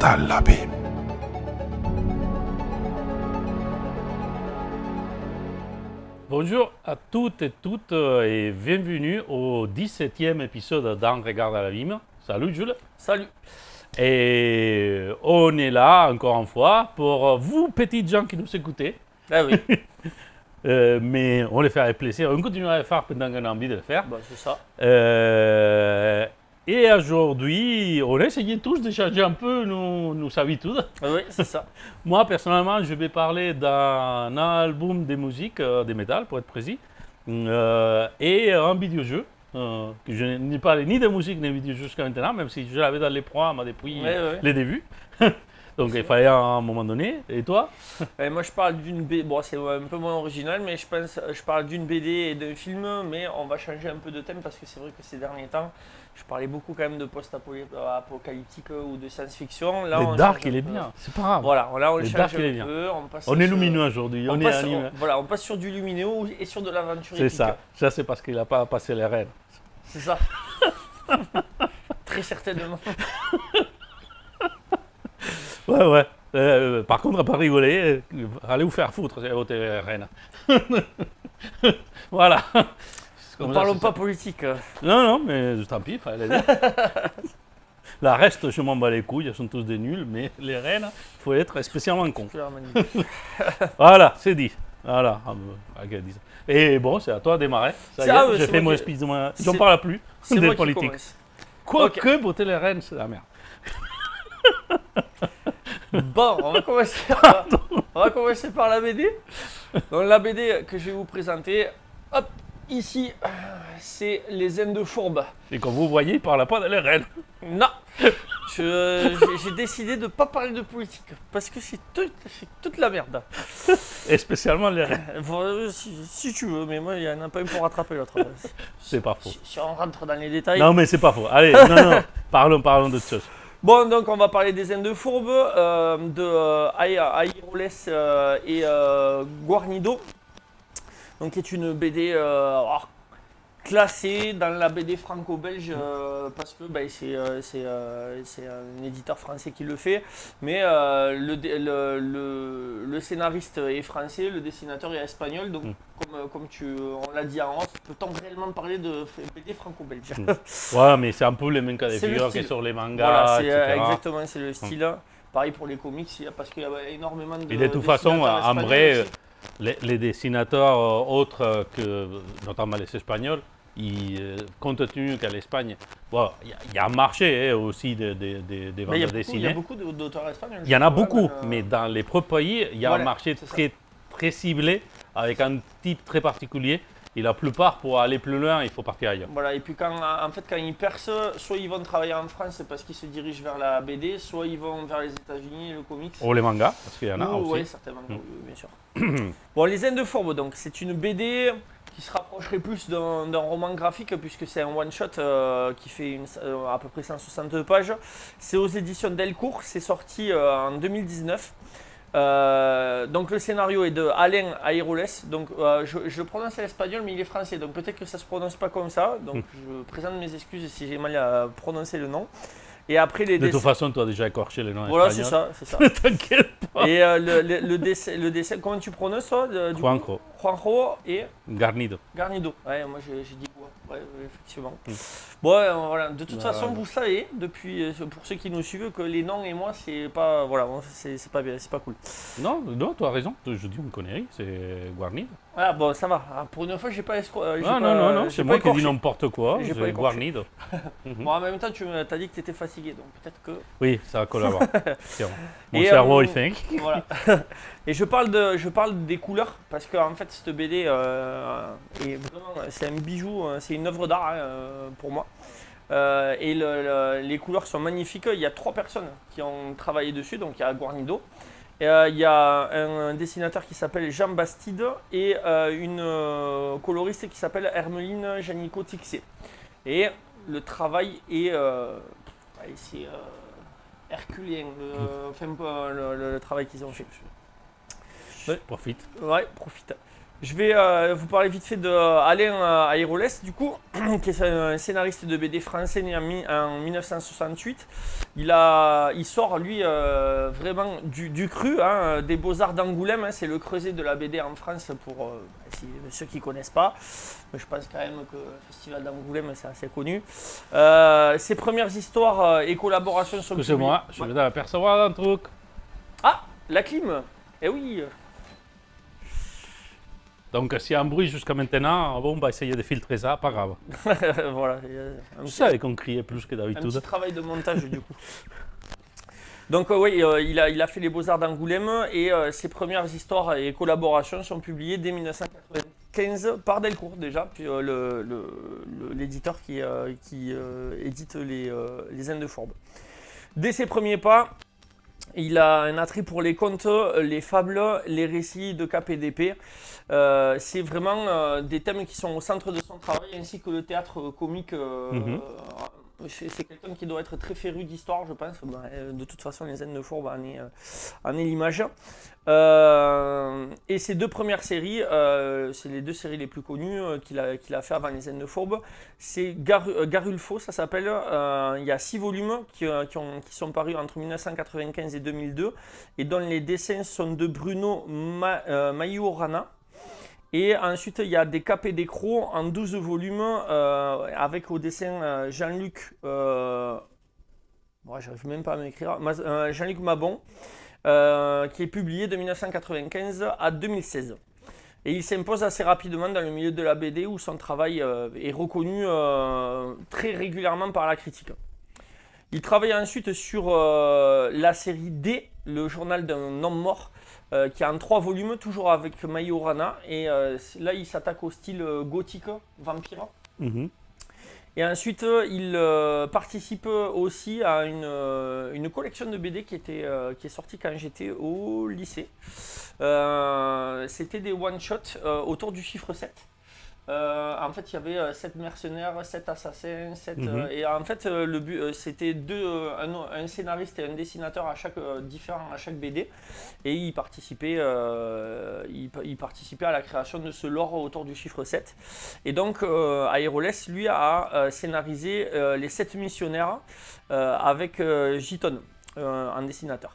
Mental Labé. Bonjour à toutes et bienvenue au 17e épisode d'En Regarde à l'Abîme. Salut Jules. Salut. Et on est là encore une fois pour vous petits gens qui nous écoutez. Ah oui, Mais on les fait avec plaisir. On continuera à le faire pendant qu'on a envie de le faire. bah, c'est ça. Et aujourd'hui, on a essayé tous de changer un peu nos habitudes. Ah oui, c'est ça. Moi, personnellement, je vais parler d'un album de musique, de métal, pour être précis, et un vidéo-jeu. Que je n'ai parlé ni de musique ni de vidéo-jeu jusqu'à maintenant, même si je l'avais dans les programmes depuis Ouais. les débuts. Donc il fallait à un moment donné. Et toi? Et moi, je parle d'une BD. Bon, c'est un peu moins original, mais je parle d'une BD et d'un film, mais on va changer un peu de thème parce que c'est vrai que ces derniers temps, je parlais beaucoup quand même de post-apocalyptique ou de science-fiction. Là, Le on dark, change il un est peu. bien, c'est pas grave. Voilà, là, on Le change dark, il est un bien. peu. On passe On est sur- lumineux aujourd'hui, on est animé. Voilà, on passe sur du lumineux et sur de l'aventure C'est épique. ça c'est parce qu'il n'a pas passé les rênes. C'est ça. Très certainement. Ouais. Par contre, à pas rigoler, allez vous faire foutre, c'est votre reine. Voilà. Ne parlons pas politique. Non, mais tant pis, il fallait le dire. La reste, je m'en bats les couilles, elles sont tous des nuls, mais les reines, il faut être spécialement con. Voilà, c'est dit. Voilà. Et bon, c'est à toi de démarrer. Ça y est, j'ai fait mon speech. J'en parle plus C'est de moi qui politique. commence. Quoique, beauté les reines, c'est la merde. Bon, on va commencer par la BD. Donc la BD que je vais vous présenter, hop, ici, c'est Les Indes Fourbes. Et comme vous voyez, il ne parle pas de les reines. Non, j'ai décidé de ne pas parler de politique parce que c'est toute la merde. Et spécialement les reines. Si tu veux, mais moi, il n'y en a pas une pour rattraper l'autre. C'est pas faux. Si on rentre dans les détails. Non, mais c'est pas faux. Allez, non, parlons d'autre chose. Bon, donc on va parler des Indes Fourbes, de Aïroles et Guarnido, donc qui est une BD classée dans la BD franco-belge parce que c'est un éditeur français qui le fait, mais le scénariste est français, le dessinateur est espagnol, donc on l'a dit en off, peut-on réellement parler de BD franco-belge? Ouais, mais c'est un peu les mêmes cas de C'est le figure que style. sur les mangas, Voilà, c'est etc. exactement, c'est le style. Pareil pour les comics, parce qu'il y a énormément de. Et de toute façon, dessinateurs en espagnols vrai, aussi. les dessinateurs autres que, notamment les Espagnols, compte tenu qu'à l'Espagne, bon, il y a un marché aussi des Mais bandes il y a dessinées. beaucoup d'auteurs espagnols. Il y en a je crois, beaucoup, même, mais dans les propres pays, il y a voilà, un marché c'est ça. très ciblé, avec un type très particulier. Et la plupart, pour aller plus loin, il faut partir ailleurs. Voilà, et puis quand ils percent, soit ils vont travailler en France parce qu'ils se dirigent vers la BD, soit ils vont vers les États-Unis, le comics. Ou les mangas, parce qu'il y en a aussi. Oui, certainement, oui, bien sûr. Bon, Les Indes Fourbes, donc, c'est une BD qui se rapprocherait plus d'un roman graphique puisque c'est un one-shot qui fait à peu près 160 pages. C'est aux éditions Delcourt, c'est sorti en 2019. Donc le scénario est de Alain Aïroles, donc je le prononce à l'espagnol mais il est français, donc peut-être que ça se prononce pas comme ça, donc je présente mes excuses si j'ai mal à prononcer le nom. Et après De toute façon, tu as déjà écorché les noms voilà, c'est espagnols. ça, c'est ça. T'inquiète pas. Et le dessin, comment tu prononces ça du coup Juanjo, Juanjo et Garnido. Garnido. Ouais, moi j'ai dit quoi. Ouais, effectivement. Bon, voilà. De toute façon, vous savez, depuis, pour ceux qui nous suivent, que les noms et moi, c'est pas, voilà, c'est pas bien, c'est pas cool. Non, tu as raison. Je dis une connerie, c'est Guarnido. Ah bon, ça va. Ah, pour une fois, j'ai pas Non, c'est moi qui dis n'importe quoi. J'ai pas C'est écorché. Guarnido. Bon, en même temps, tu m'as dit que tu étais fatigué, donc peut-être que. Oui, ça collabore. Mon Et, cerveau, il fait. Voilà. Et je parle des couleurs parce que en fait cette BD est vraiment, c'est un bijou, c'est une œuvre d'art pour moi. Et les couleurs sont magnifiques. Il y a 3 personnes qui ont travaillé dessus, donc il y a Guarnido. Et, il y a un dessinateur qui s'appelle Jean Bastide et une coloriste qui s'appelle Hermeline Janico-Tixé. Et le travail est c'est herculien, le travail qu'ils ont fait. Profite. Ouais, profite. Je vais vous parler vite fait de Alain Aérolès, du coup, qui est un scénariste de BD français né en 1968. Il sort, lui, vraiment du cru, hein, des Beaux-Arts d'Angoulême. Hein, c'est le creuset de la BD en France pour ceux qui ne connaissent pas. Je pense quand même que le Festival d'Angoulême, c'est assez connu. Ses premières histoires et collaborations sont publiées. Excusez-moi, je vais apercevoir un truc. Ah, la clim. Eh oui. Donc s'il y a un bruit jusqu'à maintenant, bon, on va essayer de filtrer ça, pas grave. Voilà. Je savais qu'on criait plus que Un d'habitude. petit travail de montage du coup. Donc oui, il a fait les Beaux-Arts d'Angoulême et ses premières histoires et collaborations sont publiées dès 1995 par Delcourt déjà, puis l'éditeur qui édite les Indes de Fourbe. Dès ses premiers pas, il a un attrait pour les contes, les fables, les récits de cap et d'épée. C'est vraiment des thèmes qui sont au centre de son travail, ainsi que le théâtre comique. C'est quelqu'un qui doit être très féru d'histoire, je pense. De toute façon, les Indes de Fourbe en est l'image. Et ces deux premières séries, c'est les deux séries les plus connues qu'il a fait avant les Indes de Fourbe. C'est Garulfo, ça s'appelle. Il y a 6 volumes qui sont parus entre 1995 et 2002 et dont les dessins sont de Bruno Majorana. Et ensuite, il y a des Cap et des Crocs en 12 volumes avec au dessin Jean-Luc. J'arrive même pas à m'écrire. Jean-Luc Mabon, qui est publié de 1995 à 2016. Et il s'impose assez rapidement dans le milieu de la BD où son travail est reconnu très régulièrement par la critique. Il travaille ensuite sur la série D, le journal d'un homme mort, qui a en 3 volumes, toujours avec Majorana. Et là, il s'attaque au style gothique, vampire. Et ensuite, il participe aussi à une collection de BD qui est sortie quand j'étais au lycée. C'était des one-shots autour du chiffre 7. En fait, il y avait 7 mercenaires, 7 assassins, 7, et en fait, le but, c'était un scénariste et un dessinateur différents à chaque BD, et ils participaient à la création de ce lore autour du chiffre 7. Et donc, Aérolès, lui, a scénarisé les 7 missionnaires avec Giton en dessinateur.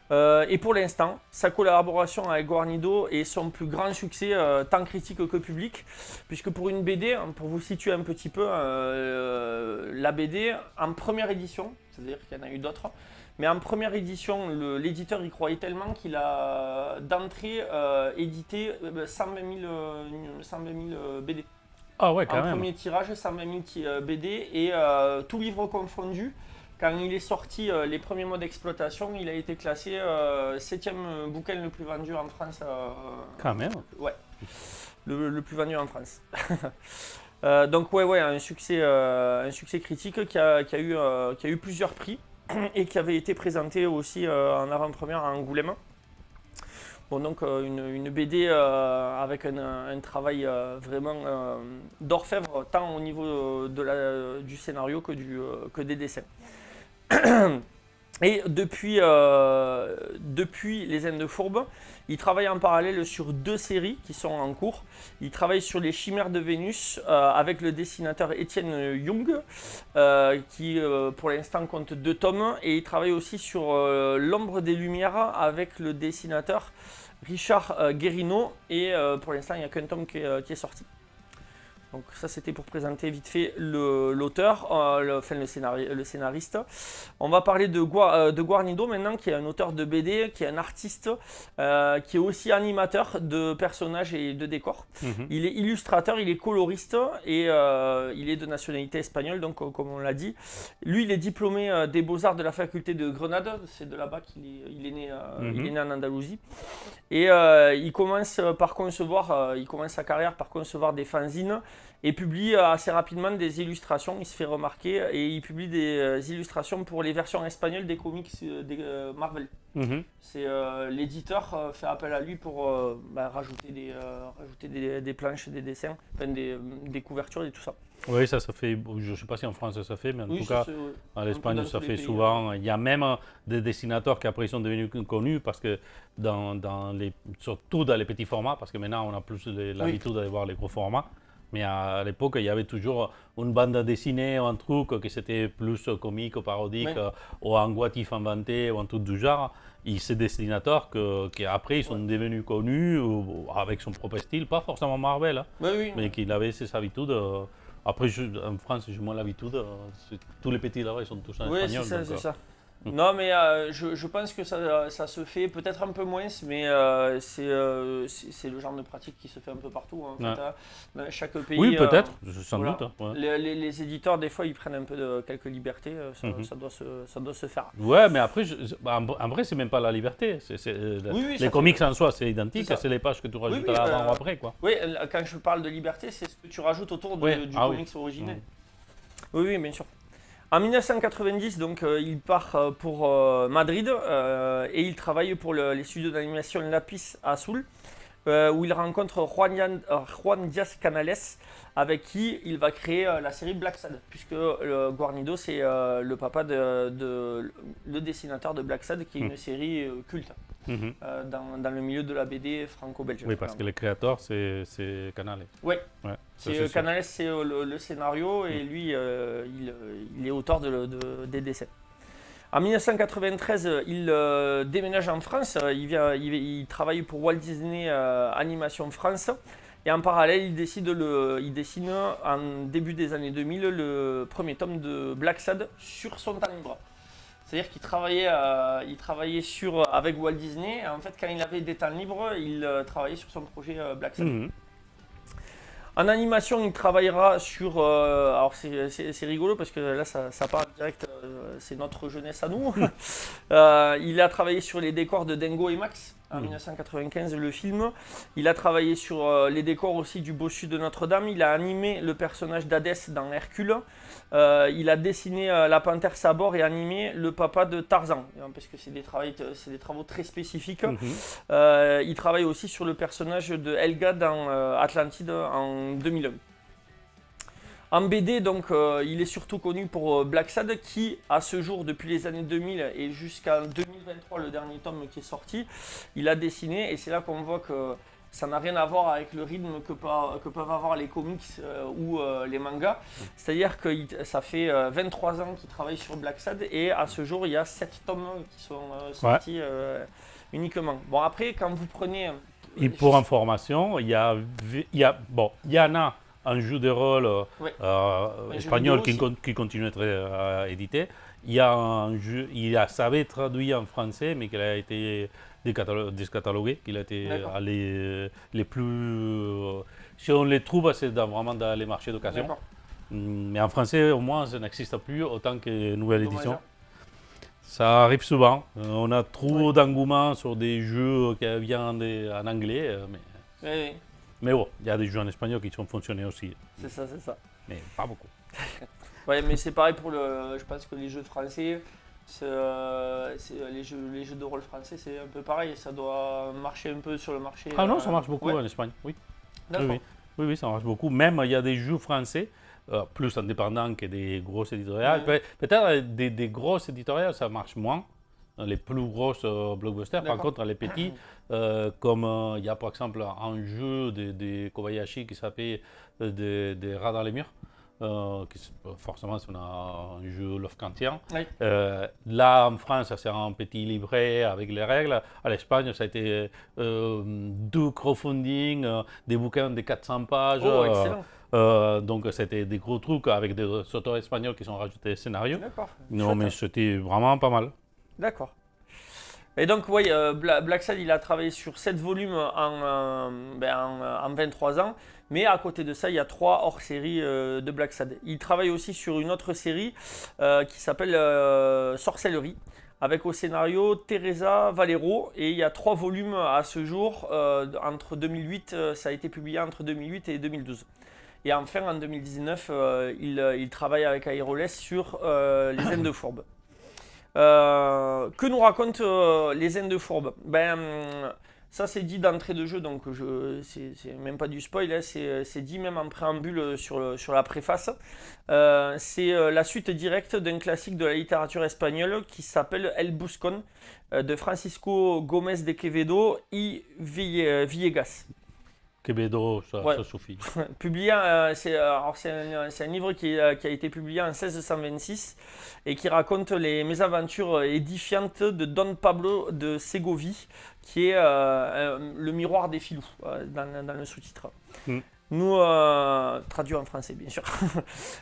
Et pour l'instant, sa collaboration avec Guarnido est son plus grand succès, tant critique que public, puisque pour une BD, pour vous situer un petit peu, la BD en première édition, c'est-à-dire qu'il y en a eu d'autres, mais en première édition, l'éditeur y croyait tellement qu'il a d'entrée édité 120 000 BD. Ah ouais, quand en même. Premier tirage, 120 000 BD et tout livre confondu. Quand il est sorti les premiers mois d'exploitation, il a été classé 7e bouquin le plus vendu en France. Quand même. Ouais, le plus vendu en France. Donc ouais, un succès critique qui a eu plusieurs prix et qui avait été présenté aussi en avant-première à Angoulême. Bon, donc une BD avec un travail vraiment d'orfèvre, tant au niveau du scénario que des dessins. Et depuis les Indes de Fourbe, il travaille en parallèle sur 2 séries qui sont en cours. Il travaille sur les Chimères de Vénus avec le dessinateur Étienne Young, qui pour l'instant compte 2 tomes. Et il travaille aussi sur L'Ombre des Lumières avec le dessinateur Richard Guérino. Et pour l'instant, il n'y a qu'un tome qui est sorti. Donc ça, c'était pour présenter vite fait l'auteur, le scénariste. On va parler de Guarnido maintenant, qui est un auteur de BD, qui est un artiste, qui est aussi animateur de personnages et de décors. Il est illustrateur, il est coloriste et il est de nationalité espagnole, donc comme on l'a dit. Lui, il est diplômé des Beaux-Arts de la faculté de Grenade, c'est de là-bas qu'il est né, il est né en Andalousie. Et il commence sa carrière par concevoir des fanzines et publie assez rapidement des illustrations. Il se fait remarquer et il publie des illustrations pour les versions espagnoles des comics des Marvel. C'est l'éditeur fait appel à lui pour rajouter des planches, des dessins, enfin, des couvertures et tout ça. Oui, ça se fait. Je ne sais pas si en France ça se fait, mais en tout cas, en Espagne, ça fait souvent. Il y a même des dessinateurs qui après sont devenus connus parce que surtout dans les petits formats, parce que maintenant on a plus l'habitude d'aller voir les gros formats. Mais à l'époque, il y avait toujours une bande dessinée ou un truc qui c'était plus comique ou parodique, ou un guatif inventé ou un truc du genre. Et ces dessinateurs qui après ils sont devenus connus avec son propre style, pas forcément Marvel, mais qu'il avait ses habitudes. Après, en France, j'ai moins l'habitude. Tous les petits là-bas, ils sont tous en espagnol. Oui, c'est ça. Non, mais je pense que ça se fait peut-être un peu moins, mais c'est le genre de pratique qui se fait un peu partout. En fait, dans chaque pays. Oui, peut-être, sans doute. Les éditeurs, des fois, ils prennent un peu de quelques libertés. Ça doit se faire. Ouais, mais après, en vrai, c'est même pas la liberté. Les comics en soi, c'est identique. C'est les pages que tu rajoutes avant ou après, quoi. Oui, quand je parle de liberté, c'est ce que tu rajoutes autour du comics originel. Oui, bien sûr. En 1990, donc, il part pour Madrid et il travaille pour les studios d'animation Lapis Azul, où il rencontre Juan Diaz Canales, avec qui il va créer la série Black Sad, puisque Guarnido, c'est le papa le dessinateur de Black Sad, qui est une série culte dans le milieu de la BD franco-belge. Oui, parce que le créateur, c'est Canales. Oui. Canales, c'est le scénario et lui, il est auteur des dessins. En 1993, il déménage en France. Il travaille pour Walt Disney Animation France. Et en parallèle, il dessine en début des années 2000 le premier tome de Black Sad sur son temps libre. C'est-à-dire qu'il travaillait, avec Walt Disney. Et en fait, quand il avait des temps libres, il travaillait sur son projet Black Sad. En animation, il travaillera sur... alors c'est rigolo parce que là, ça part direct, c'est notre jeunesse à nous. Il a travaillé sur les décors de Dingo et Max en 1995, le film. Il a travaillé sur les décors aussi du Bossu de Notre-Dame. Il a animé le personnage d'Hadès dans Hercule. Il a dessiné la panthère Sabor et animé le papa de Tarzan, parce que c'est des travaux très spécifiques. Il travaille aussi sur le personnage de Helga dans Atlantide en 2001. En BD, donc, il est surtout connu pour Black Sad, qui, à ce jour, depuis les années 2000 et jusqu'en 2023, le dernier tome qui est sorti, il a dessiné, et c'est là qu'on voit que ça n'a rien à voir avec le rythme que peuvent avoir les comics ou les mangas. C'est-à-dire que ça fait 23 ans qu'il travaille sur Black Sad, et à ce jour, il y a 7 tomes qui sont sortis uniquement. Bon, après, quand vous prenez... Et pour information, il y en a un jeu de rôle espagnol qui continue à être édité. Il y a un jeu, ça avait été traduit en français, mais qui a été déscatalogué, qu'il a été les plus... si on les trouve, c'est vraiment dans les marchés d'occasion. Mais en français, au moins, ça n'existe plus autant que nouvelle édition. Ça arrive souvent. On a trop d'engouement sur des jeux qui viennent en anglais. Mais bon, il y a des jeux en espagnol qui sont fonctionnés aussi. C'est ça. Mais pas beaucoup. Mais c'est pareil pour je pense que les jeux français, les jeux de rôle français, c'est un peu pareil. Ça doit marcher un peu sur le marché. Ah non, ça marche beaucoup en Espagne, oui. Oui, ça marche beaucoup. Même il y a des jeux français, plus indépendants que des grosses éditoriales. Peut-être des grosses éditoriales, ça marche moins. Les plus grosses blockbusters. Par contre, les petits, comme il y a par exemple un jeu de Kobayashi qui s'appelle des rats dans les murs, forcément c'est un jeu Lovecraftien. Là en France, c'est un petit livret avec les règles. À l'Espagne, ça a été du crowdfunding, des bouquins de 400 pages. Donc c'était des gros trucs avec des auteurs espagnols qui sont rajoutés des scénarios. Non, mais c'était vraiment pas mal. D'accord. Et donc, Black Sad, il a travaillé sur 7 volumes en 23 ans. Mais à côté de ça, il y a 3 hors-séries de Black Sad. Il travaille aussi sur une autre série qui s'appelle Sorcellerie, avec au scénario Teresa Valero. Et il y a 3 volumes à ce jour. Entre 2008, ça a été publié entre 2008 et 2012. Et enfin, en 2019, il travaille avec Aeroles sur Les Indes de Fourbe. Que nous racontent les Indes de Fourbe? Ça, c'est dit d'entrée de jeu, donc c'est même pas du spoil, hein, c'est dit même en préambule sur la préface. C'est la suite directe d'un classique de la littérature espagnole qui s'appelle El Buscón de Francisco Gómez de Quevedo y Villegas. Quevedo, Ouais. ça suffit. Publié, c'est un livre qui a été publié en 1626 et qui raconte les mésaventures édifiantes de Don Pablo de Ségovie, qui est le miroir des filous dans le sous-titre. Mm. Nous, traduit en français bien sûr,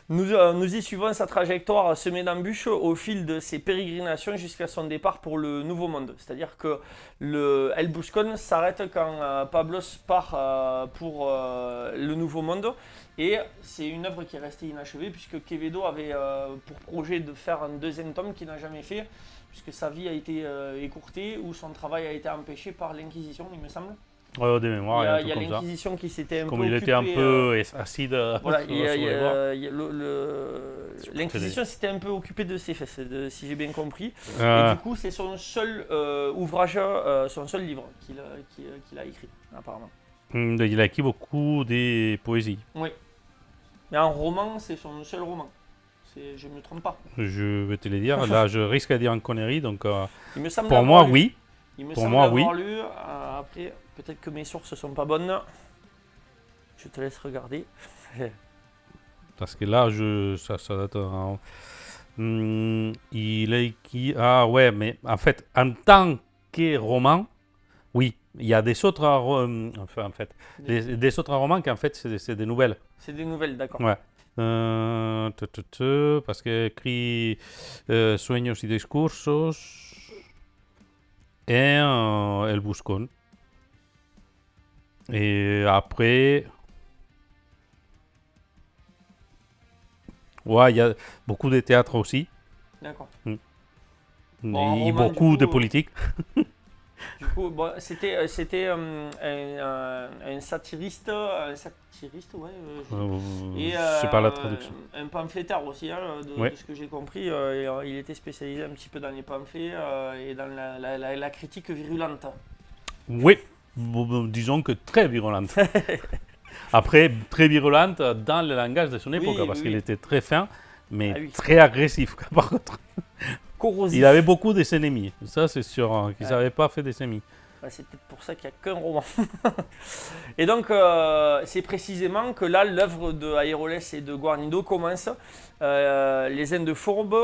nous y suivons sa trajectoire semée d'embûches au fil de ses pérégrinations jusqu'à son départ pour le Nouveau Monde. C'est-à-dire que le El Buscón s'arrête quand Pablos part pour le Nouveau Monde, et c'est une œuvre qui est restée inachevée puisque Quevedo avait pour projet de faire un deuxième tome qu'il n'a jamais fait, puisque sa vie a été écourtée ou son travail a été empêché par l'Inquisition, il me semble. Ouais, des mémoires, Il y a comme ça. l'Inquisition qui s'était un Comme peu il occupée, était un peu acide voilà, sur les bords. l'Inquisition s'était un peu occupée de ses fesses, si j'ai bien compris. Et Ah, du coup, c'est son seul ouvrage, son seul livre qu'il a écrit, apparemment. il a écrit beaucoup de poésie. Oui. Mais en roman, c'est son seul roman. Je ne me trompe pas. Je vais te le dire. Là, je risque de dire une connerie. Donc, Il me semble pour avoir moi, lu. oui. Il me Pour semble moi, avoir oui. lu. Après, peut-être que mes sources ne sont pas bonnes. Je te laisse regarder. Parce que là, ça date. Il a écrit. Ah ouais, mais en fait, en tant que roman, oui. Il y a des autres, en fait, des autres romans qui en fait, c'est des nouvelles. C'est des nouvelles, d'accord. Ouais. Parce que écrit Sueños y Discursos et El Buscón. Et après, ouais, il y a beaucoup de théâtre aussi. D'accord. Et Bon, en roman, beaucoup du de coup, politique. Du coup, bon, c'était un satiriste, ouais. C'est pas la traduction. Un pamphlétaire aussi, hein, Ouais. de ce que j'ai compris. Il était spécialisé un petit peu dans les pamphlets et dans la critique virulente. Oui, disons que très virulente. Après, très virulente dans le langage de son époque, Oui, parce oui, qu'il oui. était très fin, mais Ah oui. très agressif. Par contre, Corrosif. il avait beaucoup d'ennemis. Ça, c'est sûr, hein, qu'ils Ouais. n'avaient pas fait des ennemis. Ouais, c'est peut-être pour ça qu'il n'y a qu'un roman. Et donc, c'est précisément que là, l'œuvre de Aeroles et de Guarnido commence. Les Indes Fourbes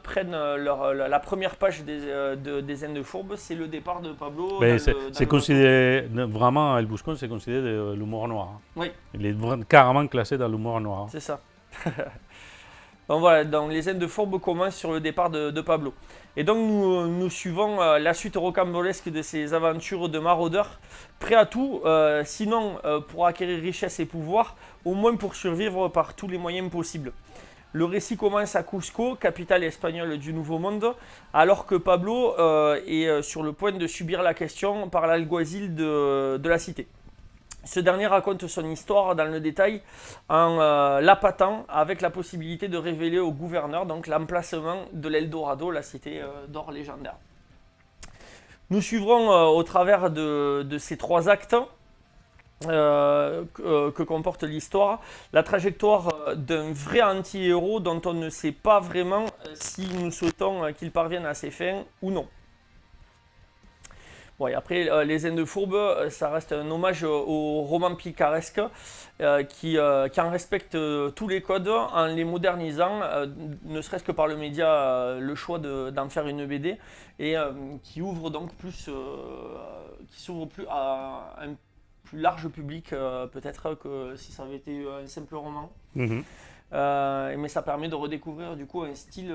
prennent la première page des Indes Fourbes, c'est le départ de Pablo. Mais dans c'est le considéré, vraiment, El Buscón, c'est considéré de l'humour noir. Hein. Oui. Il est carrément classé dans l'humour noir. Hein. C'est ça. Donc voilà, donc les Indes Fourbes commencent sur le départ de Pablo. Et donc nous suivons la suite rocambolesque de ses aventures de maraudeur, prêt à tout, sinon pour acquérir richesse et pouvoir, au moins pour survivre par tous les moyens possibles. Le récit commence à Cusco, capitale espagnole du Nouveau Monde, alors que Pablo est sur le point de subir la question par l'alguazil de la cité. Ce dernier raconte son histoire dans le détail en l'appâtant avec la possibilité de révéler au gouverneur donc l'emplacement de l'Eldorado, la cité d'or légendaire. Nous suivrons au travers de ces trois actes que comporte l'histoire la trajectoire d'un vrai anti-héros dont on ne sait pas vraiment si nous souhaitons qu'il parvienne à ses fins ou non. Bon, et après, les Indes Fourbes, ça reste un hommage au roman picaresque qui en respecte tous les codes en les modernisant, ne serait-ce que par le média, le choix d'en faire une BD, et qui ouvre donc plus, qui s'ouvre plus à un plus large public peut-être que si ça avait été un simple roman. Mhm. Mais ça permet de redécouvrir du coup un style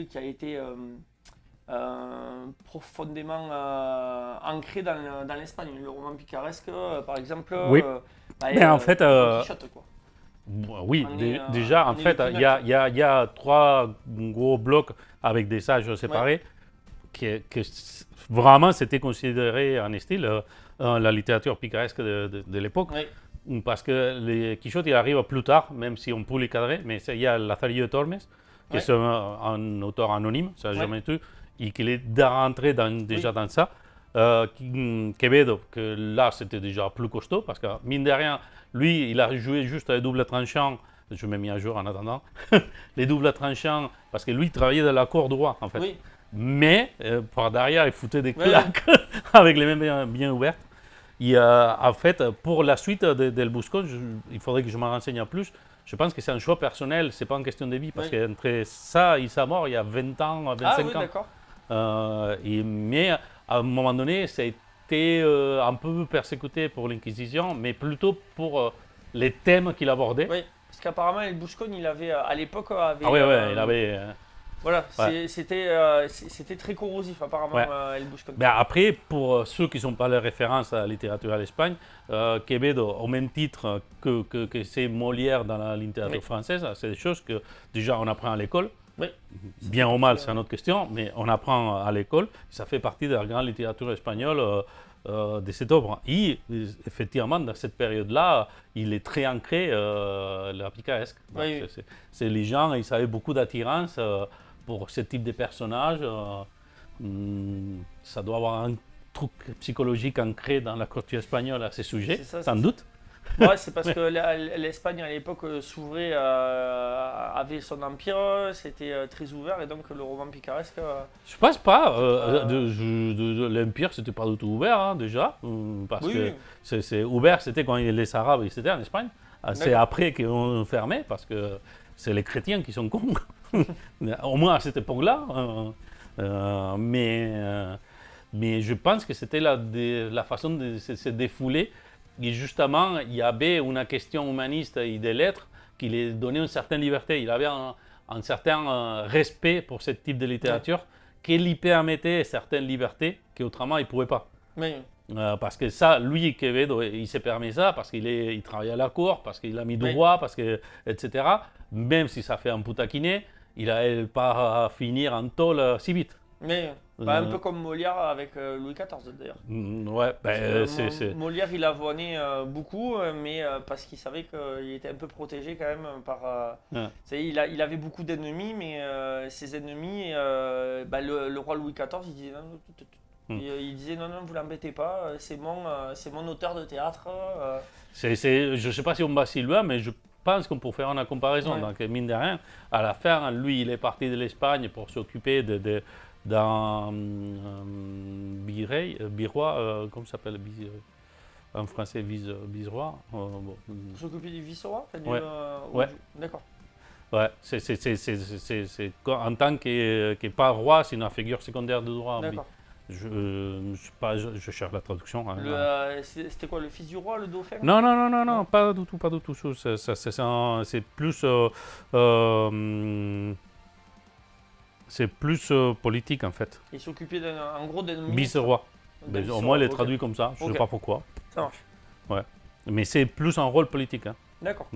qui a été profondément ancré dans l'Espagne. Le roman picaresque, par exemple, Oui. Mais en fait, Don Quichotte, quoi. oui, On est, déjà, on en est fait, le il y a trois gros blocs avec des sages séparés que vraiment c'était considéré un style, la littérature picaresque de l'époque. Oui. Parce que les Quichotte il arrive plus tard, même si on peut les cadrer, mais il y a Lazarillo de Tormes, qui est un auteur anonyme, ça n'a jamais été, et qu'il est rentré déjà dans ça. Quevedo, que là c'était déjà plus costaud, parce que mine de rien, lui il a joué juste les doubles tranchants, je m'ai mis à jour en attendant, les doubles tranchants, parce que lui il travaillait dans la cour droit en fait. Oui. Mais par derrière il foutait des claques avec les mains bien ouvertes. Et en fait, pour la suite del Buscón, il faudrait que je m'en renseigne plus. Je pense que c'est un choix personnel, c'est pas une question de vie, parce qu'entre ça et sa mort, il y a 20 ans, 25 oui, ans. d'accord. Mais à un moment donné, ça a été un peu persécuté pour l'Inquisition, mais plutôt pour les thèmes qu'il abordait. Oui, parce qu'apparemment, El Buscón, il avait, à l'époque, avait... Ah oui, il avait... Voilà, Ouais. c'était très corrosif apparemment, Ouais. El Buscón. Ben après, pour ceux qui ne sont pas les références à la littérature à l'Espagne, Quevedo, au même titre que c'est Molière dans la littérature française, c'est des choses que déjà on apprend à l'école. Oui. Bien ou mal, c'est une autre question, mais on apprend à l'école. Ça fait partie de la grande littérature espagnole de cette œuvre. Et effectivement, dans cette période-là, il est très ancré, la picaresque. Oui. C'est les gens, ils avaient beaucoup d'attirance pour ce type de personnage. Ça doit avoir un truc psychologique ancré dans la culture espagnole à ce sujet, sans doute. Ouais, c'est parce que l'Espagne à l'époque s'ouvrait, avait son empire, c'était très ouvert et donc le roman picaresque. Je pense pas. L'Empire, c'était pas du tout ouvert hein, déjà, parce que c'est ouvert, c'était quand les Arabes ils étaient en Espagne. C'est après qu'ils ont fermé parce que c'est les chrétiens qui sont cons. Au moins à cette époque-là. Mais je pense que c'était la façon de se défouler. Et justement, il y avait une question humaniste et des lettres qui lui donnait une certaine liberté. Il avait un certain respect pour ce type de littérature qui lui permettait certaines libertés qu'autrement il ne pouvait pas. Oui. Parce que ça, lui, Quevedo, il s'est permis ça parce qu'il travaillait à la cour, parce qu'il a mis droit, parce que, etc. Même si ça fait un peu taquiner, il n'allait pas finir en tôle si vite. Mais un peu comme Molière avec Louis XIV d'ailleurs. Ouais, Molière il avoinait beaucoup, mais parce qu'il savait qu'il était un peu protégé quand même par. Il avait beaucoup d'ennemis, mais ses ennemis, le roi Louis XIV, il disait non, vous l'embêtez pas, c'est mon auteur de théâtre. Je ne sais pas si on va si loin, mais je pense qu'on peut faire une comparaison. Ouais. Donc, mine de rien, à la fin, lui, il est parti de l'Espagne pour s'occuper d'un vice-roi, comment ça s'appelle en français, vice-roi. S'occuper du vice-roi ouais. D'accord. Ouais, c'est en tant que pas roi, c'est une figure secondaire de droit. D'accord. Je cherche la traduction. C'était quoi, le fils du roi, le dauphin? Non, pas du tout. C'est plus... c'est plus politique en fait. Il s'occupait en gros d'un ministre. Vice-roi. Au moins, il est traduit comme ça. Je ne sais pas pourquoi. Ça marche. Ouais. Mais c'est plus un rôle politique. Hein. D'accord.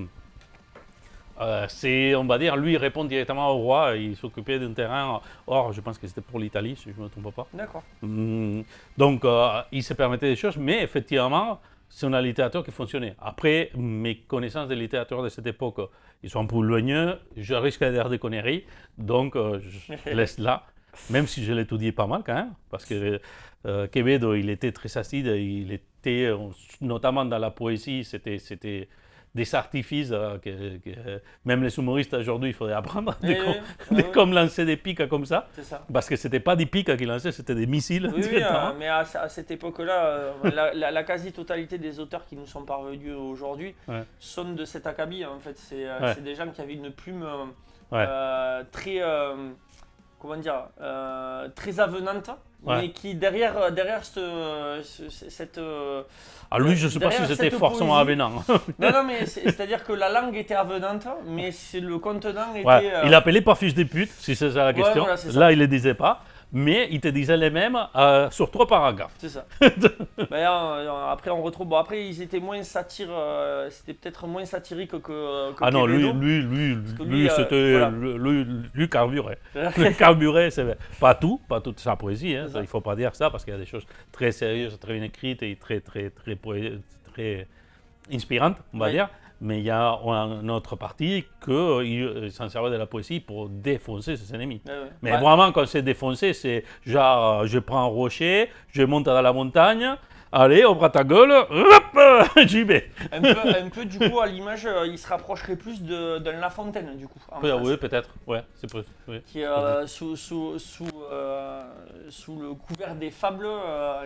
On va dire, lui, il répond directement au roi. Il s'occupait d'un terrain. Or, je pense que c'était pour l'Italie, si je ne me trompe pas. D'accord. Donc, il se permettait des choses, mais effectivement, c'est une littérature qui fonctionnait. Après, mes connaissances de littérature de cette époque, ils sont un peu éloigneux. Je risque de dire des conneries. Donc, je laisse là. Même si je l'étudiais pas mal quand même. Parce que Quevedo, il était très acide. Il était, notamment dans la poésie, c'était des artifices que même les humoristes aujourd'hui, il faudrait apprendre. Comme lancer des pics comme ça. C'est ça. Parce que ce n'était pas des pics qu'ils lançaient, c'était des missiles. Oui, mais à cette époque-là, la quasi-totalité des auteurs qui nous sont parvenus aujourd'hui sont de cet acabit. En fait, c'est des gens qui avaient une plume très, comment dire, très avenante. Mais qui derrière cette... lui, je ne sais pas si c'était forcément avenant. Non, mais c'est-à-dire que la langue était avenante, mais le contenant était... Il appelait pas fils de pute, si c'est ça la question. Voilà, là, il ne le disait pas. Mais il te disait les mêmes sur 3 paragraphes. C'est ça. Après, on retrouve... Bon, après, ils étaient moins satires... c'était peut-être moins satirique que non, Quevedo. lui c'était... Lui carburait. Lui carburait, c'est pas toute sa poésie. Hein, il ne faut pas dire ça, parce qu'il y a des choses très sérieuses, très bien écrites et très inspirantes, on va dire. mais il y a une autre partie qu'il s'en servait de la poésie pour défoncer ses ennemis. Mais vraiment, quand c'est défoncer, c'est genre, je prends un rocher, je monte dans la montagne, allez, on prend ta gueule, hop, j'y vais. Un peu, du coup, à l'image, il se rapprocherait plus d'un La Fontaine, du coup. Oui, peut-être, ouais, c'est possible. Oui. Qui, sous le couvert des fables,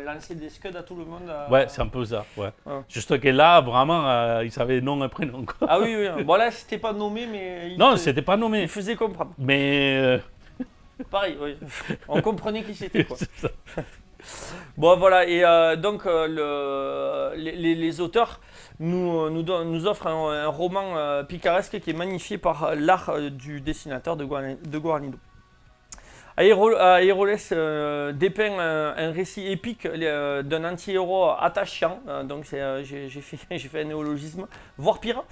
lançait des scuds à tout le monde. Ouais, c'est un peu ça, ouais. Juste que là, vraiment, il savait nom et prénom, quoi. Ah oui. Bon, là, c'était pas nommé, mais. Non, c'était pas nommé. Il faisait comprendre. Mais. Pareil, oui. On comprenait qui c'était, quoi. C'est ça. Bon, voilà, et donc les auteurs nous offrent un roman picaresque qui est magnifié par l'art du dessinateur de Guarnido. Aeroles dépeint un récit épique d'un anti-héros attachant, donc j'ai fait un néologisme, voire pire.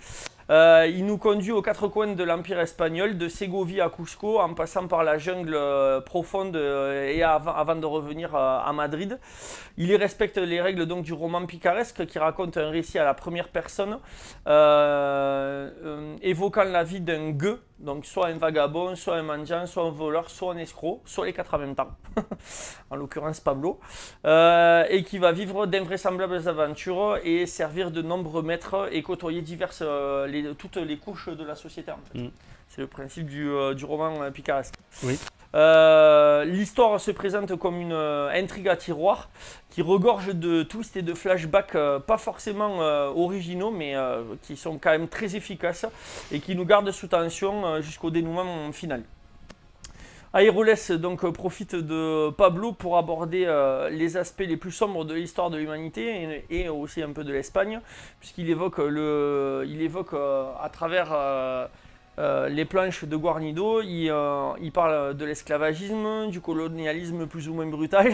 Il nous conduit aux quatre coins de l'Empire espagnol, de Ségovie à Cusco, en passant par la jungle profonde et avant de revenir à Madrid. Il y respecte les règles donc, du roman picaresque qui raconte un récit à la première personne, évoquant la vie d'un gueux, donc soit un vagabond, soit un mendiant, soit un voleur, soit un escroc, soit les quatre en même temps, en l'occurrence Pablo, et qui va vivre d'invraisemblables aventures et servir de nombreux maîtres et côtoyer toutes les couches de la société. En fait. C'est le principe du roman picaresque. Oui. L'histoire se présente comme une intrigue à tiroir qui regorge de twists et de flashbacks pas forcément originaux mais qui sont quand même très efficaces et qui nous gardent sous tension jusqu'au dénouement final. Aeroles donc profite de Pablo pour aborder les aspects les plus sombres de l'histoire de l'humanité et aussi un peu de l'Espagne puisqu'il évoque, à travers les planches de Guarnido, il parle de l'esclavagisme, du colonialisme plus ou moins brutal,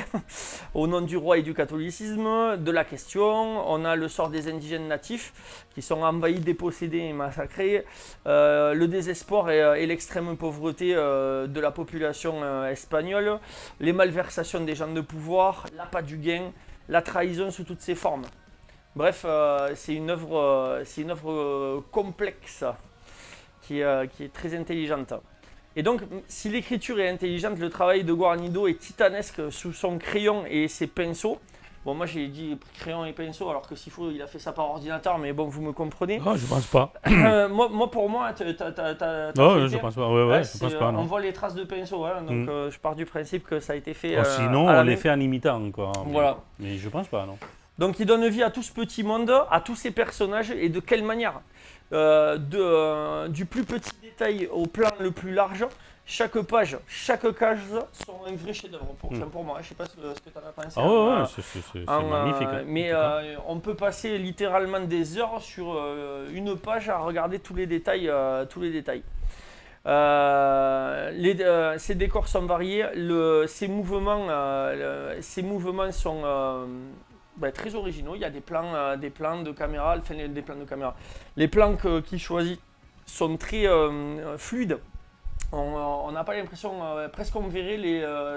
au nom du roi et du catholicisme, de la question. On a le sort des indigènes natifs qui sont envahis, dépossédés et massacrés, le désespoir et l'extrême pauvreté de la population espagnole, les malversations des gens de pouvoir, l'appât du gain, la trahison sous toutes ses formes. Bref, c'est une œuvre complexe. Qui est très intelligente. Et donc, si l'écriture est intelligente, le travail de Guarnido est titanesque sous son crayon et ses pinceaux. Bon, moi j'ai dit crayon et pinceau, alors que s'il faut, il a fait ça par ordinateur, mais bon, vous me comprenez. Non, je pense pas. Pour moi, non, je pense pas. Ouais, je pense pas. Non. On voit les traces de pinceau, hein, donc je pars du principe que ça a été fait. Sinon, on les fait en imitant, quoi. Voilà. Mais je pense pas, non. Donc, il donne vie à tout ce petit monde, à tous ces personnages, et de quelle manière du plus petit détail au plan le plus large, chaque page, chaque case sont un vrai chef-d'œuvre pour moi. Je ne sais pas ce que tu en as pensé. Ah ouais, c'est magnifique. Mais on peut passer littéralement des heures sur une page à regarder tous les détails. Ces décors sont variés, ces mouvements sont très originaux. Il y a des plans de caméra, des plans de caméra. Les plans qu'il choisit sont très fluides. On n'a pas l'impression, presque on verrait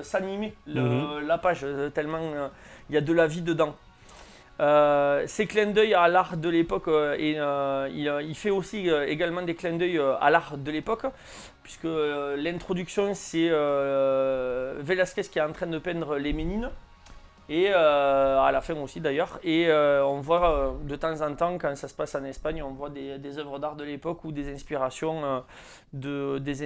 s'animer la page, tellement il y a de la vie dedans. Ces clins d'œil à l'art de l'époque, il fait aussi également des clins d'œil à l'art de l'époque, puisque l'introduction, c'est Velázquez qui est en train de peindre les Ménines. Et à la fin aussi d'ailleurs, et on voit de temps en temps quand ça se passe en Espagne, on voit des œuvres d'art de l'époque ou des inspirations d'autres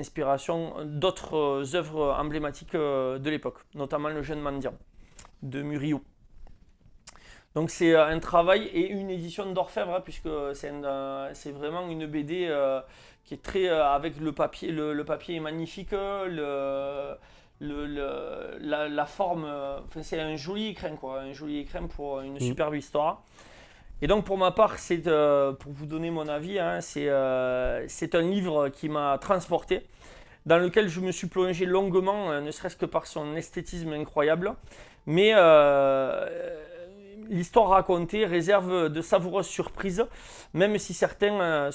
œuvres emblématiques de l'époque, notamment le Jeune mendiant de Murillo. Donc c'est un travail et une édition d'orfèvre, hein, puisque c'est vraiment une BD qui est très avec le papier, le papier est magnifique, la forme, c'est un joli écrin, quoi, un joli écrin pour une superbe histoire. Et donc pour ma part, c'est pour vous donner mon avis, hein, c'est un livre qui m'a transporté, dans lequel je me suis plongé longuement, ne serait-ce que par son esthétisme incroyable, mais l'histoire racontée réserve de savoureuses surprises, même si certaines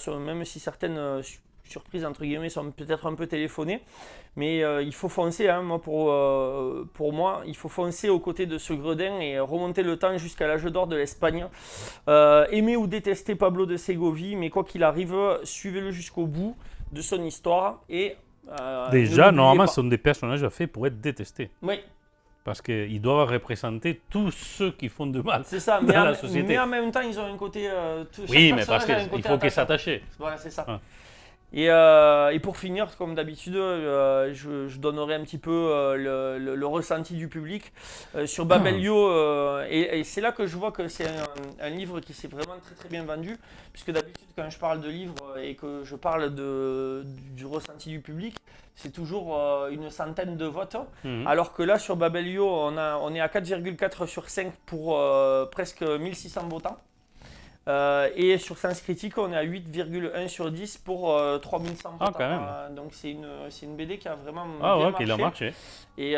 surprises entre guillemets sont peut-être un peu téléphonées, mais il faut foncer, hein, pour moi, il faut foncer aux côtés de ce gredin et remonter le temps jusqu'à l'âge d'or de l'Espagne. Aimer ou détester Pablo de Ségovie, mais quoi qu'il arrive, suivez-le jusqu'au bout de son histoire et Déjà, ne normalement, l'oubliez ce sont des personnages faits pour être détestés. pas. Oui, Parce qu'ils doivent représenter tous ceux qui font de mal c'est ça, dans la société. mais en même temps, ils ont un côté. Oui, chaque mais parce personnage a un qu'il côté faut qu'ils attachant. s'attachent. Voilà, c'est ça. Ah. Et pour finir, comme d'habitude, je donnerai un petit peu le ressenti du public sur Babelio. Et c'est là que je vois que c'est un livre qui s'est vraiment très très bien vendu. Puisque d'habitude, quand je parle de livres et que je parle du ressenti du public, c'est toujours une centaine de votes. Mhm. Alors que là, sur Babelio, on est à 4,4 sur 5 pour presque 1600 votants. Et sur Sens Critique, on est à 8,1 sur 10 pour 3100 votants. Quand même. Donc c'est une BD qui a vraiment Ah bien ouais, qu'il a marché. et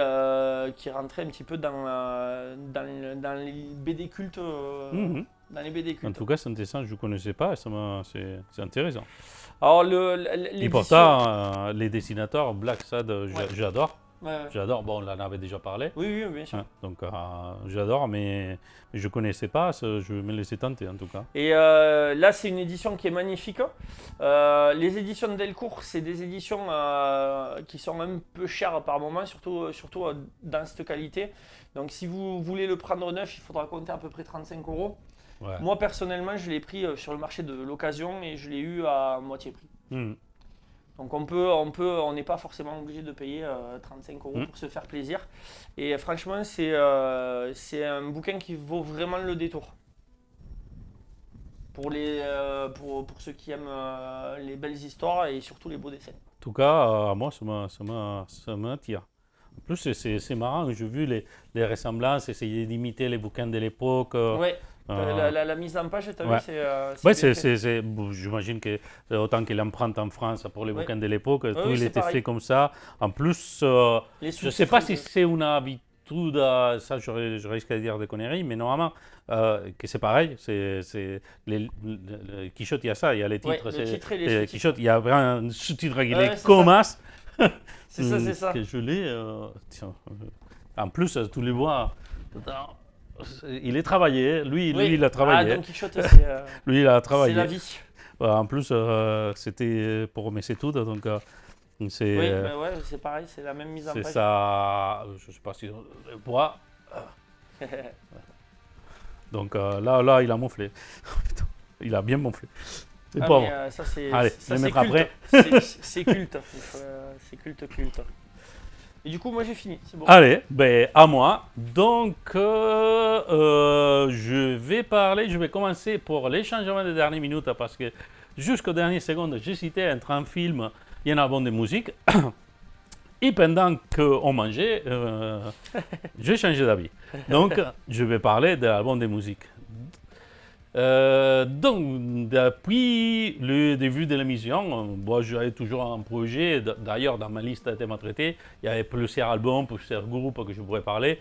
qui est rentrée un petit peu dans les BD cultes. Mhm. Dans les BD En cultes. tout cas, c'est intéressant, je ne connaissais pas, et c'est intéressant. Alors, Et l'édition. pourtant, les dessinateurs, Black Sad, j'adore. Ouais. J'adore, bon, on en avait déjà parlé. Oui, bien sûr. Hein, donc, j'adore, mais je ne connaissais pas, je me laissais tenter en tout cas. Et là, c'est une édition qui est magnifique. Les éditions de Delcourt, c'est des éditions qui sont un peu chères par moment, surtout dans cette qualité. Donc, si vous voulez le prendre neuf, il faudra compter à peu près 35 €. Ouais. Moi, personnellement, je l'ai pris sur le marché de l'occasion et je l'ai eu à moitié prix. Mhm. Donc, on n'est pas forcément obligé de payer 35 € pour se faire plaisir. Et franchement, c'est un bouquin qui vaut vraiment le détour. Pour ceux qui aiment les belles histoires et surtout les beaux dessins. En tout cas, moi, ça m'attire. En plus, c'est marrant, j'ai vu les ressemblances, essayer d'imiter les bouquins de l'époque. Ouais. La mise en page, tu as ouais. vu, c'est Ouais, bien fait. bon, j'imagine que autant que l'empreinte en France pour les Ouais. bouquins de l'époque, tout oui, il c'est était pareil. fait comme ça. En plus, Les je ne sais pas si sous-titres, c'est une habitude, ça je risque de dire des conneries, mais normalement, que c'est pareil. Le Quichotte, il y a ça, il y a les Ouais, titres. le titre et les sous-titres. Quichotte, il y a vraiment un sous-titre qui Ouais, est c'est comme ça. as. C'est ça. Que je l'ai. Tiens, en plus, tous les mois. Il est travaillé, lui Oui. il a travaillé. Ah, Don Quichotte, c'est Lui, il a c'est travaillé. la vie. En plus, c'était pour Messetud, donc c'est Oui, bah ouais, c'est pareil, c'est la même mise en c'est page. ça. Je ne sais pas si le bois. Donc là, il a monflé. Il a bien monflé. C'est Ah, pauvre. mais, ça, c'est Allez, ça, le c'est mettre culte. après. C'est culte. C'est culte. Et du coup, moi, j'ai fini. C'est bon. Allez, ben, à moi. Donc, je vais commencer pour les changements de dernière minute parce que jusqu'aux dernières secondes, j'hésitais entre un film et un album de musique. Et pendant qu'on mangeait, j'ai changé d'avis. Donc, je vais parler de l'album de musique. Donc, depuis le début de l'émission, moi j'avais toujours un projet. D'ailleurs, dans ma liste de thèmes à traiter, il y avait plusieurs albums, plusieurs groupes que je pourrais parler.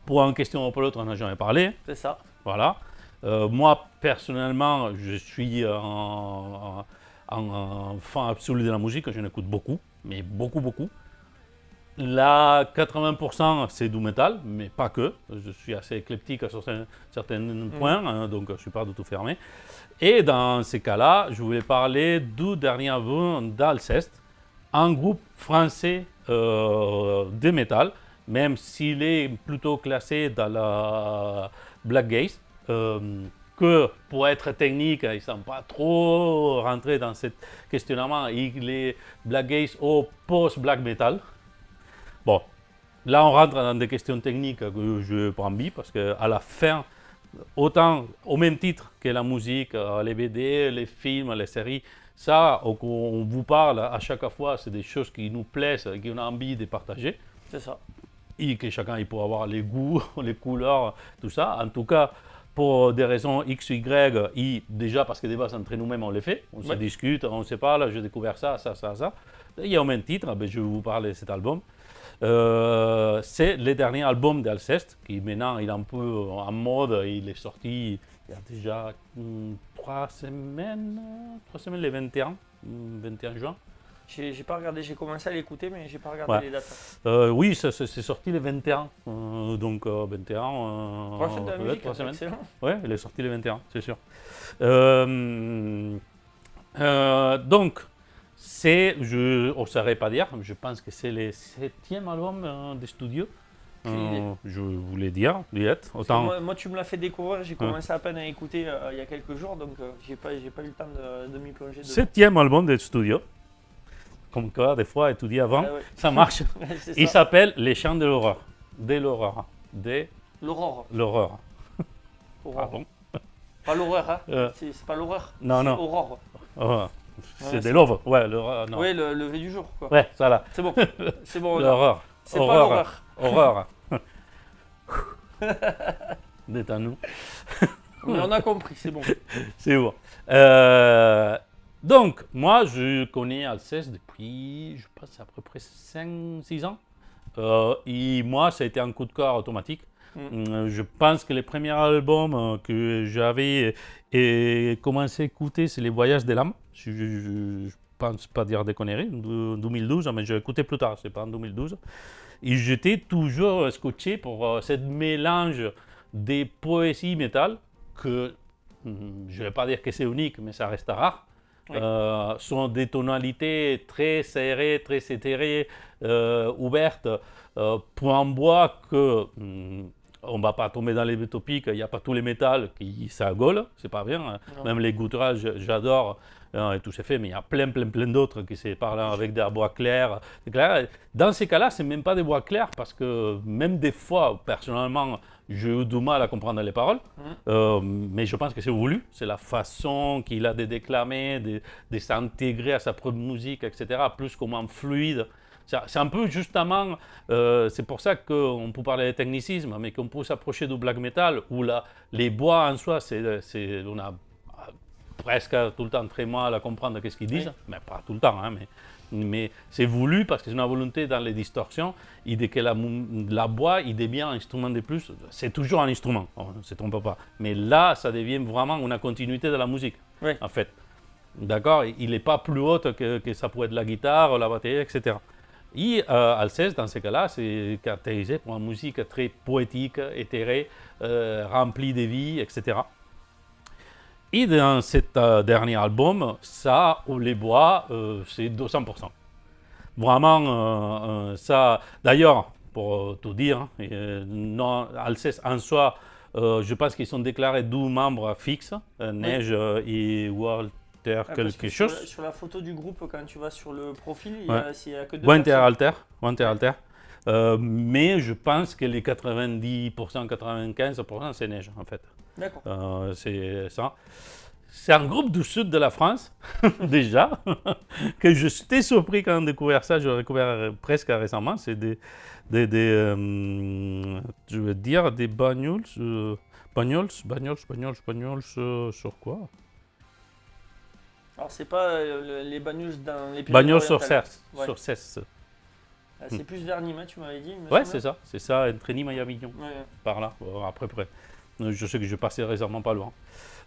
Pour une question ou pour l'autre, on n'a jamais parlé. C'est ça. Voilà. Moi, personnellement, je suis un fan absolu de la musique. Je l'écoute beaucoup, mais beaucoup. Là, 80% c'est du metal, mais pas que. Je suis assez éclectique sur certains points, hein, donc je ne suis pas du tout fermé. Et dans ces cas-là, je voulais parler du dernier album d'Alceste, un groupe français de metal, même s'il est plutôt classé dans la black gaze, que pour être technique, ils ne sont pas trop rentrés dans ce questionnement. Il est black gaze au post-black metal. Bon, là on rentre dans des questions techniques que je prends bien parce qu'à la fin, autant au même titre que la musique, les BD, les films, les séries, ça, on vous parle à chaque fois, c'est des choses qui nous plaisent, qu'on a envie de partager. C'est ça. Et que chacun il peut avoir les goûts, les couleurs, tout ça. En tout cas, pour des raisons X, Y, et déjà parce que des bases entre nous-mêmes on les fait, on se discute, on ne sait pas, là j'ai découvert ça. Il y a au même titre, ben, je vais vous parler de cet album. C'est le dernier album d'Alceste, qui maintenant il est un peu en mode, il est sorti il y a déjà 3 semaines, le 21 juin. J'ai pas regardé, j'ai commencé à l'écouter, mais j'ai pas regardé Ouais. les dates. Oui, c'est sorti le 21. Donc 21. Pour la fête de la peut-être musique, 3 semaines. excellent. Ouais, il est sorti le 21, c'est sûr. Donc, je ne saurais pas dire, je pense que c'est le 7e album de studio. Je voulais dire, Liette. Autant. Moi, tu me l'as fait découvrir, j'ai Ouais. commencé à peine à écouter il y a quelques jours, donc j'ai pas eu le temps de m'y plonger dedans. 7e album de studio. Comme quoi, des fois, étudier avant, Ah ouais. ça marche. C'est Il ça. s'appelle Les Chants de l'Aurore. De l'Aurore. De L'aurore. l'Aurore. Aurore. Pardon. Pas l'horreur, hein. Euh, C'est pas l'horreur. non, c'est non. Aurore. Oh, c'est de c'est- l'aube. Ouais, l'horreur. Non. Oui, le lever du jour, quoi. Ouais, ça là. C'est bon. C'est bon. L'horreur. C'est pas Horreur. l'horreur. Horreur. Détends-nous. Mais on a compris, c'est bon. C'est bon. Donc, moi, je connais Alceste depuis, je pense, à peu près 5-6 ans. Et moi, ça a été un coup de cœur automatique. Je pense que les premiers albums que j'avais commencé à écouter, c'est Les Voyages de l'âme. Je pense pas dire des conneries, de 2012, mais j'ai écouté plus tard, c'est pas en 2012. Et j'étais toujours scotché pour ce mélange des poésies métal que je ne vais pas dire que c'est unique, mais ça reste rare. Oui. Sont des tonalités très serrées, très éthérées, ouvertes, pour un bois que on ne va pas tomber dans les topiques, il n'y a pas tous les métals qui s'agolent, c'est pas bien. Hein. Même les goutterages, j'adore et tout c'est fait, mais il y a plein d'autres qui se parlent avec des bois clairs. Dans ces cas-là, c'est même pas des bois clairs parce que même des fois, personnellement, j'ai eu du mal à comprendre les paroles, mais je pense que c'est voulu. C'est la façon qu'il a de déclamer, de s'intégrer à sa propre musique, etc., plus comme un fluide. C'est un peu justement, c'est pour ça qu'on peut parler de technicisme, mais qu'on peut s'approcher du black metal, où les bois en soi, on a presque tout le temps très mal à comprendre ce qu'ils disent, mais pas tout le temps, hein, mais c'est voulu parce que c'est une volonté dans les distorsions, et dès que la bois, il devient un instrument de plus, c'est toujours un instrument, on ne se trompe pas, mais là, ça devient vraiment une continuité de la musique, en fait. D'accord. Il n'est pas plus haut que ça pourrait être la guitare, la batterie, etc. Et Alceste, dans ce cas-là, c'est caractérisé pour une musique très poétique, éthérée, remplie de vie, etc. Et dans cet dernier album, ça, les bois, c'est 200%. Vraiment, ça. D'ailleurs, pour tout dire, non, Alceste en soi, je pense qu'ils sont déclarés 12 membres fixes, Neige et Walter quelque chose. Sur la photo du groupe, quand tu vas sur le profil, il y a que deux Winter Alter. Mais je pense que les 90%, 95%, c'est Neige, en fait. D'accord. C'est ça. C'est un groupe du sud de la France, déjà, que je suis surpris quand j'ai découvert ça. Je l'ai découvert presque récemment. C'est je veux dire, des bagnoles. Bagnoles sur quoi? Alors, c'est pas les Bagnols dans les Bagnoles sur Cesse. Ouais. Sur Cesse. C'est plus vers Nîmes, tu m'avais dit. Ouais, c'est ça. C'est ça, entre Nîmes et Avignon. Ouais. Par là, à peu près. Je sais que je passais récemment pas loin.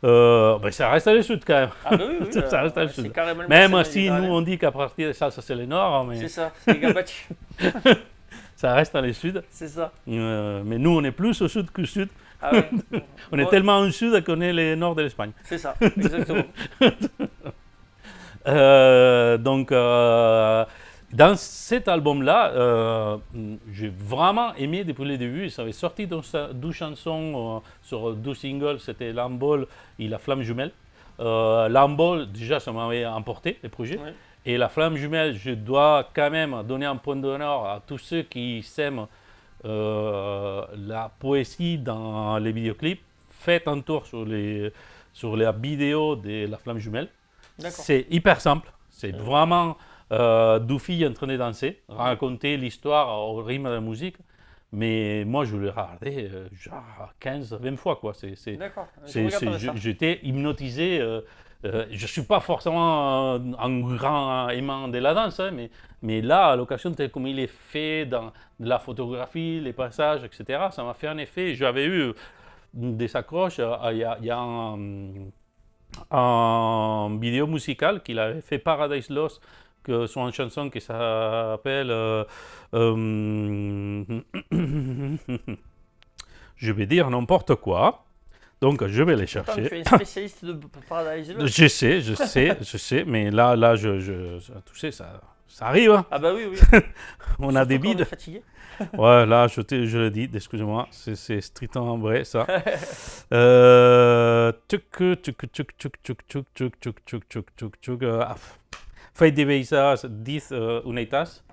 Ben ça reste à le sud quand même. Ah bah oui, Ça reste à le c'est sud. carrément le Même bassin si nous méditerranéen. on dit qu'à partir de ça c'est le nord, mais C'est ça, c'est les Gabati. ça reste à le sud. C'est ça. Mais nous on est plus au sud qu'au sud. Ah ouais. On est tellement au sud qu'on est le nord de l'Espagne. C'est ça, exactement. Donc dans cet album-là, j'ai vraiment aimé depuis le début. Ça avait sorti 12 chansons sur 12 singles. C'était L'Embol et La Flamme Jumelle. L'Embol, déjà, ça m'avait emporté, les projets. Ouais. Et La Flamme Jumelle, je dois quand même donner un point d'honneur à tous ceux qui s'aiment la poésie dans les vidéoclips. Faites un tour sur la vidéo de La Flamme Jumelle. C'est hyper simple. C'est vraiment deux filles en train de danser, raconter l'histoire au rythme de la musique. Mais moi, je l'ai regardé genre 15-20 fois. Quoi. D'accord. J'étais hypnotisé. Je ne suis pas forcément un grand aimant de la danse, hein, mais là, à l'occasion, tel comme il est fait dans la photographie, les passages, etc., ça m'a fait un effet. J'avais eu des accroches. Il y a un vidéo musical qu'il avait fait Paradise Lost sur une chanson qui s'appelle je vais dire n'importe quoi. Donc, je vais les Attends, chercher. tu es spécialiste de Paradise Lost. Je sais, mais là, tu sais, ça arrive. Hein. Ah bah oui. On a des Surtout quand on est bides. fatigué. Ouais, là, je le dis, excusez-moi, c'est strictement vrai, ça. Fate Deveisa, Dis Unitas.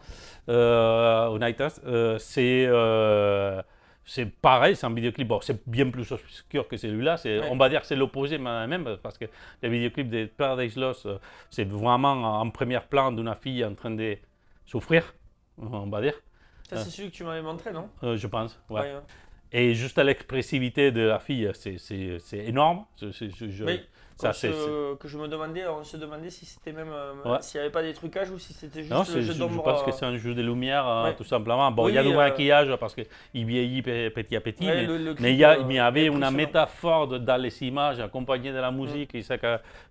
C'est pareil, c'est un vidéoclip. Bon, c'est bien plus obscur que celui-là. On va dire que c'est l'opposé même, parce que le vidéoclip de Paradise Lost, c'est vraiment en premier plan d'une fille en train de souffrir, on va dire. Ça, c'est celui que tu m'avais montré, non? Je pense, ouais. Ouais. Et juste l'expressivité de la fille, c'est énorme. Oui, que je me demandais, on se demandait si c'était même, s'il n'y avait pas des trucages ou si c'était juste non, le jeu d'ombre. je pense que c'est un jeu de lumière, ouais. tout simplement. Bon, il y a du maquillage parce qu'il vieillit petit à petit, Ouais, mais il y avait une métaphore dans les images accompagnée de la musique, et ça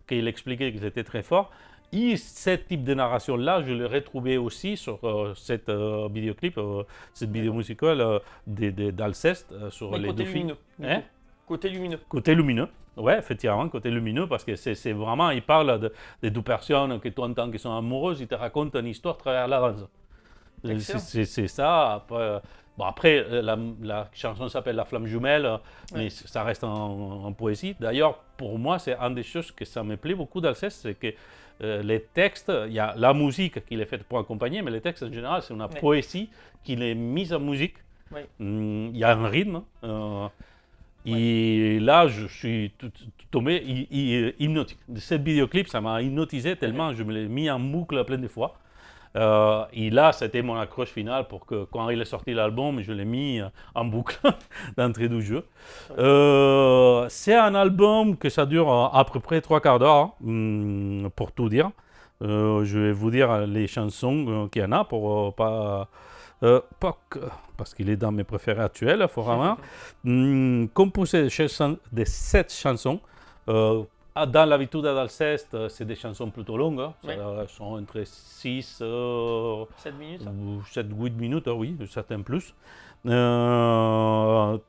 qu'il expliquait que c'était très fort. Et ce type de narration-là, je l'ai retrouvé aussi sur cette vidéoclip, cette vidéo musicale d'Alceste sur les deux filles. Côté lumineux. Côté lumineux, ouais, effectivement, côté lumineux, parce que c'est vraiment, il parle de deux personnes que tu entends qui sont amoureuses, il te raconte une histoire à travers la danse. C'est ça. Après, la chanson s'appelle La Flamme Jumelle, mais ça reste en poésie. D'ailleurs, pour moi, c'est une des choses que ça me plaît beaucoup d'Alceste, c'est que les textes, il y a la musique qui est faite pour accompagner, mais les textes en général, c'est une poésie qui est mise en musique. Il y a un rythme. Et là, je suis tombé hypnotique. Ce vidéoclip, ça m'a hypnotisé tellement je me l'ai mis en boucle plein de fois. Et là, c'était mon accroche finale pour que quand il est sorti l'album, je l'ai mis en boucle d'entrée du jeu. C'est un album que ça dure à peu près 3/4 d'heure, pour tout dire. Je vais vous dire les chansons qu'il y en a pour parce qu'il est dans mes préférés actuels, forcément. Composé de 7 chansons. Dans l'habitude d'Alceste, c'est des chansons plutôt longues. Elles sont entre 6 7 minutes. Ou 7-8 minutes, oui, certains plus.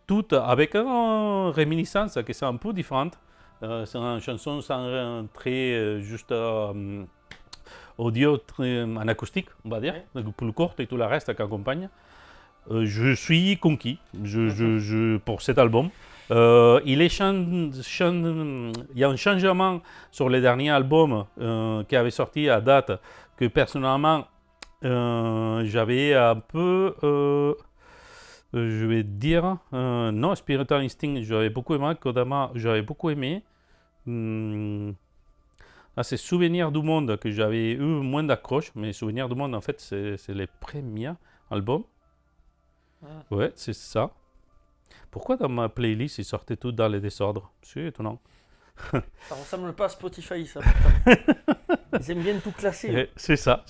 Toutes avec une réminiscence qui est un peu différente. C'est une chanson sans très juste audio en acoustique, on va dire, plus courte et tout le reste qui accompagne. Je suis conquis pour cet album. Il y a un changement sur les derniers albums qui avaient sorti à date que personnellement j'avais un peu, je vais dire, non, Spiritual Instinct, j'avais beaucoup aimé, Kodama, j'avais beaucoup aimé. C'est Souvenirs du Monde que j'avais eu moins d'accroche, mais Souvenirs du Monde, en fait, c'est les premiers albums. Ouais, c'est ça. Pourquoi dans ma playlist, ils sortaient tout dans les désordres? C'est étonnant. Ça ressemble pas à Spotify, ça. Pourtant. Ils aiment bien tout classer. C'est ça.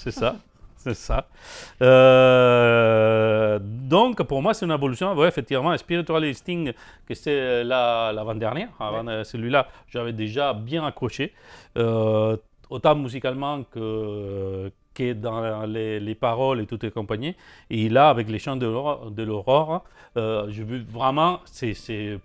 Donc, pour moi, c'est une évolution. Ouais, effectivement, Spiritual Instinct, que c'est l'avant-dernière. Avant celui-là, j'avais déjà bien accroché. Autant musicalement que dans les paroles et tout et compagnie. Et là, avec les chants de l'aurore, je veux vraiment,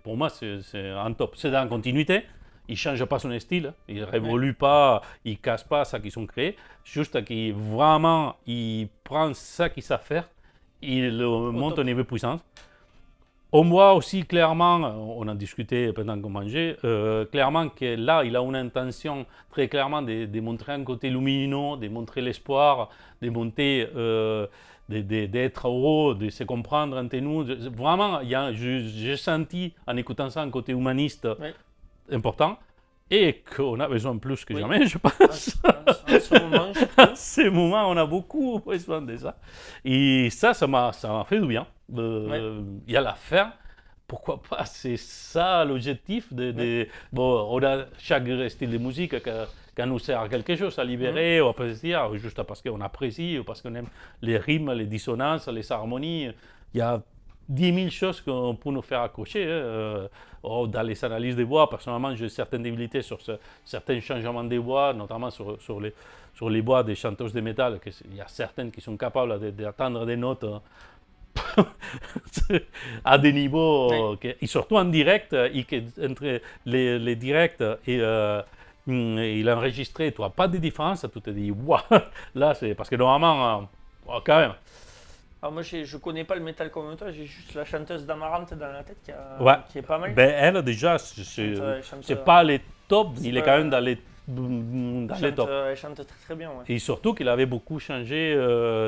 pour moi, c'est un top. C'est dans la continuité. Il ne change pas son style, il ne révolue pas, il ne casse pas ça qu'ils ont créé. Juste qu'il vraiment, il prend ça qu'il sait faire, il le monte au niveau de puissance. On voit aussi clairement, on a discuté pendant qu'on mangeait, clairement que là, il a une intention très clairement de montrer un côté lumineux, de montrer l'espoir, de monter, d'être heureux, de se comprendre entre nous. Vraiment, j'ai senti en écoutant ça un côté humaniste important et qu'on a besoin plus que jamais, je pense. En ce moment, à ce moment, on a beaucoup besoin de ça. Et ça m'a fait du bien. Il y a la fin. Pourquoi pas? C'est ça l'objectif. Bon, on a chaque style de musique qui nous sert à quelque chose, à libérer, ou à plaisir, juste parce qu'on apprécie, ou parce qu'on aime les rythmes, les dissonances, les harmonies. Il y a 10 000 choses qu'on peut nous faire accrocher. Dans les analyses des voix, personnellement, j'ai certaines débilités sur certains changements des voix, notamment sur les voix des chanteuses de métal. Il y a certaines qui sont capables d'atteindre des notes à des niveaux, et surtout en direct, entre les directs et l'enregistré, tu n'as pas de différence, tu te dis, waouh, là c'est parce que normalement, quand même. Alors moi je connais pas le métal comme toi, j'ai juste la chanteuse d'Amarante dans la tête qui est pas mal. Ben, elle déjà, c'est pas les tops, il est quand même dans les tops. Elle chante très très bien. Ouais. Et surtout qu'il avait beaucoup changé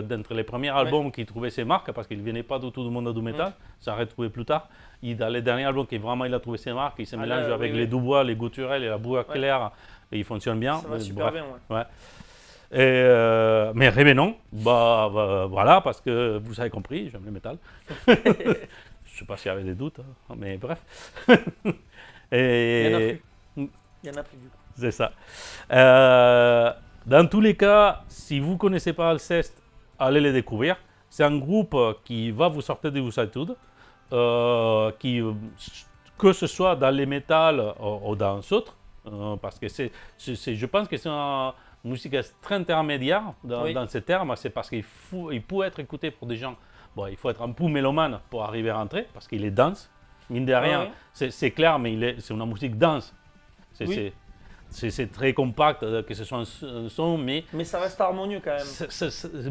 d'entre les premiers albums qu'il trouvait ses marques, parce qu'il ne venait pas du tout du monde du métal, ça a retrouvé plus tard. Dans les derniers albums, vraiment il a trouvé ses marques, il se mélange avec les doubois, les gutturales et la voix claire, et il fonctionne bien. Ça va super bien, ouais. Mais Revenons, voilà, parce que vous avez compris, j'aime le métal. Je ne sais pas s'il y avait des doutes, hein, mais bref. Il y en a plus du coup. C'est ça. Dans tous les cas, si vous ne connaissez pas Alceste, allez les découvrir. C'est un groupe qui va vous sortir de vos solitudes, que ce soit dans les métal ou dans d'autres, parce que je pense que c'est une musique très intermédiaire dans ces termes. C'est parce qu'il peut être écouté pour des gens. Bon, il faut être un peu mélomane pour arriver à rentrer, parce qu'il est dense. Mine de rien, c'est clair, mais c'est une musique dense. C'est très compact, que ce soit un son, mais ça reste harmonieux quand même.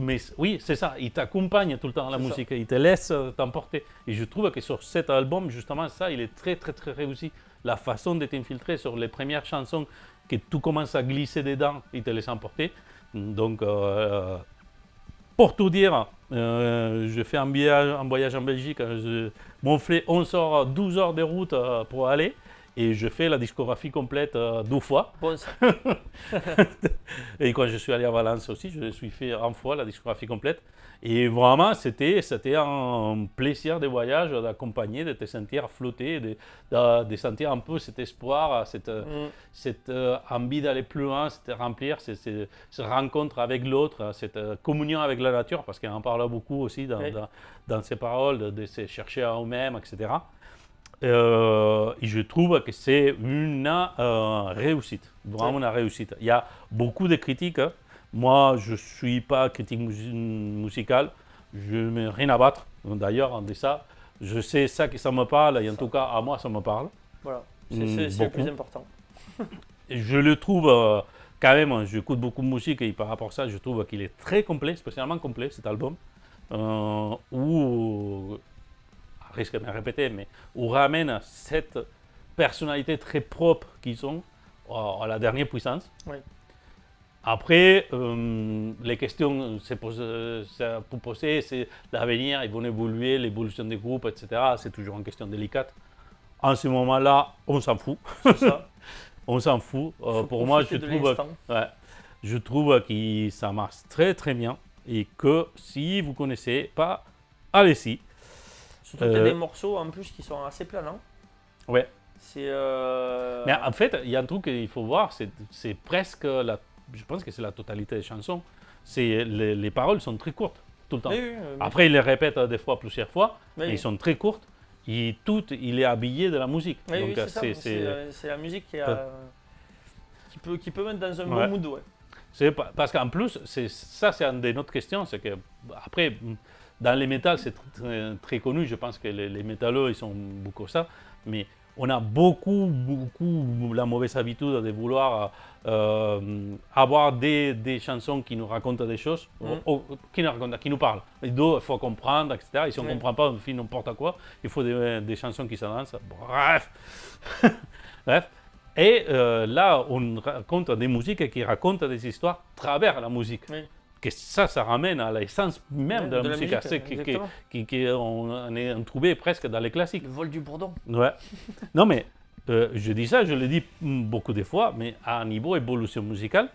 Mais oui, c'est ça. Il t'accompagne tout le temps la musique. Il te laisse t'emporter. Et je trouve que sur cet album, justement, ça, il est très, très, très réussi. La façon de t'infiltrer sur les premières chansons, que tout commence à glisser dedans, il te laisse emporter. Donc, pour tout dire, je fais un voyage en Belgique. Mon fait 11 heures, 12 heures de route pour aller. Et je fais la discographie complète 2 fois. Bon, ça. Et quand je suis allé à Valence aussi, je suis fait 1 fois la discographie complète. Et vraiment, c'était un plaisir de voyage, d'accompagner, de te sentir flotter, de sentir un peu cet espoir, cette envie d'aller plus loin, cette remplir, cette rencontre avec l'autre, cette communion avec la nature, parce qu'on en parle beaucoup aussi dans ses paroles, de se chercher à eux-mêmes, etc. Et je trouve que c'est une réussite, vraiment une réussite. Il y a beaucoup de critiques. Moi, je ne suis pas critique musicale, je ne mets rien à battre. D'ailleurs, de ça, je sais ça que ça me parle, et en tout cas, à moi, ça me parle. Voilà, c'est le plus important. Je le trouve, quand même, j'écoute beaucoup de musique, et par rapport à ça, je trouve qu'il est très complet, spécialement complet, cet album. Où risque de me répéter, mais on ramène cette personnalité très propre qu'ils ont à la dernière puissance. Oui. Après, les questions pour poser, c'est l'avenir, ils vont évoluer, l'évolution des groupes, etc. C'est toujours une question délicate. En ce moment-là, on s'en fout. C'est ça. On s'en fout. Pour moi, je trouve que ça marche très très bien et que si vous ne connaissez pas, allez-y. Surtout qu'il y a des morceaux en plus qui sont assez planants. Ouais. Mais en fait, il y a un truc qu'il faut voir, c'est presque je pense que c'est la totalité des chansons. Les paroles sont très courtes tout le temps. Oui, Après, il les répète des fois, plusieurs fois, mais ils sont très courtes. Et il est habillé de la musique. Oui, donc, c'est la musique qui peut mettre dans un bon mood. Ouais. Parce qu'en plus, ça c'est une de notre questions, c'est que après, dans les métals, c'est très connu, je pense que les métalleux, ils sont beaucoup ça, mais on a beaucoup la mauvaise habitude de vouloir avoir des chansons qui nous racontent des choses, qui nous parlent. Il faut comprendre, etc. Et si on ne comprend pas, on fait n'importe quoi. Il faut des chansons qui s'annoncent. Bref. Bref. Et là, on raconte des musiques qui racontent des histoires à travers la musique. Oui. Que ça ramène à l'essence même de la musique, qu'on est trouvé presque dans les classiques. Le vol du bourdon. Ouais. Non, mais je dis ça, je le dis beaucoup de fois, mais à un niveau évolution musicale,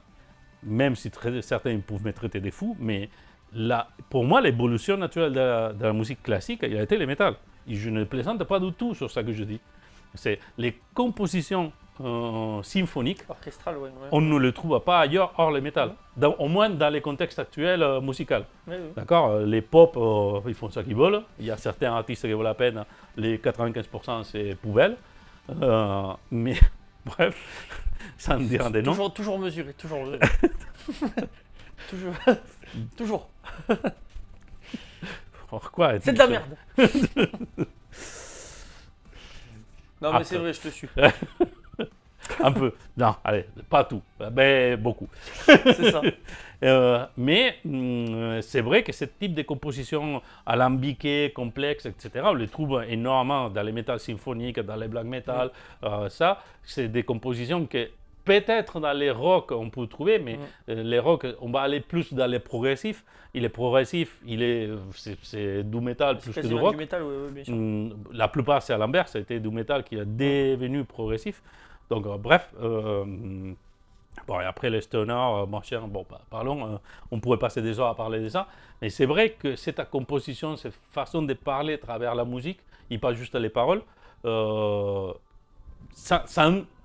même si certains peuvent me traiter de fou, mais pour moi, l'évolution naturelle de la musique classique, il a été le métal. Et je ne plaisante pas du tout sur ça que je dis. C'est les compositions symphonique, Orchestral, ouais. on ne le trouve pas ailleurs hors le métal. Au moins dans les contextes actuels musicaux. Oui. D'accord. Les pop, ils font ça qu'ils veulent. Il y a certains artistes qui valent la peine. Les 95%, c'est poubelle. Mais bref, sans dire des noms. Toujours mesuré, toujours mesuré. toujours. Pourquoi C'est de la merde. Non, mais c'est vrai, je te suis. Un peu. Non, allez, pas tout, mais beaucoup. C'est ça. Mais c'est vrai que ce type de composition alambiquée, complexe, etc., on les trouve énormément dans les métal symphoniques, dans les black metal. Ça, c'est des compositions que peut-être dans les rock on peut trouver, mais les rock, on va aller plus dans les progressifs. Il est progressif, c'est du métal plus que du rock. Du métal, oui, bien sûr. La plupart, c'est à l'inverse, c'était du métal qui est devenu progressif. Donc, bref. Bon, et après, les stoners, machin, bon, parlons, on pourrait passer des heures à parler de ça, mais c'est vrai que cette composition, cette façon de parler à travers la musique, et pas juste les paroles,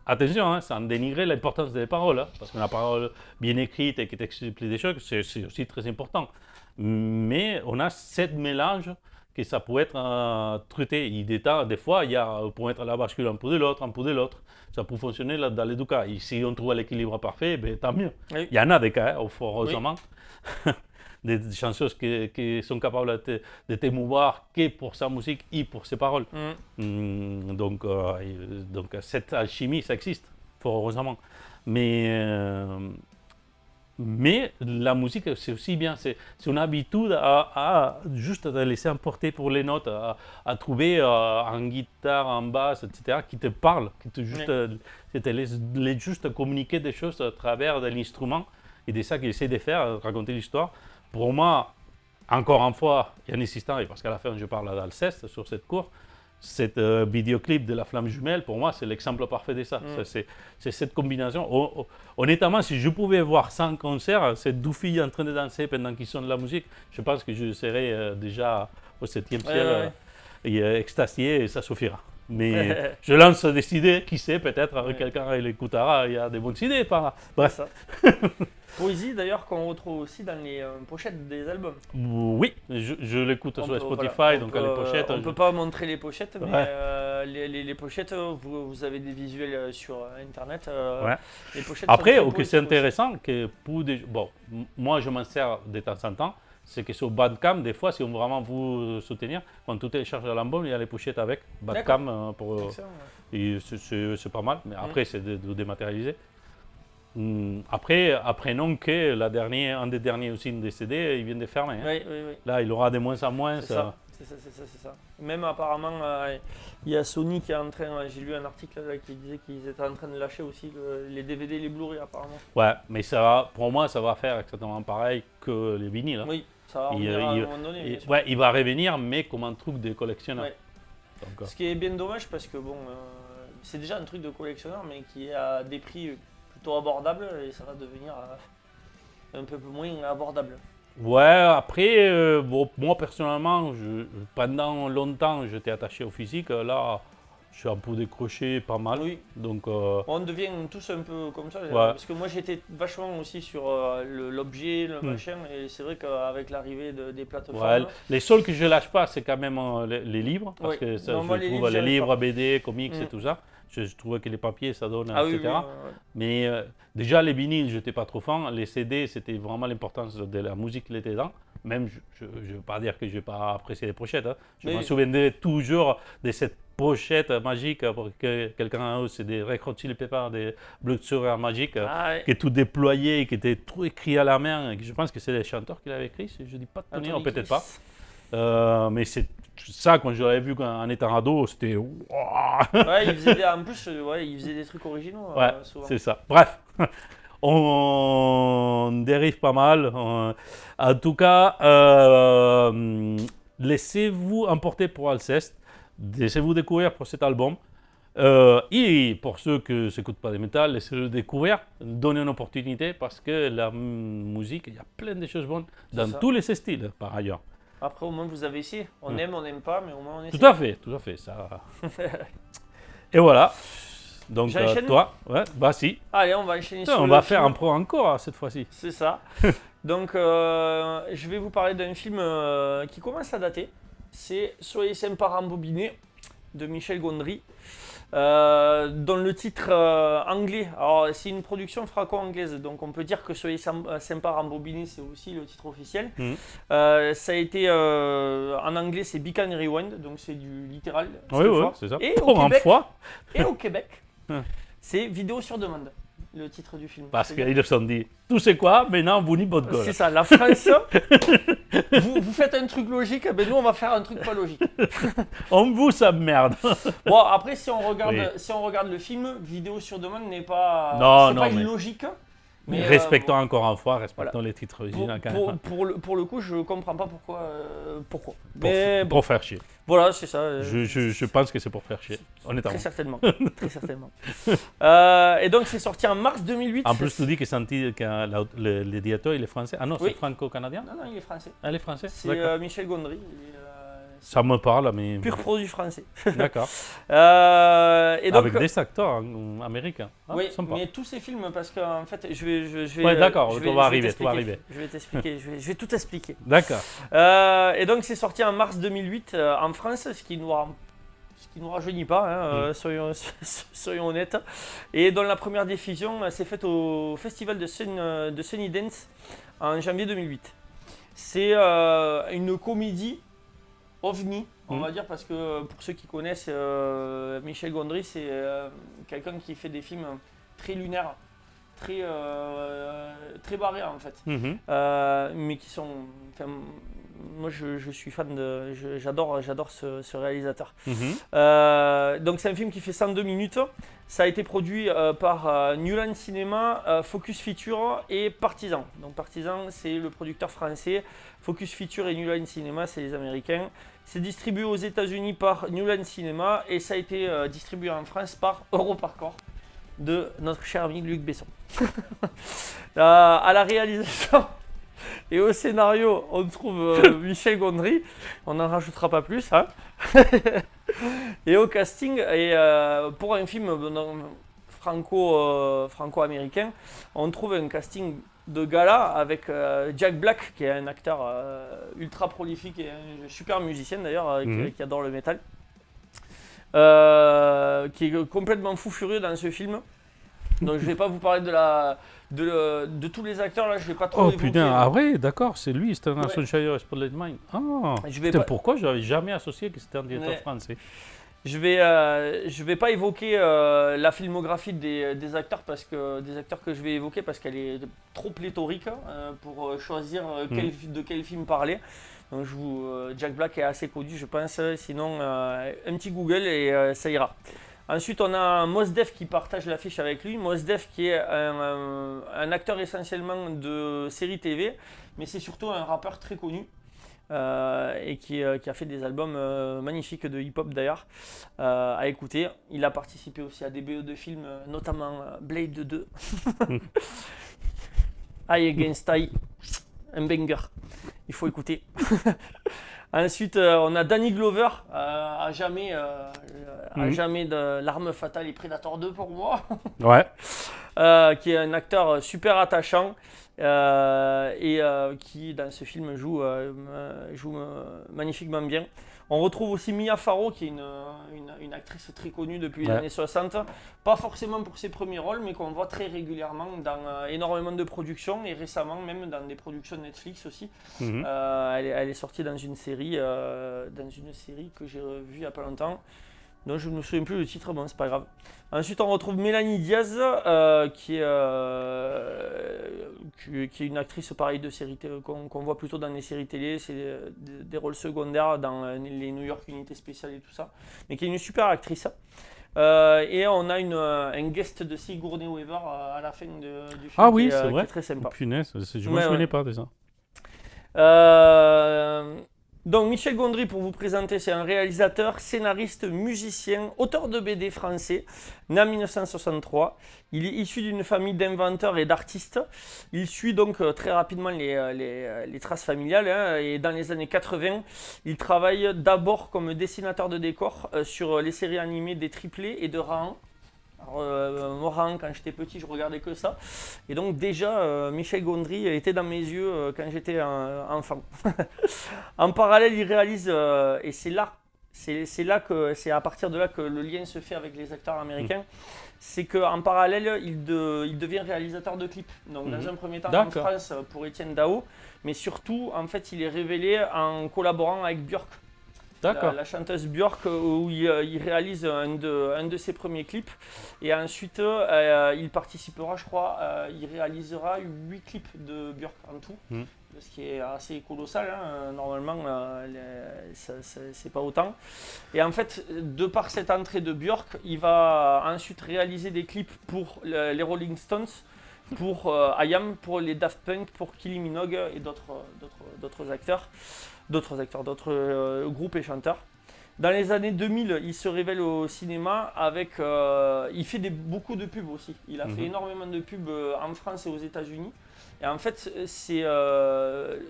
attention, hein, sans dénigrer l'importance des paroles, hein, parce que la parole bien écrite et qui t'explique des choses, c'est aussi très important. Mais on a ce mélange que ça peut être traité. Des fois, il y a, pour être la bascule un peu de l'autre, ça peut fonctionner là, dans les deux cas. Et si on trouve l'équilibre parfait, ben, tant mieux. Oui. Il y en a des cas, hein, heureusement, des chansons qui sont capables de t'émouvoir que pour sa musique et pour ses paroles. Donc, cette alchimie, ça existe, fort heureusement. Mais la musique, c'est aussi bien, c'est une habitude à juste te laisser emporter pour les notes, à trouver en guitare, en basse, etc., qui te parlent, qui te laisse juste communiquer des choses à travers de l'instrument. Et c'est ça qu'il essaie de faire, raconter l'histoire. Pour moi, encore une fois, il y a un insistant, parce qu'à la fin, je parle d'Alceste sur cette cour. Cet vidéoclip de La Flamme Jumelle, pour moi, c'est l'exemple parfait de ça. C'est cette combinaison. Honnêtement, si je pouvais voir 100 concerts, ces deux filles en train de danser pendant qu'ils sonnent de la musique, je pense que je serais déjà au 7e ciel extasié et ça suffira. Mais je lance des idées, qui sait, peut-être quelqu'un l'écoutera, il y a des bonnes idées par là. Bref. Poésie d'ailleurs qu'on retrouve aussi dans les pochettes des albums. Oui, je l'écoute sur Spotify, donc les pochettes. On ne peut pas montrer les pochettes, mais les pochettes, vous avez des visuels sur Internet. Les pochettes après, c'est intéressant que pour moi je m'en sers de temps en temps. C'est que sur Bandcamp, des fois, si on veut vraiment vous soutenir, quand tu télécharges l'album, il y a les pochettes avec Bandcamp. C'est pas mal, mais après, c'est de dématérialiser. Après, apprenons que un des derniers aussi des CD, il vient de fermer. Hein. Oui. Là, il aura de moins en moins. C'est ça. Même apparemment, il y a Sony qui est en train, j'ai lu un article là, qui disait qu'ils étaient en train de lâcher aussi les DVD et les Blu-ray apparemment. Ouais, mais pour moi, ça va faire exactement pareil que les vinyles. Hein. Oui, ça va revenir à un moment donné. Il va revenir, mais comme un truc de collectionneur. Ouais. Donc, ce qui est bien dommage parce que c'est déjà un truc de collectionneur, mais qui est à des prix plutôt abordables et ça va devenir un peu moins abordable. Ouais, après, moi personnellement, pendant longtemps, j'étais attaché au physique. Là, je suis un peu décroché pas mal. Oui. Donc, on devient tous un peu comme ça. Parce que moi, j'étais vachement aussi sur l'objet, le machin. Et c'est vrai qu'avec l'arrivée des plateformes. Les seuls que je lâche pas, c'est quand même les livres. Parce que ça, je trouve les livres, BD, comics et tout ça. Je trouvais que les papiers, ça donne, etc. Mais déjà, les vinyles, je n'étais pas trop fan. Les CD, c'était vraiment l'importance de la musique qui était dedans. Même, je ne veux pas dire que je n'ai pas apprécié les pochettes. Hein. Je m'en souviendrai toujours de cette pochette magique pour que quelqu'un ait des Red Hot Chili Peppers, des Blood Sugar magiques, qui est tout déployé, qui était tout écrit à la main. Je pense que c'est les chanteurs qui l'avaient écrit, si je ne dis pas de conneries, peut-être pas. Mais c'est ça, quand je l'avais vu en étant ado, c'était. Ouais, en plus, il faisait des trucs originaux. Souvent. C'est ça. Bref, on dérive pas mal. En tout cas, laissez-vous emporter pour Alceste. Laissez-vous découvrir pour cet album. Et pour ceux qui ne s'écoutent pas de métal, laissez-le découvrir. Donnez une opportunité parce que la musique, il y a plein de choses bonnes dans tous les styles, par ailleurs. Après, au moins, vous avez essayé. On aime, on n'aime pas, mais au moins, on essaie. Tout à fait, ça. Et voilà. Donc J'enchaîne toi, ouais, bah si. Allez, on va enchaîner Putain, sur on le va faire film. un pro encore cette fois-ci. C'est ça. Donc, je vais vous parler d'un film qui commence à dater. C'est Soyez sympa rembobiné de Michel Gondry. Dont le titre anglais, alors c'est une production franco-anglaise, donc on peut dire que Soyez sympa rembobiné, c'est aussi le titre officiel. Ça a été en anglais, c'est Beacon Rewind, donc c'est du littéral. Oui, oui, c'est ça. Et Pour un fois. Et au Québec, c'est Vidéo sur demande, le titre du film. Parce qu'ils se sont dit, tout c'est quoi, maintenant vous n'y votre gueule. C'est ça, la France, vous faites un truc logique, ben nous on va faire un truc pas logique. On vous s'emmerde. Bon, après, si on regarde, Oui. si on regarde le film, Vidéo sur demande n'est pas, Non, c'est non, pas mais- illogique. Mais Respectons encore une fois, respectons voilà. les titres originaux quand même. Pour le coup, je comprends pas pourquoi. Mais bon, Pour faire chier. voilà, c'est ça. Je pense que c'est pour faire chier, honnêtement. Très certainement. Très certainement. Et donc, c'est sorti en mars 2008. En plus, tu dis que l'éditeur il est français. Ah non, Oui. c'est franco-canadien. Non, non, il est français. Ah, il est français. C'est D'accord. Michel Gondry. Ça me parle, mais. Pur produit français. D'accord. Et donc, Avec des acteurs américains. Ah, oui, sympa. mais tous ces films, parce qu'en fait, je vais. Ouais, d'accord, je tu vais- vas je vais arriver, tu vas t'expliquer. arriver. Je vais t'expliquer, je vais tout expliquer. D'accord. Et donc, c'est sorti en mars 2008 en France, ce qui nous rajeunit pas, hein, soyons honnêtes. Et dont la première diffusion s'est faite au festival de Sunnydance en janvier 2008. C'est une comédie ovni, on va dire, parce que pour ceux qui connaissent Michel Gondry, c'est quelqu'un qui fait des films très lunaires, très barrés en fait. Mhm. Mais qui sont. Enfin, moi, je suis fan de. J'adore ce réalisateur. Mhm. Donc, c'est un film qui fait 102 minutes. Ça a été produit par Newland Cinema, Focus Feature et Partisan. Donc, Partisan, c'est le producteur français. Focus Feature et Newland Cinema, c'est les Américains. C'est distribué aux États-Unis par Newland Cinema et ça a été distribué en France par EuroParkour de notre cher ami Luc Besson. À la réalisation et au scénario, on trouve Michel Gondry. On n'en rajoutera pas plus. Hein. Et au casting, pour un film franco-américain, on trouve un casting de gala avec Jack Black, qui est un acteur ultra prolifique et un super musicien d'ailleurs, qui adore le métal. Qui est complètement fou furieux dans ce film. Donc je vais pas vous parler de tous les acteurs là, je vais pas trop Oh évoquer. putain, ah ouais, d'accord, c'est lui, c'était un Ouais. Sunshine Spotlight Mind. Ah, Je vais putain, pas- pourquoi j'avais jamais associé que c'était un directeur Ouais. français. Je vais pas évoquer la filmographie des acteurs des acteurs que je vais évoquer parce qu'elle est trop pléthorique pour choisir de quel film parler. Donc Jack Black est assez connu, je pense. Sinon, un petit Google et ça ira. Ensuite, on a Mos Def qui partage l'affiche avec lui. Mos Def qui est un acteur essentiellement de séries TV, mais c'est surtout un rappeur très connu. Et qui a fait des albums magnifiques de hip-hop d'ailleurs à écouter. Il a participé aussi à des BO de films, notamment Blade 2. Eye Against Eye, un banger, il faut écouter. Ensuite, on a Danny Glover, à jamais de L'Arme Fatale et Predator 2 pour moi. Ouais. Qui est un acteur super attachant et qui dans ce film joue magnifiquement bien. On retrouve aussi Mia Farrow qui est une actrice très connue depuis les années 60, pas forcément pour ses premiers rôles mais qu'on voit très régulièrement dans énormément de productions et récemment même dans des productions Netflix aussi. Elle est sortie dans une série que j'ai revue il n'y a pas longtemps. Donc je ne me souviens plus le titre, bon c'est pas grave. Ensuite on retrouve Mélanie Diaz qui est une actrice pareille de série qu'on voit plutôt dans les séries télé, c'est des rôles secondaires dans les New York Unités Spéciales et tout ça, mais qui est une super actrice. Et on a un guest de Sigourney Weaver à la fin du film. Ah oui, qui c'est vrai. est très sympa. Punaise, je me souvenais pas de ça. Donc Michel Gondry, pour vous présenter, c'est un réalisateur, scénariste, musicien, auteur de BD français, né en 1963. Il est issu d'une famille d'inventeurs et d'artistes. Il suit donc très rapidement les traces familiales. Hein, et dans les années 80, il travaille d'abord comme dessinateur de décors sur les séries animées des Triplés et de Rahan. Alors, Morand, quand j'étais petit, je regardais que ça. Et donc déjà, Michel Gondry était dans mes yeux quand j'étais enfant. En parallèle, il réalise, et c'est à partir de là que le lien se fait avec les acteurs américains. C'est qu'en parallèle, il devient réalisateur de clips. Donc dans un premier temps en France pour Étienne Dao, mais surtout, en fait, il est révélé en collaborant avec Björk. La chanteuse Björk, où il réalise un de ses premiers clips. Et ensuite, il participera, je crois, il réalisera 8 clips de Björk en tout. Ce qui est assez colossal, hein. Normalement, c'est pas autant. Et en fait, de par cette entrée de Björk, il va ensuite réaliser des clips pour les Rolling Stones, pour IAM, pour les Daft Punk, pour Kylie Minogue et d'autres acteurs, d'autres groupes et chanteurs. Dans les années 2000, il se révèle au cinéma avec. Il fait beaucoup de pubs aussi. Il a fait énormément de pubs en France et aux États-Unis. Et en fait,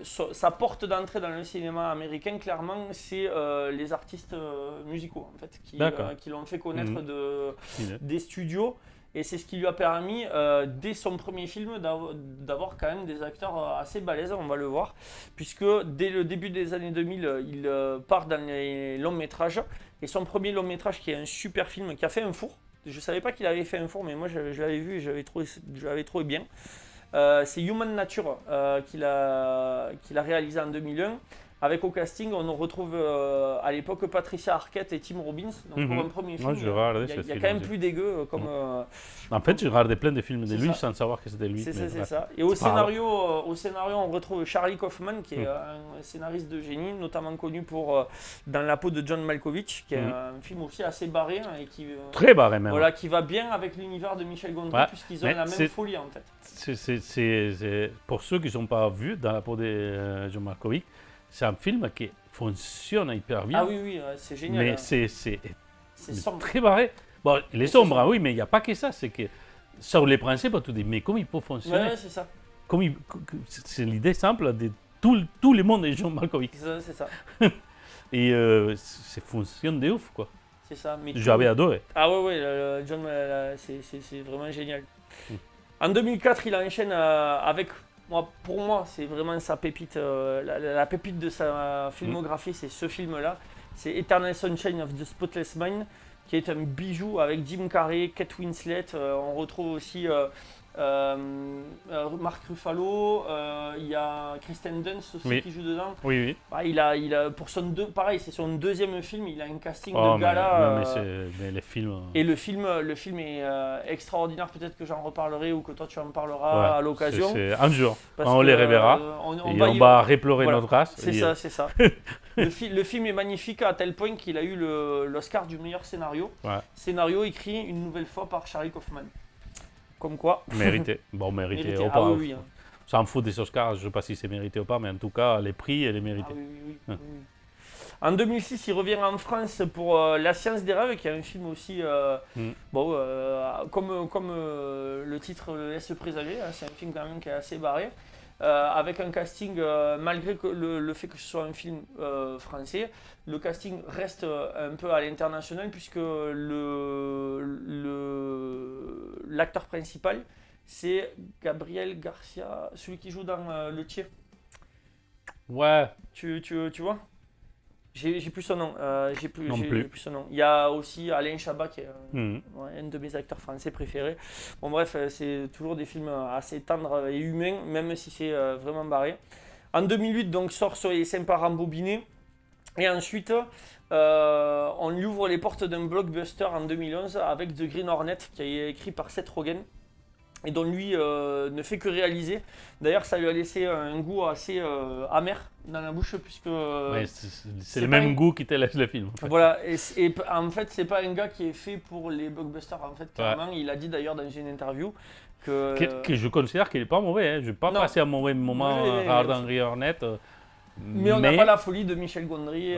sa porte d'entrée dans le cinéma américain, clairement, c'est les artistes musicaux en fait, qui l'ont fait connaître des studios. Et c'est ce qui lui a permis, dès son premier film, d'avoir quand même des acteurs assez balèzes, on va le voir. Puisque dès le début des années 2000, il part dans les longs métrages. Et son premier long métrage, qui est un super film, qui a fait un four. Je ne savais pas qu'il avait fait un four, mais moi je l'avais vu et je l'avais trouvé bien. C'est Human Nature qu'il a réalisé en 2001. Avec au casting, on retrouve à l'époque Patricia Arquette et Tim Robbins. Donc pour un premier film, il y a quand même plus dégueu. En fait, j'ai regardé plein de films de lui sans savoir que c'était lui. C'est ça. Et au scénario, on retrouve Charlie Kaufman, qui est un scénariste de génie, notamment connu pour Dans la peau de John Malkovich, qui est un film aussi assez barré et qui très barré même. Voilà, qui va bien avec l'univers de Michel Gondry, puisqu'ils ont la même folie en fait. C'est pour ceux qui ne sont pas vus Dans la peau de John Malkovich. C'est un film qui fonctionne hyper bien. Ah oui, c'est génial. Mais c'est sombre. Très barré. Bon, il est sombre, oui, mais il n'y a pas que ça. C'est que sur les principes, tu dis, mais comment il peut fonctionner? Ouais, c'est ça. C'est l'idée simple de tout le monde de John Malkovich. C'est ça. Et ça fonctionne de ouf, quoi. C'est ça. J'avais adoré. Ah ouais, John, c'est vraiment génial. En 2004, il enchaîne avec... Pour moi, c'est vraiment sa pépite, la pépite de sa filmographie, c'est ce film-là. C'est Eternal Sunshine of the Spotless Mind, qui est un bijou avec Jim Carrey, Kate Winslet. On retrouve aussi Mark Ruffalo, il y a Kristen Dunst aussi qui joue dedans. Oui. Bah, il a pour pareil, c'est son deuxième film, il a un casting de gala. Mais les films. Et le film est extraordinaire. Peut-être que j'en reparlerai ou que toi tu en parleras à l'occasion. C'est un jour, on les reverra. On va replorer notre race. C'est ça. Le film est magnifique à tel point qu'il a eu l'Oscar du meilleur scénario. Scénario écrit une nouvelle fois par Charlie Kaufman. Comme quoi. Mérité. Bon, mérité ou pas. Ah oui. Ça en fout des Oscars, je ne sais pas si c'est mérité ou pas, mais en tout cas, les prix, elle est méritée. Oui. En 2006, il revient en France pour La Science des rêves, qui est un film aussi, comme le titre le laisse présager, c'est un film quand même qui est assez barré. Avec un casting, malgré le fait que ce soit un film français, le casting reste un peu à l'international puisque l'acteur principal, c'est Gabriel Garcia, celui qui joue dans Le Thier. Ouais. Tu vois? J'ai plus son nom. J'ai plus son nom. Il y a aussi Alain Chabat qui est un de mes acteurs français préférés. Bon bref, c'est toujours des films assez tendres et humains, même si c'est vraiment barré. En 2008, donc sort sur les 5 parts rembobinés. Et ensuite, on lui ouvre les portes d'un blockbuster en 2011 avec The Green Hornet, qui est écrit par Seth Rogen. Et dont lui ne fait que réaliser. D'ailleurs, ça lui a laissé un goût assez amer dans la bouche, puisque... c'est le même goût qui te laisse le film. En fait. Voilà, et en fait, c'est pas un gars qui est fait pour les blockbusters. En fait, clairement, il a dit d'ailleurs dans une interview que je considère qu'il n'est pas mauvais. Hein. Je n'ai pas passé un mauvais moment en regardant Green Hornet. Mais on n'a pas la folie de Michel Gondry.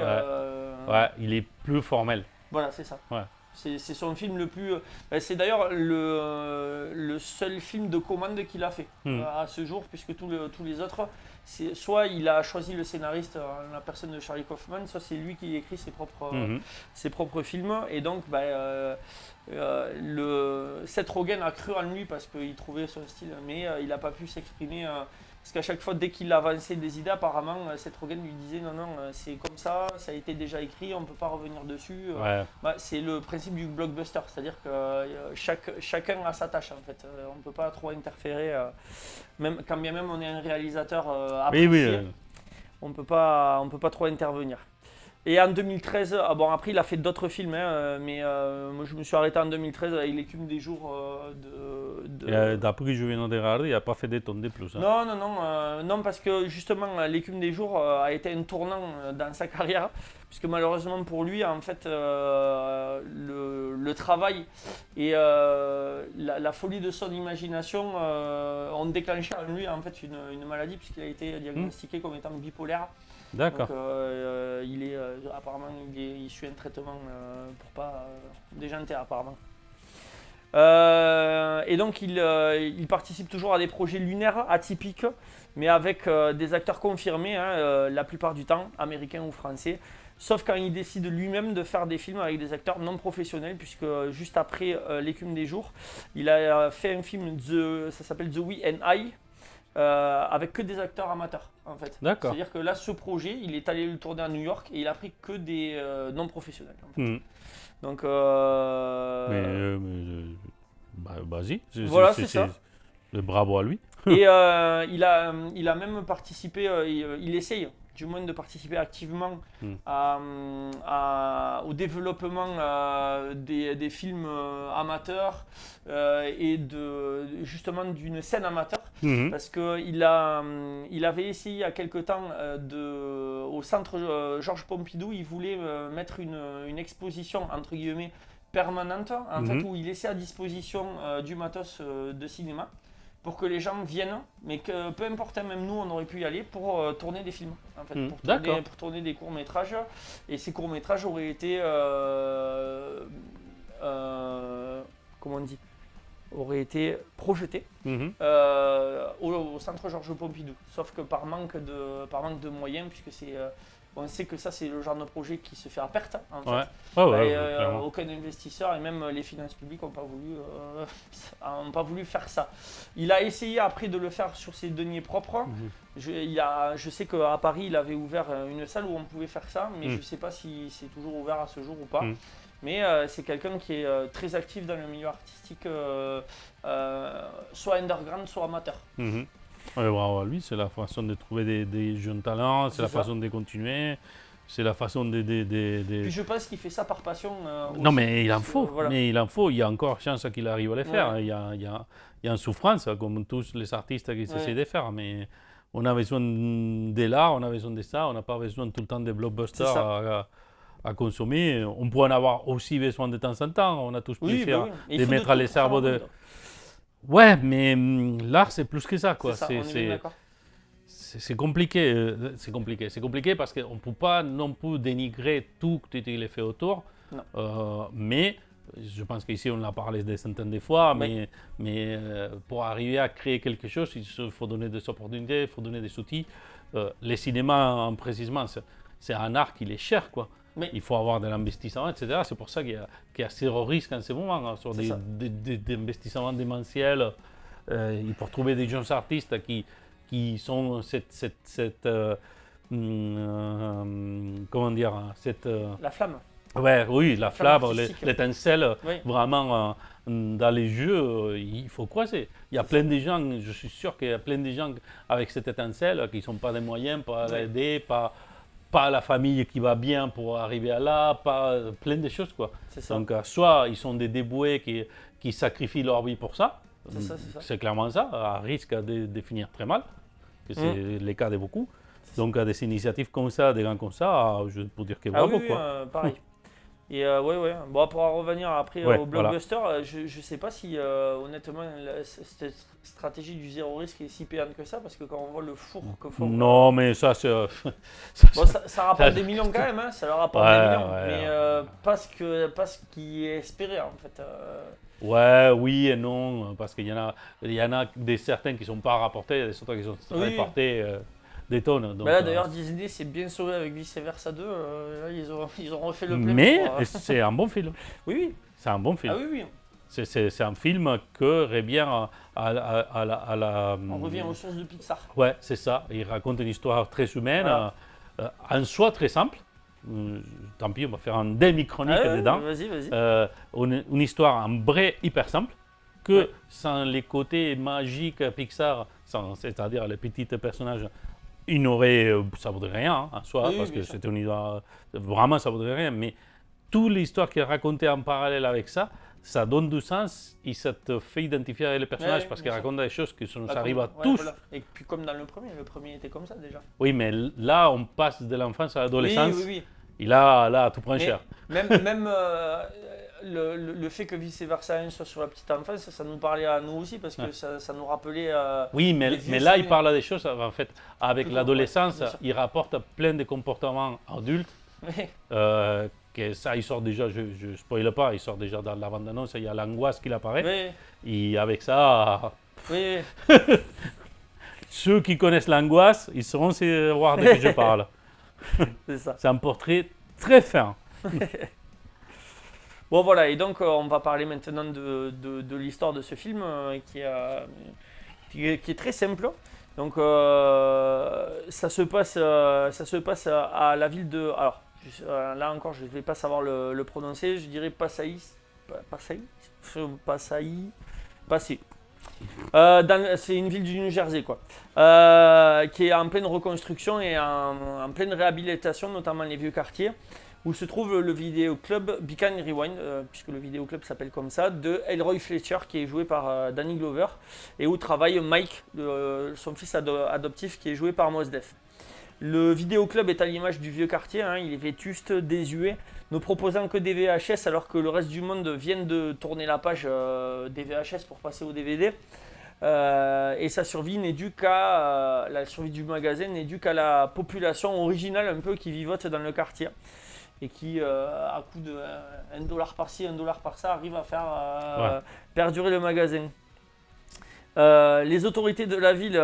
Il est plus formel. Voilà, c'est ça. Ouais. C'est son film le plus. C'est d'ailleurs le seul film de commande qu'il a fait à ce jour, puisque tous les autres, soit il a choisi le scénariste, la personne de Charlie Kaufman, soit c'est lui qui écrit ses propres films. Et donc, Seth Rogen a cru en lui parce qu'il trouvait son style, mais il n'a pas pu s'exprimer. Parce qu'à chaque fois, dès qu'il avançait des idées, apparemment, Seth Rogen lui disait non, c'est comme ça a été déjà écrit, on ne peut pas revenir dessus. C'est le principe du blockbuster, c'est-à-dire que chacun a sa tâche en fait. On ne peut pas trop interférer, quand bien même on est un réalisateur apprécié, on ne peut pas trop intervenir. Et en 2013, après il a fait d'autres films, mais moi je me suis arrêté en 2013 avec L'écume des jours D'après que je viens de regarder, il n'a pas fait des tonnes de plus. Hein. Non, parce que justement L'écume des jours a été un tournant dans sa carrière, puisque malheureusement pour lui, en fait, le travail et la folie de son imagination ont déclenché en lui en fait une maladie, puisqu'il a été diagnostiqué comme étant bipolaire. D'accord. Donc, apparemment, il suit un traitement pour pas déjanter apparemment. Et donc, il participe toujours à des projets lunaires atypiques, mais avec des acteurs confirmés, la plupart du temps, américains ou français. Sauf quand il décide lui-même de faire des films avec des acteurs non professionnels, puisque juste après L'écume des jours, il a fait un film, ça s'appelle The We and I. Avec que des acteurs amateurs en fait. D'accord. C'est-à-dire que là, ce projet, il est allé le tourner à New York et il a pris que des non professionnels. En fait. Donc, vas-y. Voilà, c'est ça. Bravo à lui. Et il a même participé, il essaye du moins de participer activement au développement des films amateurs et justement d'une scène amateur, parce qu'il avait essayé il y a quelque temps au centre Georges Pompidou, il voulait mettre une exposition entre guillemets permanente en fait, où il laissait à disposition du matos de cinéma pour que les gens viennent, mais que peu importe, même nous on aurait pu y aller pour tourner des films, en fait, pour tourner des courts-métrages, et ces courts-métrages auraient été, comment on dit, auraient été projetés au centre Georges Pompidou, sauf que par manque de moyens, puisque on sait que ça c'est le genre de projet qui se fait à perte en fait. Aucun investisseur et même les finances publiques n'ont pas voulu faire ça. Il a essayé après de le faire sur ses deniers propres. Je sais qu'à Paris il avait ouvert une salle où on pouvait faire ça, mais je ne sais pas si c'est toujours ouvert à ce jour ou pas. Mais c'est quelqu'un qui est très actif dans le milieu artistique, soit underground, soit amateur. Bravo à lui, c'est la façon de trouver des jeunes talents, c'est la façon de continuer, c'est la façon de... Puis je pense qu'il fait ça par passion. Non, mais il en faut, il y a encore chance qu'il arrive à le faire. Il y a une souffrance, comme tous les artistes qui essaient de faire, mais on a besoin de l'art, on a besoin de ça, on n'a pas besoin tout le temps de blockbusters à consommer. On peut en avoir aussi besoin de temps en temps, on a tous plaisir de mettre les cerveaux de... Ouais, mais l'art, c'est plus que ça, quoi. C'est compliqué. C'est compliqué parce qu'on ne peut pas non plus dénigrer tout ce qui est fait autour. Mais je pense qu'ici, on l'a parlé des centaines de fois. Mais pour arriver à créer quelque chose, il faut donner des opportunités, il faut donner des outils. Le cinéma, précisément, c'est un art qui est cher, quoi. Il faut avoir de l'investissement, etc. C'est pour ça qu'il y a zéro risque en ce moment sur des investissements démentiels. Pour trouver des jeunes artistes qui sont comment dire, la flamme. Oui, la flamme, l'étincelle, vraiment dans les jeux, il faut croiser. Il y a plein de gens, je suis sûr qu'il y a plein de gens avec cette étincelle qui ne sont pas des moyens, pas aidés, pas la famille qui va bien pour arriver à là, pas plein de choses, quoi. Donc soit ils sont des dévoués qui sacrifient leur vie pour ça, c'est clairement ça, à risque de finir très mal, que c'est le cas de beaucoup. Donc des initiatives comme ça, des gens comme ça, je peux dire que bravo, quoi. Pareil. Et ouais. Bon, pour en revenir après Ouais, au blockbuster, je sais pas si honnêtement cette stratégie du zéro risque est si payante que ça, parce que quand on voit le four que font. Non, mais ça, c'est. Bon, ça rapporte des millions quand même, hein, ça leur rapporte des millions, mais pas ce qui est espéré en fait. Ouais, oui et non, parce qu'il y en a certains qui ne sont pas rapportés, il y a des autres qui sont rapportés des tonnes. Donc, là d'ailleurs, Disney s'est bien sauvé avec Vice Versa 2, là, ils ont refait le plein. Mais c'est un bon film. Oui. C'est un bon film. Ah oui. C'est un film que revient à la. On revient aux sources de Pixar. Ouais, c'est ça. Il raconte une histoire très humaine, en soi très simple. Tant pis, on va faire un demi-chronique dedans. Vas-y. Une histoire en vrai hyper simple, que sans les côtés magiques Pixar, c'est-à-dire les petits personnages, ça vaudrait rien en soi, parce que c'est une histoire, vraiment ça vaudrait rien, mais toute l'histoire qui est racontée en parallèle avec ça donne du sens et ça te fait identifier avec les personnages parce qu'ils racontent des choses qui arrivent à tous. Voilà. Et puis comme dans le premier était comme ça déjà. Oui, mais là on passe de l'enfance à l'adolescence. Oui. Et là, tout prend cher. Même le fait que Vice Versa 1 soit sur la petite enfance, ça nous parlait à nous aussi parce que ça nous rappelait. Oui, mais là, il parle des choses, en fait, avec l'adolescence, il rapporte plein de comportements adultes. Que ça, il sort déjà, je ne spoile pas, il sort déjà dans la bande-annonce, il y a l'angoisse qui apparaît. Et avec ça. Ceux qui connaissent l'angoisse, ils sauront voir de qui je parle. C'est ça. C'est un portrait très fin. Bon voilà, et donc on va parler maintenant de l'histoire de ce film qui est très simple. Donc ça se passe à la ville de... Alors là encore je ne vais pas savoir le prononcer, je dirais Passy. C'est une ville du New Jersey quoi, qui est en pleine reconstruction et en pleine réhabilitation, notamment les vieux quartiers, où se trouve le vidéoclub Beacon Rewind, puisque le vidéoclub s'appelle comme ça, de Elroy Fletcher, qui est joué par Danny Glover, et où travaille Mike, son fils adoptif, qui est joué par Mos Def. Le vidéoclub est à l'image du vieux quartier, hein, il est vétuste, désuet, ne proposant que des VHS alors que le reste du monde vient de tourner la page des VHS pour passer au DVD. Et sa survie n'est due la survie du magasin n'est due qu'à la population originale un peu qui vivote dans le quartier et qui, à coup de $1 par-ci, $1 par-ça, arrive à faire perdurer le magasin. Les autorités de la ville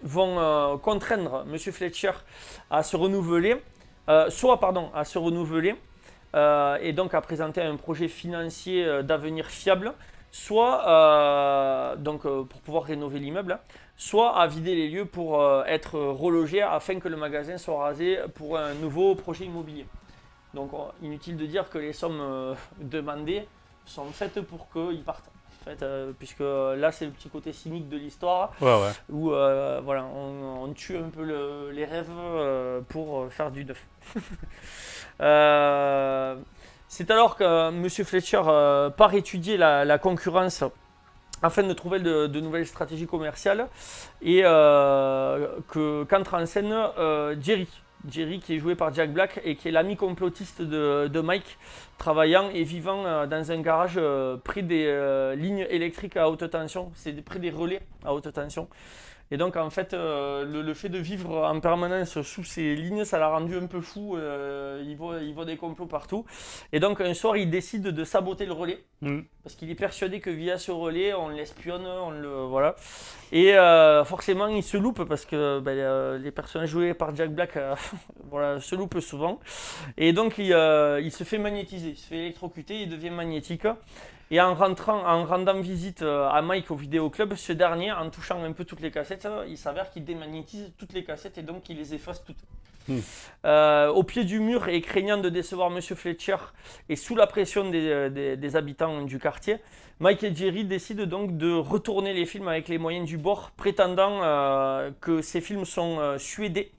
vont contraindre M. Fletcher à se renouveler, et donc à présenter un projet financier d'avenir fiable, soit pour pouvoir rénover l'immeuble, soit à vider les lieux pour être relogé afin que le magasin soit rasé pour un nouveau projet immobilier. Donc inutile de dire que les sommes demandées sont faites pour qu'ils partent. En fait, puisque là c'est le petit côté cynique de l'histoire où voilà, on tue un peu les rêves pour faire du neuf. C'est alors que M. Fletcher part étudier la concurrence afin de trouver de nouvelles stratégies commerciales et qu'entre en scène Jerry qui est joué par Jack Black et qui est l'ami complotiste de Mike, travaillant et vivant dans un garage près des lignes électriques à haute tension, c'est près des relais à haute tension. Et donc en fait le fait de vivre en permanence sous ces lignes, ça l'a rendu un peu fou, il voit des complots partout. Et donc un soir il décide de saboter le relais, parce qu'il est persuadé que via ce relais on l'espionne, voilà. Et forcément il se loupe parce que les personnages joués par Jack Black voilà, se loupent souvent. Et donc il se fait magnétiser, il se fait électrocuter, il devient magnétique. Et en rendant visite à Mike au vidéoclub, ce dernier, en touchant un peu toutes les cassettes, il s'avère qu'il démagnétise toutes les cassettes et donc il les efface toutes. Au pied du mur et craignant de décevoir M. Fletcher et sous la pression des habitants du quartier, Mike et Jerry décident donc de retourner les films avec les moyens du bord, prétendant que ces films sont suédés.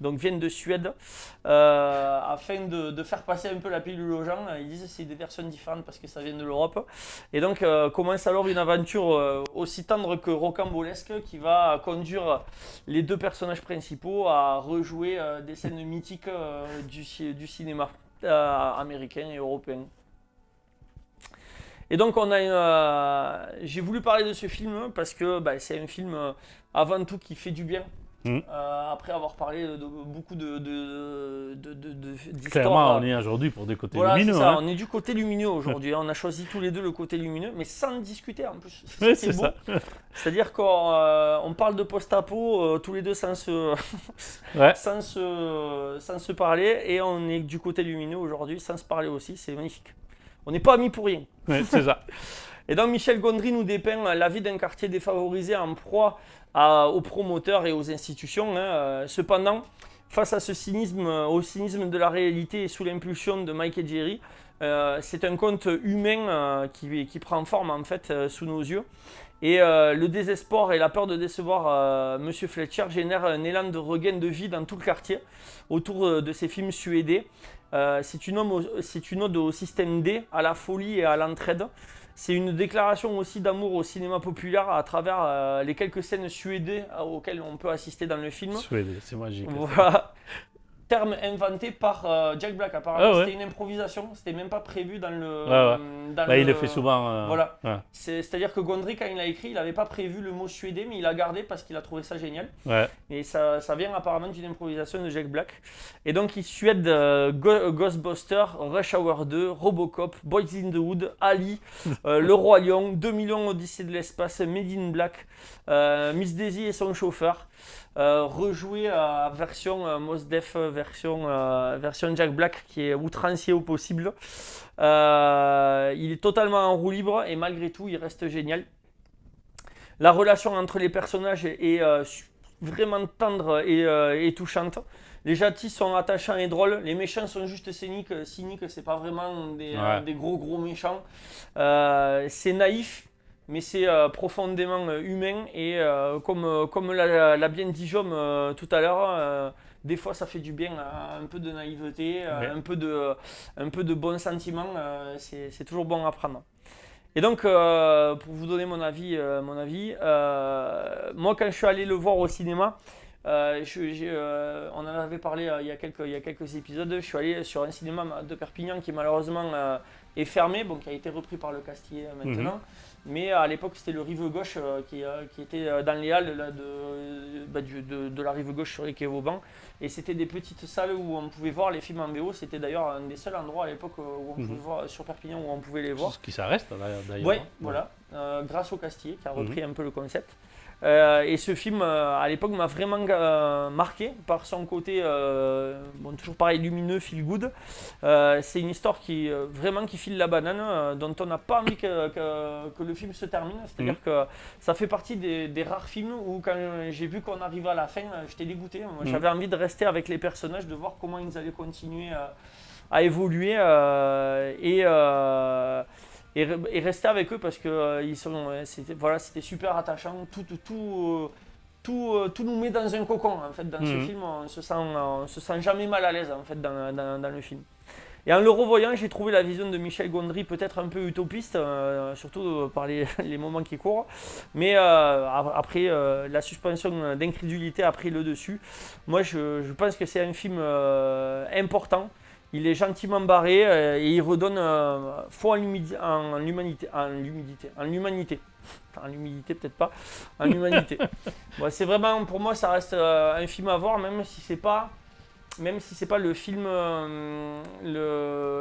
Donc viennent de Suède, afin de faire passer un peu la pilule aux gens. Ils disent que c'est des versions différentes parce que ça vient de l'Europe. Et donc commence alors une aventure aussi tendre que rocambolesque qui va conduire les deux personnages principaux à rejouer des scènes mythiques du cinéma. américains et européens. Et donc j'ai voulu parler de ce film parce que c'est un film avant tout qui fait du bien. Après avoir parlé de beaucoup d'histoires. Clairement, on est aujourd'hui pour des côtés voilà, lumineux. C'est ça, hein. on est du côté lumineux aujourd'hui. On a choisi tous les deux le côté lumineux, mais sans discuter en plus. Oui, c'est ça. C'est-à-dire qu'on parle de post-apo tous les deux sans se, Ouais. sans se parler, et on est du côté lumineux aujourd'hui sans se parler aussi. C'est magnifique. On n'est pas amis pour rien. Ouais, c'est ça. Et donc Michel Gondry nous dépeint la vie d'un quartier défavorisé en proie aux promoteurs et aux institutions. Cependant, face à au cynisme de la réalité et sous l'impulsion de Mike et Jerry, c'est un conte humain qui prend forme en fait sous nos yeux. Et le désespoir et la peur de décevoir Monsieur Fletcher génèrent un élan de regain de vie dans tout le quartier autour de ces films suédés. C'est une ode au système D, à la folie et à l'entraide. C'est une déclaration aussi d'amour au cinéma populaire à travers les quelques scènes suédées auxquelles on peut assister dans le film. Suédé, c'est magique. Voilà. Terme inventé par Jack Black. Apparemment, ouais. c'était une improvisation. C'était même pas prévu dans le. Il le fait souvent. Voilà. Ouais. C'est-à-dire que Gondry, quand il a écrit, il n'avait pas prévu le mot suédé, mais il l'a gardé parce qu'il a trouvé ça génial. Ouais. Et ça vient apparemment d'une improvisation de Jack Black. Et donc, il suède Ghostbusters, Rush Hour 2, Robocop, Boys in the Hood, Ali, Le Roi Lion, 2 millions Odyssée de l'espace, Made in Black, Miss Daisy et son chauffeur. Rejoué à version Mos Def, version Jack Black, qui est outrancier au possible. Il est totalement en roue libre et malgré tout, il reste génial. La relation entre les personnages est vraiment tendre et touchante. Les gentils sont attachants et drôles. Les méchants sont juste cyniques, c'est pas vraiment des gros méchants. C'est naïf, mais c'est profondément humain et comme l'a bien dit Jaume tout à l'heure, des fois ça fait du bien, un peu de naïveté, un peu de bons sentiments, c'est toujours bon à prendre. Et donc, pour vous donner mon avis, moi quand je suis allé le voir au cinéma, on en avait parlé il y a quelques épisodes, je suis allé sur un cinéma de Perpignan qui malheureusement est fermé, qui a été repris par le Castillet maintenant. Mais à l'époque, c'était le Rive Gauche qui était dans les halles là, de la Rive Gauche sur les quais Vauban. Et c'était des petites salles où on pouvait voir les films en VO. C'était d'ailleurs un des seuls endroits à l'époque où on pouvait voir, sur Perpignan, où on pouvait les voir. Ce qui ça reste d'ailleurs. Oui, voilà. Grâce au Castillet qui a repris un peu le concept. Et ce film, à l'époque, m'a vraiment marqué par son côté, toujours pareil, lumineux, feel good. C'est une histoire qui file la banane, dont on n'a pas envie que le film se termine. C'est-à-dire que ça fait partie des rares films où quand j'ai vu qu'on arrivait à la fin, j'étais dégoûté. Moi, j'avais envie de rester avec les personnages, de voir comment ils allaient continuer à évoluer et rester avec eux parce que c'était super attachant. Tout nous met dans un cocon en fait dans ce film. On se sent jamais mal à l'aise en fait dans le film. Et en le revoyant, j'ai trouvé la vision de Michel Gondry peut-être un peu utopiste, surtout par les moments qui courent. Mais après, la suspension d'incrédulité a pris le dessus. Moi, je pense que c'est un film important. Il est gentiment barré et il redonne foi en l'humanité. En l'humanité peut-être pas. En l'humanité. C'est vraiment, pour moi, ça reste un film à voir, même si c'est pas le film,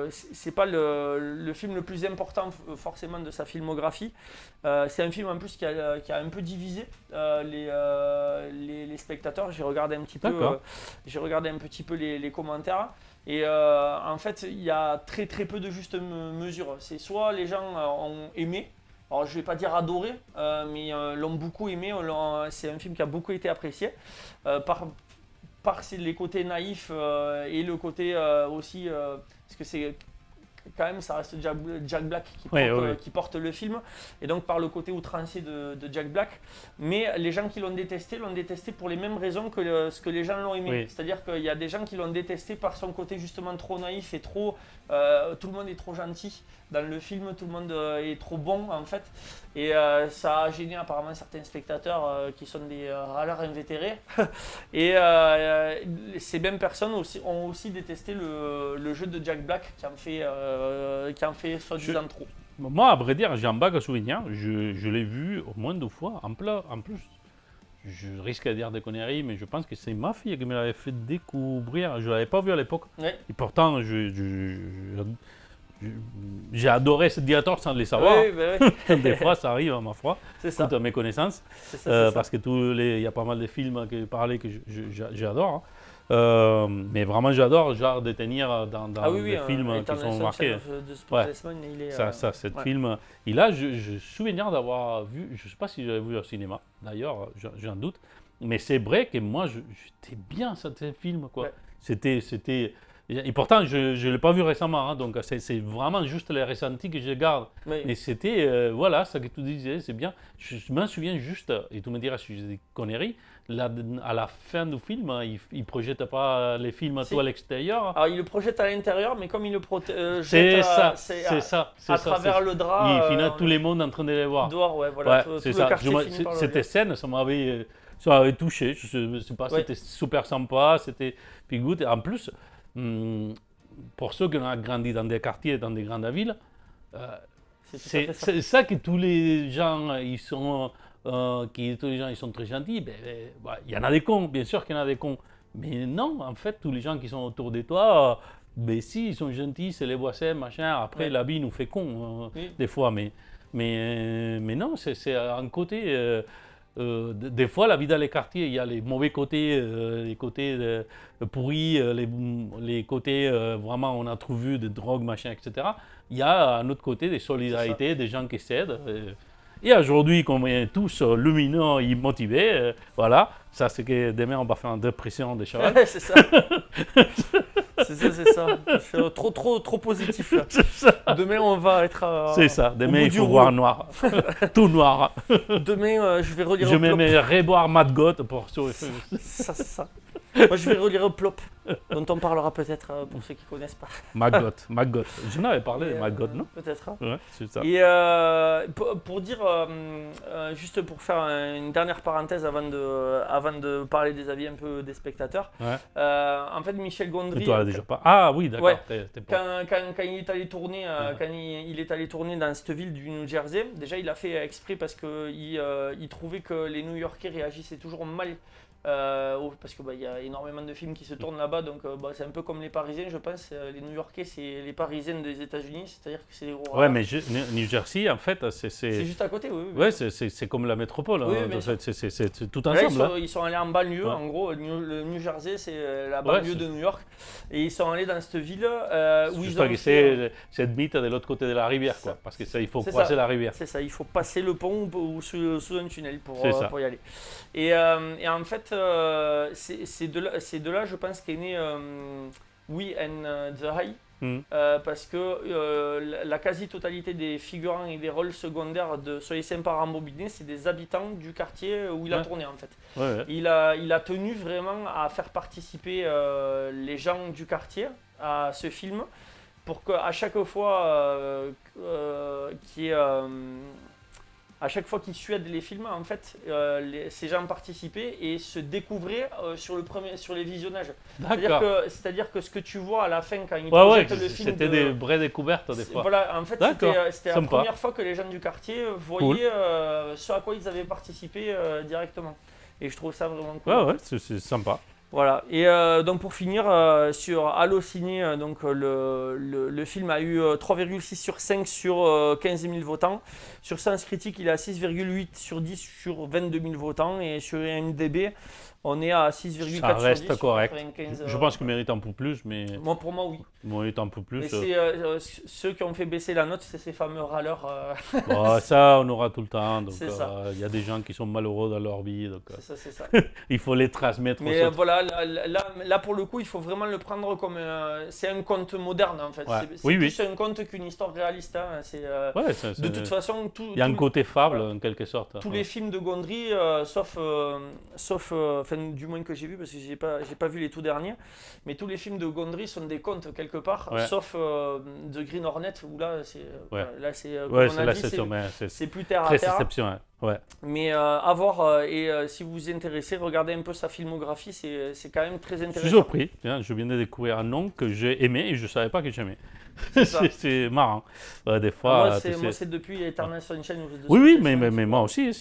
c'est pas le film le plus important forcément de sa filmographie. C'est un film en plus qui a un peu divisé les spectateurs. J'ai regardé un petit peu les commentaires. Et en fait, il y a très peu de juste mesure. C'est soit les gens ont aimé, alors je vais pas dire adoré, mais l'ont beaucoup aimé. C'est un film qui a beaucoup été apprécié par les côtés naïfs et le côté aussi, parce que c'est quand même, ça reste Jack Black qui porte le film, et donc par le côté outrancier de Jack Black. Mais les gens qui l'ont détesté pour les mêmes raisons que ce que les gens l'ont aimé. Oui. C'est-à-dire qu'il y a des gens qui l'ont détesté par son côté justement trop naïf et trop, tout le monde est trop gentil. dans le film, tout le monde est trop bon en fait. Et ça a gêné apparemment certains spectateurs qui sont des râleurs invétérés. Et ces mêmes personnes ont aussi détesté le jeu de Jack Black qui en fait soi-disant trop. Moi, à vrai dire, j'ai un vague souvenir. Je l'ai vu au moins 2 fois. En plus, je risque de dire des conneries, mais je pense que c'est ma fille qui me l'avait fait découvrir. Je ne l'avais pas vu à l'époque. Ouais. Et pourtant, j'ai adoré ce directeur sans le savoir. Oui, bah Des fois, ça arrive à ma foi, c'est ça. toutes mes connaissances. C'est ça, Parce que il y a pas mal de films que parler que j'adore. Hein. Mais vraiment, j'adore genre de tenir dans des films qui sont marqués. De Spotless Mind, il est, Cet film. Et là, je souviens d'avoir vu, je ne sais pas si j'avais vu au cinéma, d'ailleurs, j'ai un doute. Mais c'est vrai que moi, j'étais bien ce film. Quoi. Ouais. C'était. Et pourtant, je ne l'ai pas vu récemment, hein, donc c'est vraiment juste les ressentis que je garde. Oui. Mais c'était, voilà, ce que tu disais, c'est bien. Je m'en souviens juste, et tu me diras si j'ai des conneries, à la fin du film, il ne projette pas les films Si. tout à l'extérieur. Alors, il le projette à l'intérieur, mais comme il le projette C'est ça. à travers le drap. Il finit tout le monde en train de les voir. Dehors, ouais, voilà. Ouais, c'est tout ça. le quartier finit par le Cette lire. scène, ça m'avait touché. Je ne sais pas, Ouais. c'était super sympa, c'était puis good. En plus, pour ceux qui ont grandi dans des quartiers, dans des grandes villes, c'est ça que tous les gens, ils sont très gentils. Il y en a des cons, bien sûr qu'il y en a des cons. Mais non, en fait, tous les gens qui sont autour de toi, si, ils sont gentils, c'est les voisins, machin. Après, Ouais. la vie nous fait con, Oui. des fois. Mais non, c'est un côté. Des fois, la vie dans les quartiers, il y a les mauvais côtés, les côtés pourris, les côtés vraiment on a trop vu de drogue, machin, etc. Il y a un autre côté des solidarités, des gens qui s'aident. Et aujourd'hui, comme on est tous lumineux et motivés, voilà, ça c'est que demain on va faire une dépression des cheval. C'est ça. C'est ça. C'est trop positif là. Demain, on va être. C'est ça. Demain, bout il du faut voir rouleau. noir. Tout noir. Demain, je vais relire Je un plop. vais reboire Mad God pour ça. Ça, c'est ça. Moi, je vais relire un plop, dont on parlera peut-être pour ceux qui ne connaissent pas. Mad God. Je n'avais parlé de Mad God, non? Peut-être. Hein. Ouais, c'est ça. Et pour dire, juste pour faire une dernière parenthèse avant de parler des avis un peu des spectateurs, Ouais. en fait, Michel Et Gondry. toi, déjà pas. Ah oui, d'accord. Ouais. T'es pas... Quand il est allé tourner, quand il est allé tourner dans cette ville du New Jersey, déjà il a fait exprès parce qu'il trouvait que les New-Yorkais réagissaient toujours mal. Parce qu'il y a énormément de films qui se tournent là-bas, donc c'est un peu comme les Parisiens, je pense. Les New-Yorkais, c'est les Parisiens des États-Unis, c'est-à-dire que c'est des gros. Ouais, mais New Jersey, en fait, c'est juste à côté, oui. Ouais, c'est comme la métropole. Oui, hein. bien sûr. C'est tout Là, ensemble. ils sont allés en banlieue, Ouais. en gros. Le New Jersey, c'est la banlieue de New York. Et ils sont allés dans cette ville où ils ont que fait, c'est cette mythe de l'autre côté de la rivière, quoi. Ça. Parce que ça, il faut C'est passer ça. la rivière. C'est ça, il faut passer le pont ou sous un tunnel pour y aller. Et en fait, c'est de là, je pense, qu'est né We and the High. Parce que la quasi-totalité des figurants et des rôles secondaires de Soyez sympa rembobiné, c'est des habitants du quartier où il a tourné en fait. Ouais. Il a tenu vraiment à faire participer les gens du quartier à ce film pour qu'à chaque fois à chaque fois qu'ils suèdent les films, en fait, ces gens participaient et se découvraient sur les visionnages. D'accord. C'est-à-dire que ce que tu vois à la fin quand ils Ouais, projettent le film, c'était des vraies découvertes des fois. Voilà, en fait, c'était la Sympa. première fois que les gens du quartier voyaient ce à quoi ils avaient participé directement. Et je trouve ça vraiment cool. Ouais, c'est sympa. Voilà, et donc pour finir, sur Allociné, donc le film a eu 3,6 sur 5 sur 15 000 votants. Sur Sens Critique, il est à 6,8 sur 10 sur 22 000 votants. Et sur IMDb, on est à 6,4 Ça reste sur 10 correct. sur 95. Je pense qu'il mérite un peu plus, mais Pour moi, oui. il mérite un peu plus. Mais c'est ceux qui ont fait baisser la note, c'est ces fameux râleurs. Ça, on aura tout le temps. Donc, C'est ça. il y a des gens qui sont malheureux dans leur vie. Donc, C'est ça. il faut les transmettre. Mais voilà, Là, pour le coup, il faut vraiment le prendre comme c'est un conte moderne en fait. Ouais. C'est plus un conte qu'une histoire réaliste. Hein. Ouais, de toute façon, il y a un côté fable en quelque sorte. Tous les films de Gondry, sauf enfin, du moins que j'ai vu parce que j'ai pas vu les tout derniers, mais tous les films de Gondry sont des contes quelque part, sauf The Green Hornet où là c'est c'est plus terre à terre. Exception, ouais. Mais à voir si vous vous intéressez, regardez un peu sa filmographie, c'est quand même très intéressant. Je suis surpris, je viens de découvrir un nom que j'ai aimé et je ne savais pas que j'aimais. C'est marrant. Des fois, moi, c'est depuis Eternal Sunshine of the Spotless Oui, Mind, mais moi aussi,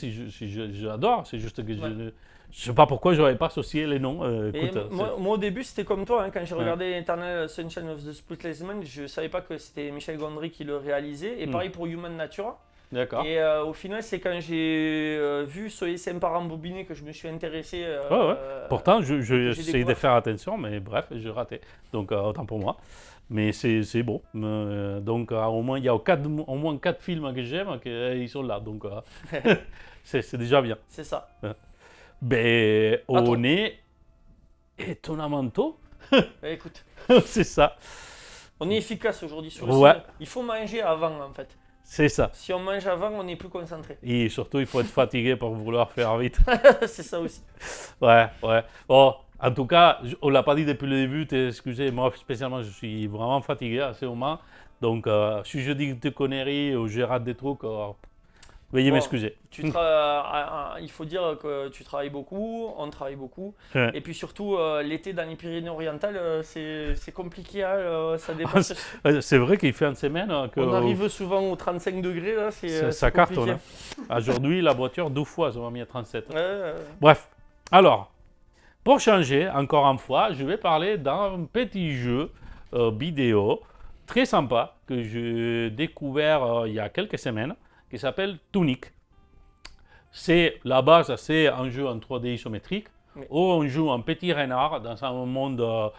j'adore. C'est juste que je ne sais pas pourquoi je n'avais pas associé les noms. Moi, au début, c'était comme toi. Hein, quand j'ai regardé Eternal Sunshine of the Spotless Mind, je ne savais pas que c'était Michel Gondry qui le réalisait. Et pareil pour Human Nature. D'accord. Et au final, c'est quand j'ai vu Soyez sympa rembobiné que je me suis intéressé. Pourtant, j'essayais de faire attention, mais bref, j'ai raté. Donc, autant pour moi. Mais c'est bon. Donc, au moins, il y a au moins 4 films que j'aime qui sont là. Donc, c'est déjà bien. C'est ça. Ben, on est étonnamment tôt. Écoute. C'est ça. On est efficace aujourd'hui sur le cinéma. Il faut manger avant, en fait. C'est ça. Si on mange avant, on est plus concentré. Et surtout, il faut être fatigué pour vouloir faire vite. C'est ça aussi. Ouais. Bon, en tout cas, on ne l'a pas dit depuis le début, excusez, moi spécialement, je suis vraiment fatigué à ce moment. Donc, si je dis des conneries ou je rate des trucs, veuillez m'excuser. Il faut dire que tu travailles beaucoup, on travaille beaucoup. Ouais. Et puis surtout, l'été dans les Pyrénées-Orientales, c'est compliqué. Ça dépasse. C'est vrai qu'il fait une semaine. On arrive souvent aux 35 degrés. Là, ça cartonne. Hein. Aujourd'hui, la voiture, 2 fois, ça m'a mis à 37. Ouais. Bref, alors, pour changer, encore une fois, je vais parler d'un petit jeu vidéo très sympa que j'ai découvert il y a quelques semaines, qui s'appelle Tunic. C'est la base, c'est un jeu en 3D isométrique où on joue un petit renard dans un monde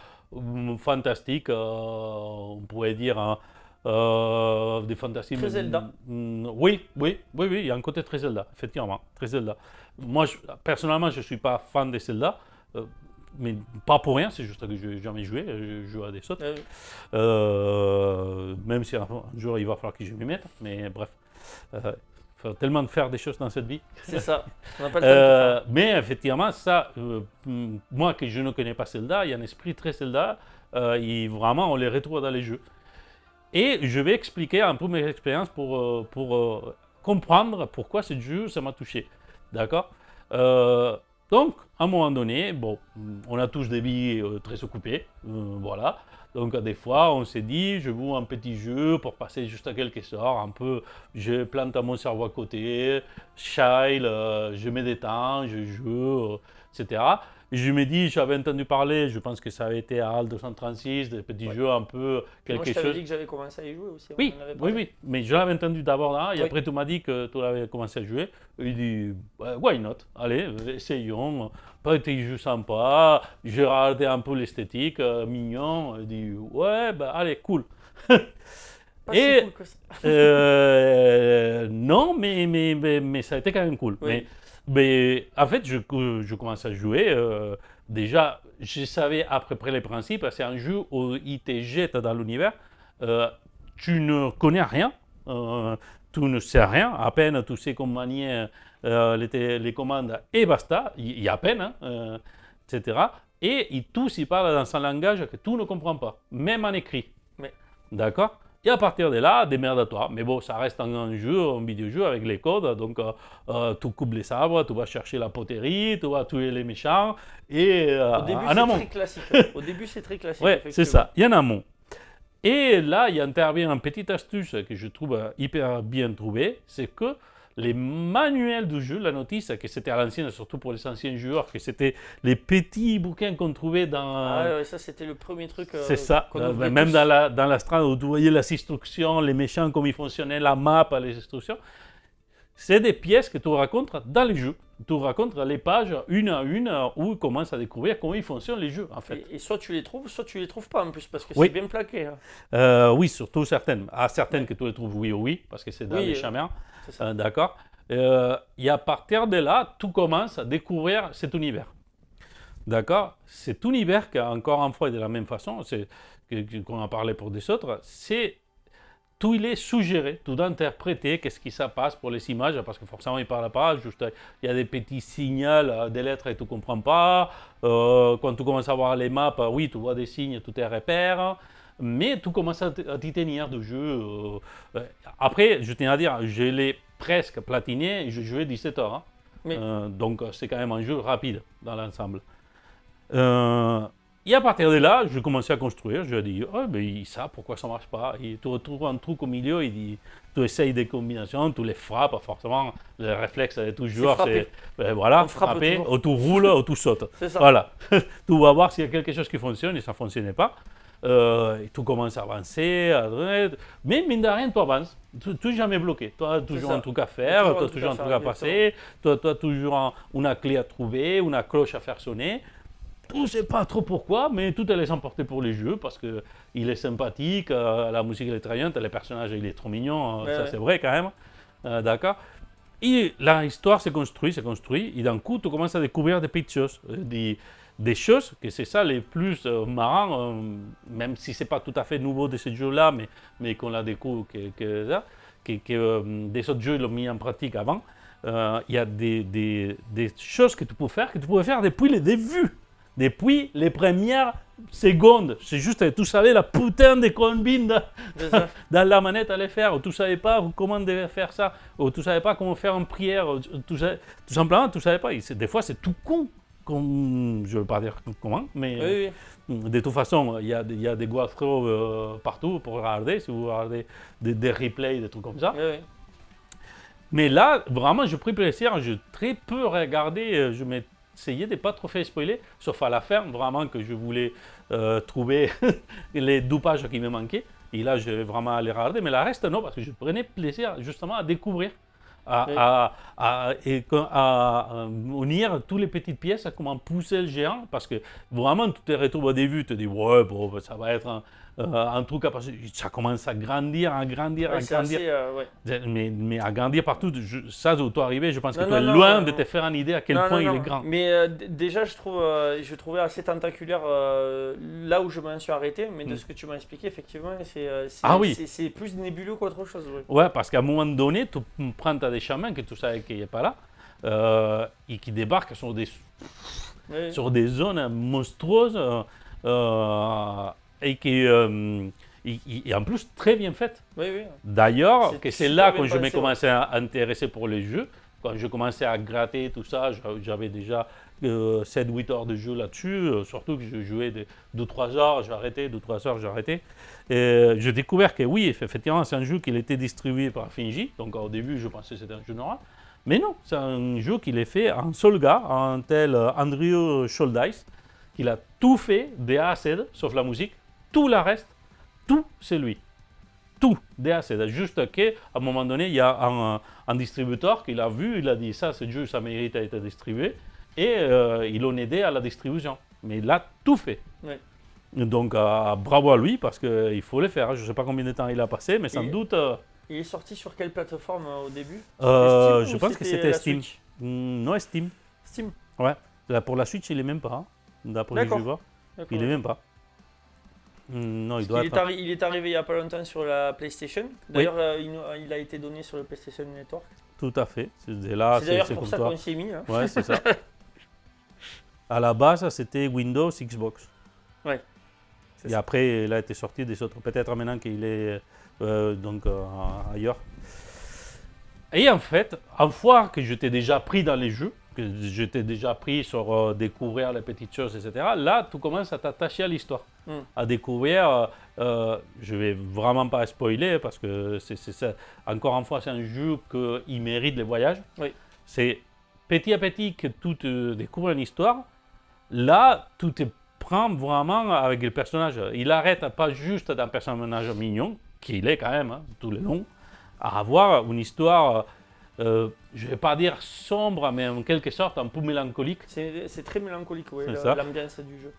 fantastique, on pourrait dire des fantastiques. Très Zelda. Oui, il y a un côté très Zelda, effectivement, très Zelda. Moi, personnellement, je ne suis pas fan de Zelda. Mais pas pour rien, c'est juste que je n'ai jamais joué, je joue à des sautes. Même si un jour il va falloir que je m'y mette, mais bref. Il faut tellement de faire des choses dans cette vie. C'est ça, on n'a pas le temps de faire. Mais effectivement, ça, moi que je ne connais pas Zelda, il y a un esprit très Zelda, vraiment on les retrouve dans les jeux. Et je vais expliquer un peu mes expériences pour comprendre pourquoi ce jeu, ça m'a touché. D'accord. Donc, à un moment donné, bon, on a tous des vies très occupées, voilà. Donc, des fois, on s'est dit, je joue un petit jeu pour passer juste à quelque sorte, un peu, je plante mon cerveau à côté, chill, je me détends, je joue, etc. Et je me dis, j'avais entendu parler, je pense que ça avait été à HAL 236, des petits jeux un peu quelque chose. Moi, je t'avais dit que j'avais commencé à y jouer aussi. Oui, mais je l'avais entendu d'abord là, et après tu m'as dit que tu avais commencé à jouer. Et il dit, why not? Allez, essayons. Petit jeu sympa, j'ai regardé un peu l'esthétique, mignon. Il dit, ouais, bah allez, cool. Pas si cool que ça. Non, mais ça a été quand même cool. Oui. Mais en fait, je commence à jouer. Déjà, je savais à peu près les principes. C'est un jeu où il te jette dans l'univers. Tu ne connais rien. Tu ne sais rien. À peine tu sais comment manier les commandes et basta. Il y a à peine, etc. Et tous ils parlent dans un langage que tu ne comprends pas, même en écrit. Mais... D'accord? Et à partir de là, démerde-toi. Mais bon, ça reste un jeu, un vidéo-jeu avec les codes. Donc, tu coupes les sabres, tu vas chercher la poterie, tu vas tuer les méchants. Et au début, en amont. Très classique. Au début, c'est très classique. Oui, c'est ça. Il y en a en amont. Et là, il intervient une petite astuce que je trouve hyper bien trouvée. C'est que les manuels du jeu, la notice, que c'était à l'ancienne, surtout pour les anciens joueurs, que c'était les petits bouquins qu'on trouvait dans... Ah ouais, ça c'était le premier truc. C'est ça, même dans la strade où tu voyais les instructions, les méchants, comment ils fonctionnaient, la map, les instructions. C'est des pièces que tu racontes dans les jeux. Tu racontes les pages une à une où tu commences à découvrir comment ils fonctionnent les jeux en fait. Et soit tu les trouves, soit tu les trouves pas en plus parce que c'est bien plaqué. Oui, surtout certaines. Certaines que tu les trouves oui, parce que c'est dans les chemins. D'accord. Et à partir de là, tu commences à découvrir cet univers. D'accord? Cet univers, encore une fois, de la même façon, qu'on a parlé pour des autres, c'est tout il est suggéré, tout interprété, qu'est-ce qui se passe pour les images, parce que forcément il ne parle pas, juste il y a des petits signaux, des lettres et tu ne comprends pas. Quand tu commences à voir les maps, oui, tu vois des signes, tout est repère, mais tu commences à t'y tenir du jeu. Après, je tiens à dire, je l'ai presque platiné, et je jouais 17 heures. Hein. Mais... donc c'est quand même un jeu rapide dans l'ensemble. Et à partir de là, je commençais à construire. Je dis, oh, ben, ça, pourquoi ça ne marche pas? Et tu retrouves un truc au milieu, il dit, tu essayes des combinaisons, tu les frappes, forcément. Le réflexe de toujours, c'est voilà, frapper, ou tu roules, ou tu sautes. C'est ça. Voilà. Tu vas voir s'il y a quelque chose qui fonctionne et ça ne fonctionnait pas. Et tu commences à avancer, mais mine de rien, tu avances. Tu n'es jamais bloqué. Tu as toujours un truc à faire, tu as toujours un truc à passer, tu as toujours une clé à trouver, une cloche à faire sonner. On ne sait pas trop pourquoi, mais tout est laissé emporter pour les jeux parce qu'il est sympathique, la musique est très bien, les personnages il est trop mignon, ça c'est vrai quand même. D'accord. Et l'histoire s'est construite, et d'un coup tu commences à découvrir des petites choses, des choses que c'est ça les plus marrants, même si c'est pas tout à fait nouveau de ce jeu-là, mais qu'on la découvre que des autres jeux l'ont mis en pratique avant. Il y a des choses que tu peux faire depuis les débuts. Depuis les premières secondes, c'est juste, tu savais la putain de combine dans la manette à les faire, ou tu ne savais pas comment faire ça, ou tu ne savais pas comment faire une prière, tout simplement, tu ne savais pas. Des fois, c'est tout con, je ne veux pas dire comment, mais de toute façon, il y a des walkthroughs partout pour regarder, si vous regardez des replays, des trucs comme ça. Mais là, vraiment, je pris plaisir, j'ai très peu regardé, je m'ai essayé de ne pas trop faire spoiler, sauf à la fin, vraiment que je voulais trouver les 12 pages qui me manquaient. Et là, je vais vraiment les regarder, mais le reste, non, parce que je prenais plaisir justement à découvrir, à unir toutes les petites pièces, à comment pousser le géant, parce que vraiment, tu te retrouves au début, tu te dis, ouais, bon, ça va être un truc à passer. Ça commence à grandir, à grandir. Assez, mais à grandir partout, ça doit t'arriver, je pense que tu es loin de te faire une idée à quel point il est grand. Mais déjà, je trouvais assez tentaculaire là où je m'en suis arrêté, mais de ce que tu m'as expliqué, effectivement, c'est plus nébuleux qu'autre chose. Ouais, parce qu'à un moment donné, tu prends des chamans que tu savais qu'il n'est pas là, et qui débarquent sur des zones monstrueuses, et qui est en plus très bien faite. D'ailleurs, c'est là que je m'ai commencé à intéresser pour les jeux. Quand je commençais à gratter tout ça, j'avais déjà 7-8 heures de jeu là-dessus, surtout que je jouais 2-3 heures, j'ai arrêté, 2-3 heures, j'ai arrêté. Et j'ai découvert que oui, effectivement, c'est un jeu qui était distribué par Finji, donc au début, je pensais que c'était un jeu normal. Mais non, c'est un jeu qui est fait en seul gars, un tel Andrew Scholdice, qu'il a tout fait de A à Z, sauf la musique. Tout le reste, tout, c'est lui. Tout, de A à Z. Juste qu'à un moment donné, il y a un distributeur qui l'a vu, il a dit ça, ce jeu, ça mérite à être distribué. Et ils l'ont aidé à la distribution. Mais il a tout fait. Donc bravo à lui, parce qu'il faut le faire. Je ne sais pas combien de temps il a passé, mais sans doute... Il est sorti sur quelle plateforme au début? Je pense que c'était Steam. Non, Steam. Steam. Ouais. Là, pour la Switch, il n'est même pas. D'après ce que je vois. Il n'est même pas. Non, il est arrivé il n'y a pas longtemps sur la PlayStation. D'ailleurs, il a été donné sur le PlayStation Network. Tout à fait. C'est d'ailleurs pour ça qu'on s'y est mis. Hein. Ouais, c'est ça. À la base, c'était Windows, Xbox. Ouais. Et après, il a été sorti des autres. Peut-être maintenant qu'il est ailleurs. Et en fait, une fois que j'étais déjà pris dans les jeux, que j'étais déjà pris sur découvrir les petites choses, etc., là, tu commences à t'attacher à l'histoire. À découvrir, je ne vais vraiment pas spoiler parce que c'est encore une fois, c'est un jeu qui mérite les voyages. C'est petit à petit que tu découvres une histoire. Là, tu te prends vraiment avec le personnage. Il arrête pas juste d'un personnage mignon, qu'il est quand même, hein, tout le long, à avoir une histoire, je ne vais pas dire sombre, mais en quelque sorte un peu mélancolique. C'est très mélancolique, oui, l'ambiance du jeu.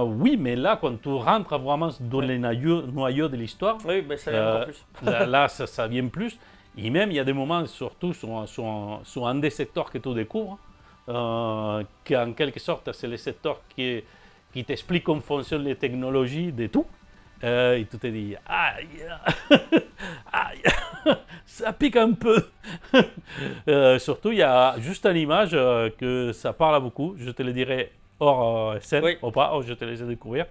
Oui, mais là, quand tu rentres vraiment dans les noyaux de l'histoire, ça vient encore plus. là, ça vient plus. Et même, il y a des moments, surtout sur un des secteurs que tu découvres, qui en quelque sorte, c'est le secteur qui t'explique comment fonctionnent les technologies de tout. Et tu te dis, aïe, aïe, ça pique un peu. Surtout, il y a juste une image que ça parle beaucoup, je te le dirai hors scène, Oui. ou pas, je te laisse découvrir,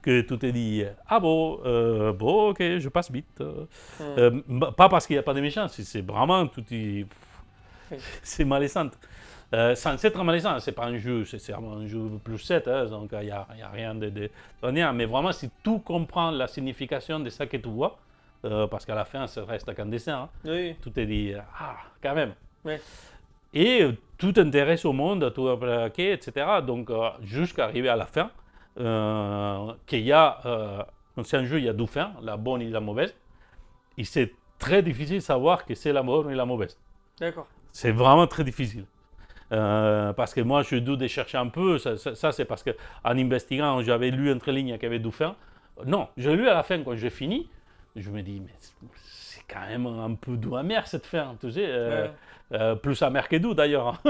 que tu te dis, ah bon, bon, ok, je passe vite. Pas parce qu'il n'y a pas de méchants, c'est vraiment tout, c'est malaisant. Sans être malaisant, c'est pas un jeu, c'est un jeu plus 7, hein, donc il n'y a rien de rien, mais vraiment si tu comprends la signification de ça que tu vois, parce qu'à la fin ça reste qu'un dessin, hein, Oui. tu te dis, ah, quand même. Oui. Et tout t'intéresse au monde, tout plaqué, etc. Donc jusqu'à arriver à la fin, qu'il y a, c'est un jeu, il y a deux fins, la bonne et la mauvaise, et c'est très difficile de savoir que c'est la bonne et la mauvaise. D'accord. C'est vraiment très difficile. Parce que moi, je dois de chercher un peu. Ça c'est parce qu'en investiguant, j'avais lu entre lignes qu'il y avait deux fins. Non, j'ai lu à la fin quand j'ai fini. Je me dis, mais c'est quand même un peu doux amer cette fin, tu sais. Plus amer que doux d'ailleurs.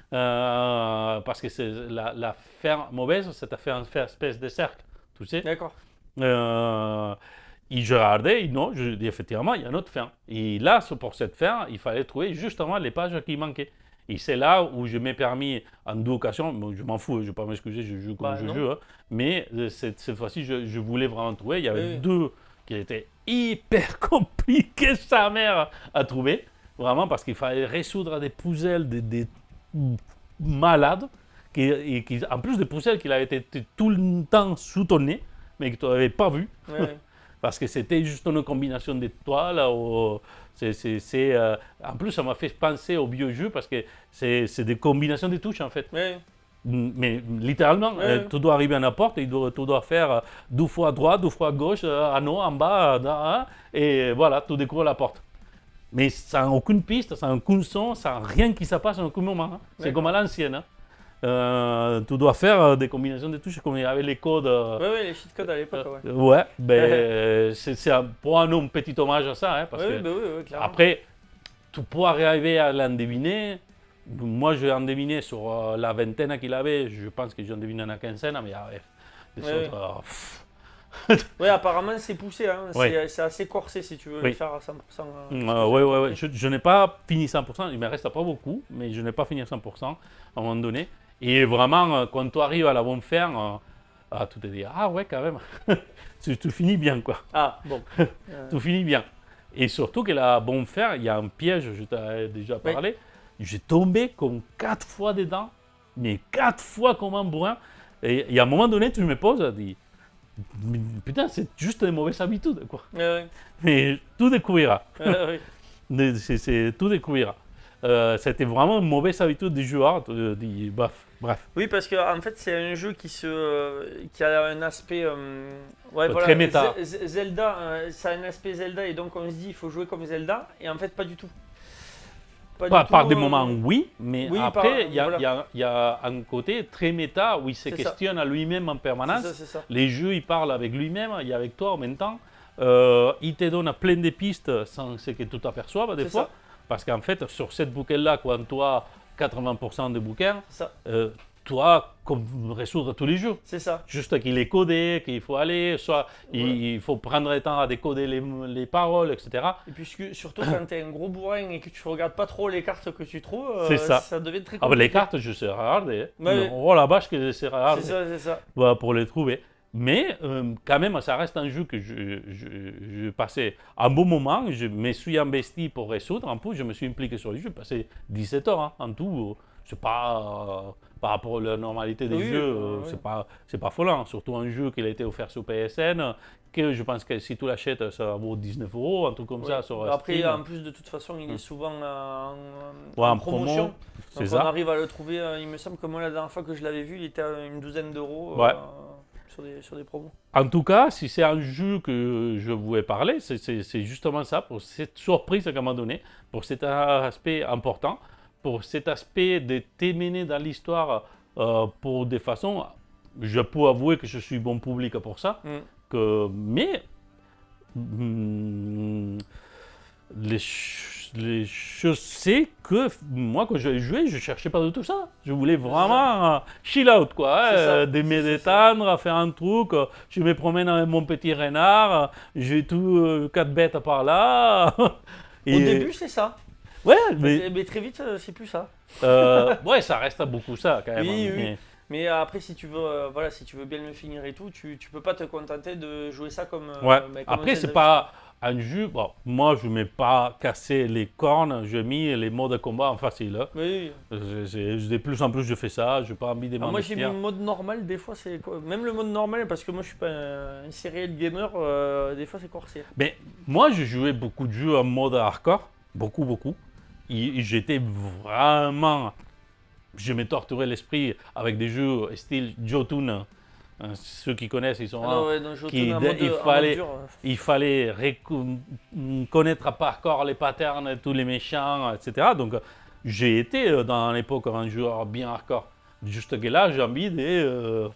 Parce que c'est la fin mauvaise, c'est à faire une espèce de cercle, tu sais. D'accord. Et je regardais, et non, je dis effectivement, il y a une autre fin. Et là, pour cette fin, il fallait trouver justement les pages qui manquaient. Et c'est là où je m'ai permis, en deux occasions, bon, je m'en fous, je ne vais pas m'excuser, je joue comme je joue, hein, mais cette fois-ci, je voulais vraiment trouver. Il y avait deux qui étaient hyper compliqués, sa mère, à trouver, vraiment, parce qu'il fallait résoudre des puzzles, des malades, en plus des puzzles qui avaient été tout le temps sous ton nez, mais que tu n'avais pas vu. Parce que c'était juste une combinaison d'étoiles. En plus, ça m'a fait penser au vieux jeu parce que c'est des combinaisons de touches en fait. Mais littéralement, tu dois arriver à la porte et tu dois faire deux fois à droite, deux fois à gauche, en haut, en bas, et voilà, tu découvres la porte. Mais sans aucune piste, sans aucun son, sans rien qui se passe en aucun moment. Hein. C'est comme à l'ancienne. Hein. Tu dois faire des combinaisons de touches comme il y avait les codes. Oui, les cheat codes à l'époque. Ouais, ben, c'est pour un petit hommage à ça. Hein, parce que clairement. après, tu peux arriver à l'en deviner. Moi, j'ai en deviné sur la vingtaine qu'il avait. Je pense que j'en deviné une quinzaine, mais il y avait des autres. Oui, apparemment, c'est poussé. Hein. Ouais. C'est assez corsé si tu veux le faire à 100%. Oui. Je n'ai pas fini 100%. Il me reste pas beaucoup, mais je n'ai pas fini 100% à un moment donné. Et vraiment, quand tu arrives à la bonne fin, tu te dis, ah ouais, quand même, tu finis bien, quoi. Ah, bon. Tu finis bien. Et surtout que la bonne fin, il y a un piège, je t'ai déjà parlé. J'ai tombé comme 4 fois dedans, mais 4 fois comme un bourrin. Et à un moment donné, tu me poses, tu dis, putain, c'est juste des mauvaises habitudes, quoi. Mais tout découvrira. Tout découvrira. C'était vraiment une mauvaise habitude du joueur. Bref. Oui, parce que en fait, c'est un jeu qui a un aspect très méta. Zelda, ça a un aspect Zelda et donc on se dit il faut jouer comme Zelda et en fait pas du tout. Par des moments, oui, mais après, il voilà. y a un côté très méta où il se questionne à lui-même en permanence. C'est ça. Les jeux, il parle avec lui-même, il est avec toi en même temps. Il te donne plein de pistes sans ce que tu t'aperçoives des fois. Parce qu'en fait, sur cette bouquin-là, quand tu as 80% de bouquins, tu as résoudre tous les jeux. C'est ça. Juste qu'il est codé, qu'il faut aller, soit il faut prendre le temps à décoder les paroles, etc. Et puis surtout quand tu es un gros bourrin et que tu regardes pas trop les cartes que tu trouves, ça devient très compliqué. Ah, les cartes, je sais regarder. Oh la vache, que je sais regarder. C'est ça. Pour les trouver. Mais quand même, ça reste un jeu que je passais un bon moment. Je me suis investi pour résoudre. En plus, je me suis impliqué sur le jeu. J'ai passé 17 heures en tout. C'est pas par rapport à la normalité des jeux, c'est pas affolant. Surtout un jeu qui a été offert sur PSN, que je pense que si tu l'achètes, ça vaut 19 €, un truc comme ça sur Après, Steam. en plus, de toute façon, il est souvent en promotion. Donc on arrive à le trouver. Il me semble que moi, la dernière fois que je l'avais vu, il était à une douzaine d'euros. Sur des promos. En tout cas, si c'est un jeu que je voulais parler, c'est justement ça, pour cette surprise qu'elle m'a donnée, pour cet aspect important, pour cet aspect de t'émener dans l'histoire pour des façons. Je peux avouer que je suis bon public pour ça, mais je sais que moi, quand j'ai joué, je cherchais pas du tout ça. Je voulais vraiment chill out, quoi. Me détendre, faire un truc. Je me promène avec mon petit renard. J'ai tout 4 bêtes par là. Au début, c'est ça. Ouais, mais très vite, c'est plus ça. Ouais, ça reste beaucoup ça, quand même. Oui. Mais après, si tu veux bien le finir et tout, tu peux pas te contenter de jouer ça comme. Ouais. Comme Après, c'est pas un jeu. Bon, moi, je ne m'ai pas cassé les cornes. J'ai mis les modes de combat en facile. Hein. Oui. De plus en plus, je fais ça. Je n'ai pas envie de moi, j'ai mis le mode normal. Des fois, c'est même le mode normal parce que moi, je suis pas un serial gamer. Des fois, c'est corsé. Mais moi, je jouais beaucoup de jeux en mode hardcore, beaucoup. J'étais vraiment. Je me torturais l'esprit avec des jeux style Jotun. Ceux qui connaissent, ils sont il fallait connaître par cœur les patterns de tous les méchants, etc. Donc, j'ai été dans l'époque un joueur bien hardcore. Juste que là, j'ai envie de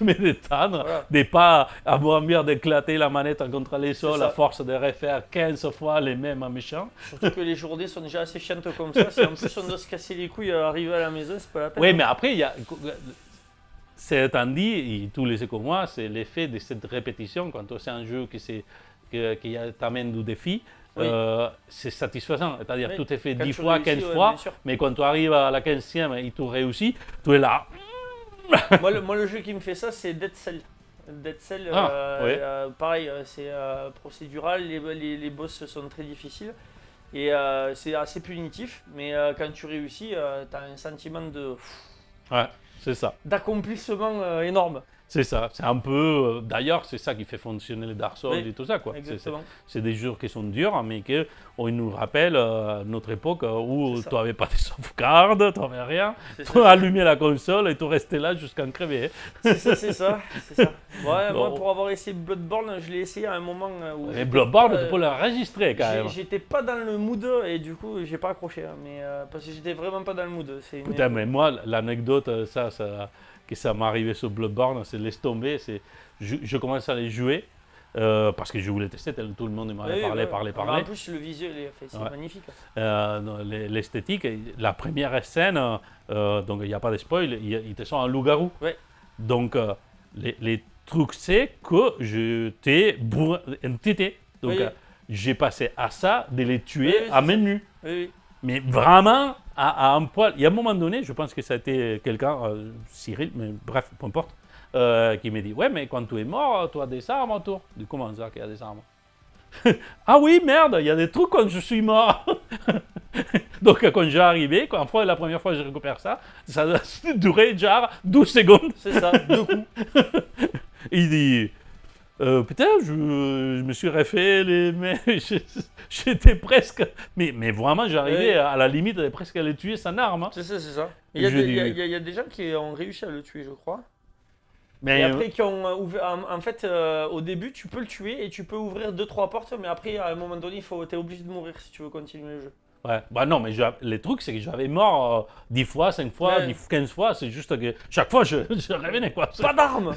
me détendre, de pas avoir envie d'éclater la manette contre les sols à force de refaire 15 fois les mêmes méchants. Surtout que les journées sont déjà assez chiantes comme ça. Si en plus on doit se casser les couilles à arriver à la maison, c'est pas la peine. Oui, mais après, il y a. C'est dit, et tous les comme moi, c'est l'effet de cette répétition. Quand c'est un jeu qui t'amène du défi, c'est satisfaisant. C'est-à-dire que tout est fait 10 fois, 15 fois, mais quand tu arrives à la 15e et tu réussis, tu es là. moi, le jeu qui me fait ça, c'est Dead Cell. Dead Cell, pareil, c'est procédural, les boss sont très difficiles. Et c'est assez punitif, mais quand tu réussis, tu as un sentiment de... Ouais, c'est ça. D'accomplissement énorme. C'est ça, c'est un peu... D'ailleurs, c'est ça qui fait fonctionner les Dark Souls et tout ça, quoi. Exactement. C'est des jeux qui sont durs, mais qui nous rappellent notre époque où tu n'avais pas de sauvegarde, tu n'avais rien. Tu allumais la console et tu restais là jusqu'à en crever. C'est ça. Ouais, moi, pour avoir essayé Bloodborne, je l'ai essayé à un moment où... Mais Bloodborne, tu peux l'enregistrer quand même. J'étais pas dans le mood et du coup, j'ai pas accroché. Mais, parce que j'étais vraiment pas dans le mood. Putain, mais moi, l'anecdote, que ça m'est arrivé sur Bloodborne, c'est laisse tomber. Je commence à les jouer parce que je voulais tester, tout le monde m'avait parlé. En plus, le visuel, c'est magnifique. L'esthétique, la première scène, donc il n'y a pas de spoil, ils te sont un loup-garou. Ouais. Donc, les trucs, c'est que j'étais entité. Donc, j'ai passé à ça de les tuer à main nue. Oui. Mais vraiment, à un poil. Il y a un moment donné, je pense que ça a été quelqu'un, Cyril, mais bref, peu importe, qui m'a dit « Ouais, mais quand tu es mort, tu as des armes autour. » Je dis « Comment ça qu'il y a des armes ?»« Ah oui, merde, il y a des trucs quand je suis mort. » Donc quand j'ai arrivé, la première fois que je récupère ça, ça a duré genre 12 secondes. C'est ça, 2 coups. Il dit... putain, je me suis refait les mains, j'étais presque... Mais vraiment, j'arrivais à la limite de presque à les tuer sans arme. Hein. C'est ça. Il y a des gens qui ont réussi à le tuer, je crois. Mais et après, qui ont ouvert... En fait, au début, tu peux le tuer et tu peux ouvrir 2-3 portes, mais après, à un moment donné, t'es obligé de mourir si tu veux continuer le jeu. Ouais, bah non, mais le truc, c'est que j'avais mort 10 fois, 5 fois, 15 fois, c'est juste que chaque fois, je revenais, quoi. Pas d'armes.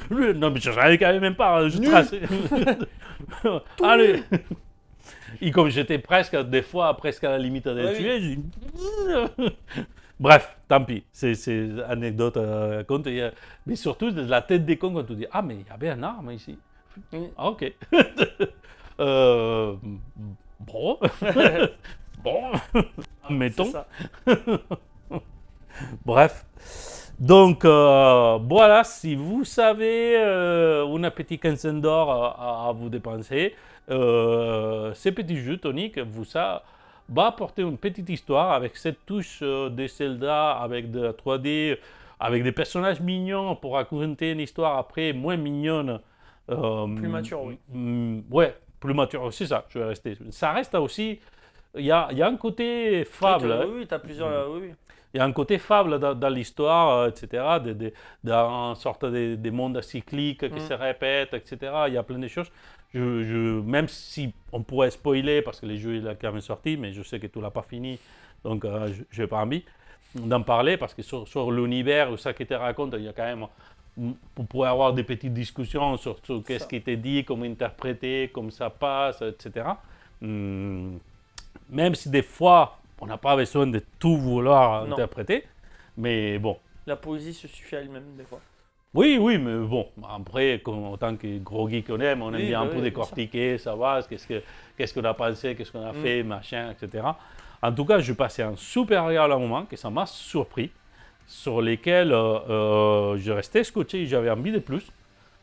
Non, mais je savais quand même pas, je traçais. Allez. Et comme j'étais presque, des fois, presque à la limite de les tuer, j'ai dit... Bref, tant pis, c'est anecdote à compte. Mais surtout, de la tête des cons quand tu dis « Ah, mais il y avait un arme ici. » Ah, ok. Bon. Bon, admettons. Bref. Donc, voilà, si vous savez une petite quinzaine d'or à vous dépenser, ces petits jeux toniques, ça va apporter une petite histoire avec cette touche de Zelda, avec de la 3D, avec des personnages mignons pour raconter une histoire après moins mignonne. Plus mature, oui. Ouais, plus mature, c'est ça, je vais rester. Ça reste aussi, il y a un côté fable. Oui, tu as plusieurs... Oui. Il y a un côté fable dans l'histoire, etc., dans une sorte de monde cyclique qui se répète, etc. Il y a plein de choses. Même si on pourrait spoiler, parce que le jeu il est quand même sorti, mais je sais que tu ne l'as pas fini, donc je n'ai pas envie d'en parler, parce que sur l'univers, ou ça qui te raconte, il y a quand même... On pourrait avoir des petites discussions sur qu'est-ce qui était dit, comment interpréter, comment ça passe, etc. même si des fois, on n'a pas besoin de tout vouloir Non. interpréter, mais bon. La poésie se suffit à elle-même, des fois. Oui, oui, mais bon, après, en tant que gros geek qu'on aime, on aime Oui, bien bah un peu oui, bien décortiquer, savoir qu'est-ce qu'on a pensé, qu'est-ce qu'on a Mm. fait, machin, etc. En tout cas, je passais un super agréable moment, que ça m'a surpris, sur lesquels je restais scotché, j'avais envie de plus.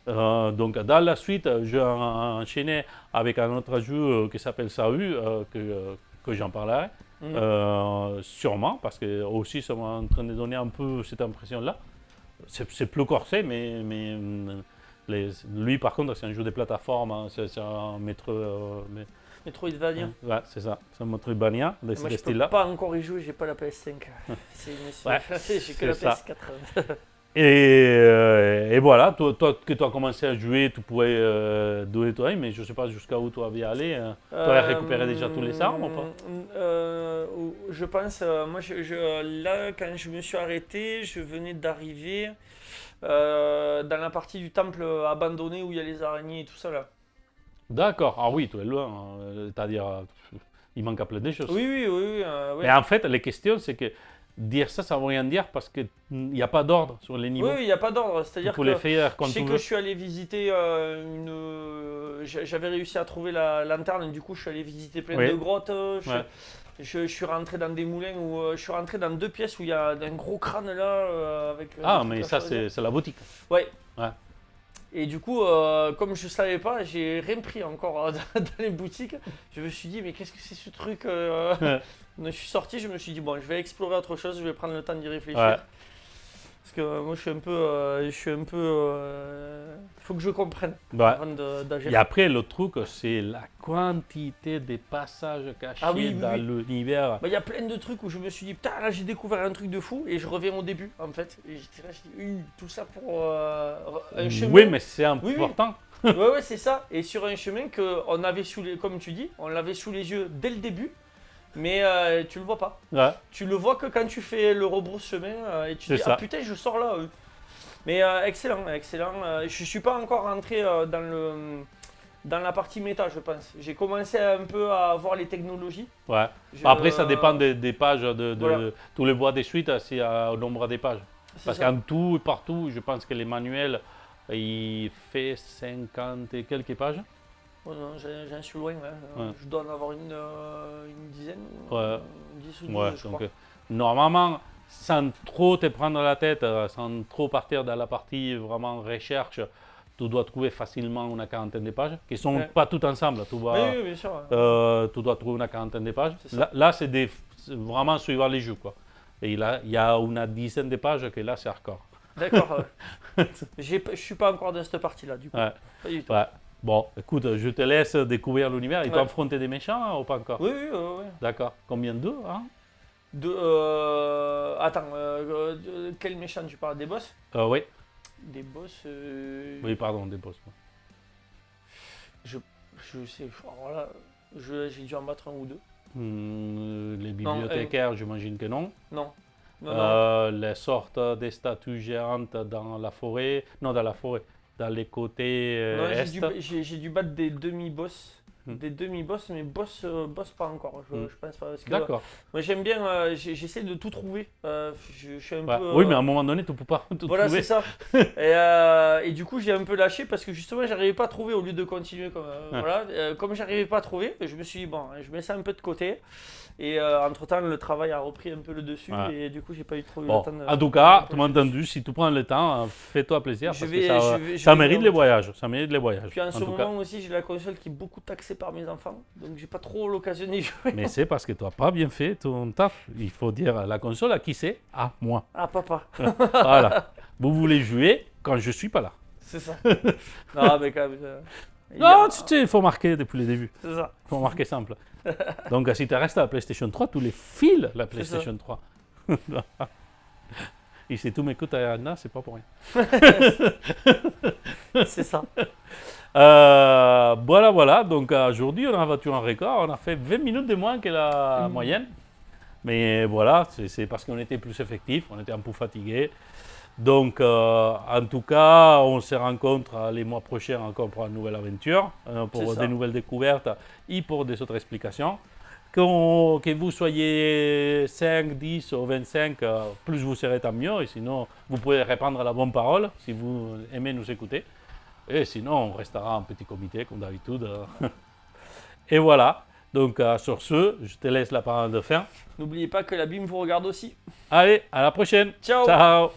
Donc, dans la suite, j'ai enchaîné avec un autre jeu qui s'appelle Sahu, que j'en parlerai. Sûrement, parce que aussi ça m'a en train de donner un peu cette impression-là. C'est plus corsé, mais lui par contre c'est un jeu de plateforme, hein, c'est un Metroidvania. ouais, c'est ça, c'est un Metroidvania de Moi, ce je peux style-là. pas encore y jouer, j'ai pas la PS5. Ouais, J'ai que la c'est ça. PS4. Et voilà, toi que tu as commencé à jouer, tu pouvais donner toi, mais je ne sais pas jusqu'à où tu avais allé. Tu as récupéré déjà tous les armes ou pas? Je pense, moi, là, quand je me suis arrêté, je venais d'arriver dans la partie du temple abandonné où il y a les araignées et tout ça là. D'accord, ah oui, tu es loin, c'est-à-dire il manque à plein de choses. Oui, oui, oui, oui, ouais. Mais en fait, la question c'est que dire ça, ça ne veut rien dire parce qu'il n'y a pas d'ordre sur les niveaux. Oui, il n'y a pas d'ordre, Tu c'est-à-dire peux que les faire je quand sais tu que veux. je suis allé visiter j'avais réussi à trouver la lanterne, du coup je suis allé visiter plein Oui. de grottes. Ouais. Je suis rentré dans des moulins où je suis rentré dans 2 pièces où il y a un gros crâne là avec. Ah, des mais trucs à ça, choisir. c'est la boutique. Ouais. Ouais. Et du coup, comme je savais pas, j'ai rien pris encore dans les boutiques. Je me suis dit, mais qu'est-ce que c'est ce truc Donc, je suis sorti, je me suis dit, bon, je vais explorer autre chose, je vais prendre le temps d'y réfléchir. Ouais. Parce que moi, il faut que je comprenne Ouais. avant d'agir. Et après, le truc, c'est la quantité de passages cachés Ah oui, oui, dans oui. l'univers. Bah, il y a plein de trucs où je me suis dit, putain, là, j'ai découvert un truc de fou, et je reviens au début, en fait. Et j'étais là, je dis, tout ça pour un chemin. Oui, mais c'est Oui, oui. important. Ouais, c'est ça. Et sur un chemin qu'on avait comme tu dis, on l'avait sous les yeux dès le début, mais tu le vois pas. Ouais. Tu le vois que quand tu fais le rebrousse chemin et tu te C'est dis, ça. ah putain, je sors là. Mais excellent, excellent. Je suis pas encore rentré dans la partie méta, je pense. J'ai commencé un peu à voir les technologies. Ouais. Je- Après, ça dépend des pages. Voilà. Tous les voies des suites, c'est au nombre des pages. C'est Parce ça. qu'en tout et partout, je pense que les manuels, il fait 50 et quelques pages. Oh non, j'en suis loin. Là. Ouais. Je dois en avoir une dizaine. Ouais. 10 ou 12, Ouais, je donc crois. normalement, sans trop te prendre la tête, sans trop partir dans la partie vraiment recherche, tu dois trouver facilement une quarantaine de pages, qui ne sont Ouais. pas toutes ensemble. Tu dois, Oui, oui, bien sûr. tu dois trouver une quarantaine de pages. C'est ça. Là, c'est vraiment suivant les jeux, quoi. Et là, il y a une dizaine de pages que là, c'est hardcore. D'accord. Je suis pas encore dans cette partie-là, du coup. Ouais. Pas du tout. Ouais. Bon, écoute, je te laisse découvrir l'univers. Il peut Ouais. affronter des méchants hein, ou pas encore? Oui, oui, oui. D'accord. Combien d'eux hein? Attends, quel méchant tu parles? Des boss? Oui. Des boss. Oui, pardon, des boss. Je sais. Alors là, j'ai dû en battre un ou deux. Les bibliothécaires, j'imagine que non. Non. Non. Les sortes de statues géantes dans la forêt. Non, dans la forêt. Dans les côtés Non, est. j'ai dû battre des demi-boss. Hmm. Des demi-boss, mais boss pas encore. Je pense pas. Parce que, D'accord. moi j'aime bien, j'essaie de tout trouver. Je suis un Ouais. peu. Oui, mais à un moment donné, tu ne peux pas tout Voilà, trouver. c'est ça. Et du coup, j'ai un peu lâché parce que justement, j'arrivais pas à trouver au lieu de continuer. Voilà, comme j'arrivais pas à trouver, je me suis dit, bon, je mets ça un peu de côté. Et entre-temps, le travail a repris un peu le dessus. Ouais. Et du coup, j'ai pas eu trop eu Bon, le temps de. en tout cas, tu m'as entendu, si tu prends le temps, fais-toi plaisir. Je Parce vais- que ça, je vais- ça je vais mérite me les remettre. voyages. Ça mérite les voyages. Puis en ce tout cas. moment aussi, j'ai la console qui est beaucoup taxée par mes enfants. Donc, j'ai pas trop l'occasion d'y jouer. Mais c'est parce que tu n'as pas bien fait ton taf. Il faut dire la console à qui c'est? À moi. Ah, papa. Voilà. Vous voulez jouer quand je suis pas là. C'est ça. Non, mais quand même. Non, tu sais, il faut marquer depuis le début. C'est ça. Il faut marquer simple. Donc, si tu restes à la PlayStation 3, tu les files la PlayStation 3. Et si tu m'écoutes à Anna, c'est pas pour rien. C'est ça. Voilà. Donc, aujourd'hui, on a battu un record. On a fait 20 minutes de moins que la moyenne. Mais voilà, c'est parce qu'on était plus effectifs, on était un peu fatigués. Donc, en tout cas, on se rencontre les mois prochains encore pour une nouvelle aventure, pour des nouvelles découvertes et pour des autres explications. Que vous soyez 5, 10 ou 25, plus vous serez tant mieux. Et sinon, vous pouvez répandre la bonne parole si vous aimez nous écouter. Et sinon, on restera en petit comité comme d'habitude. Et voilà. Donc, sur ce, je te laisse la parole de fin. N'oubliez pas que la BIM vous regarde aussi. Allez, à la prochaine. Ciao. Ciao.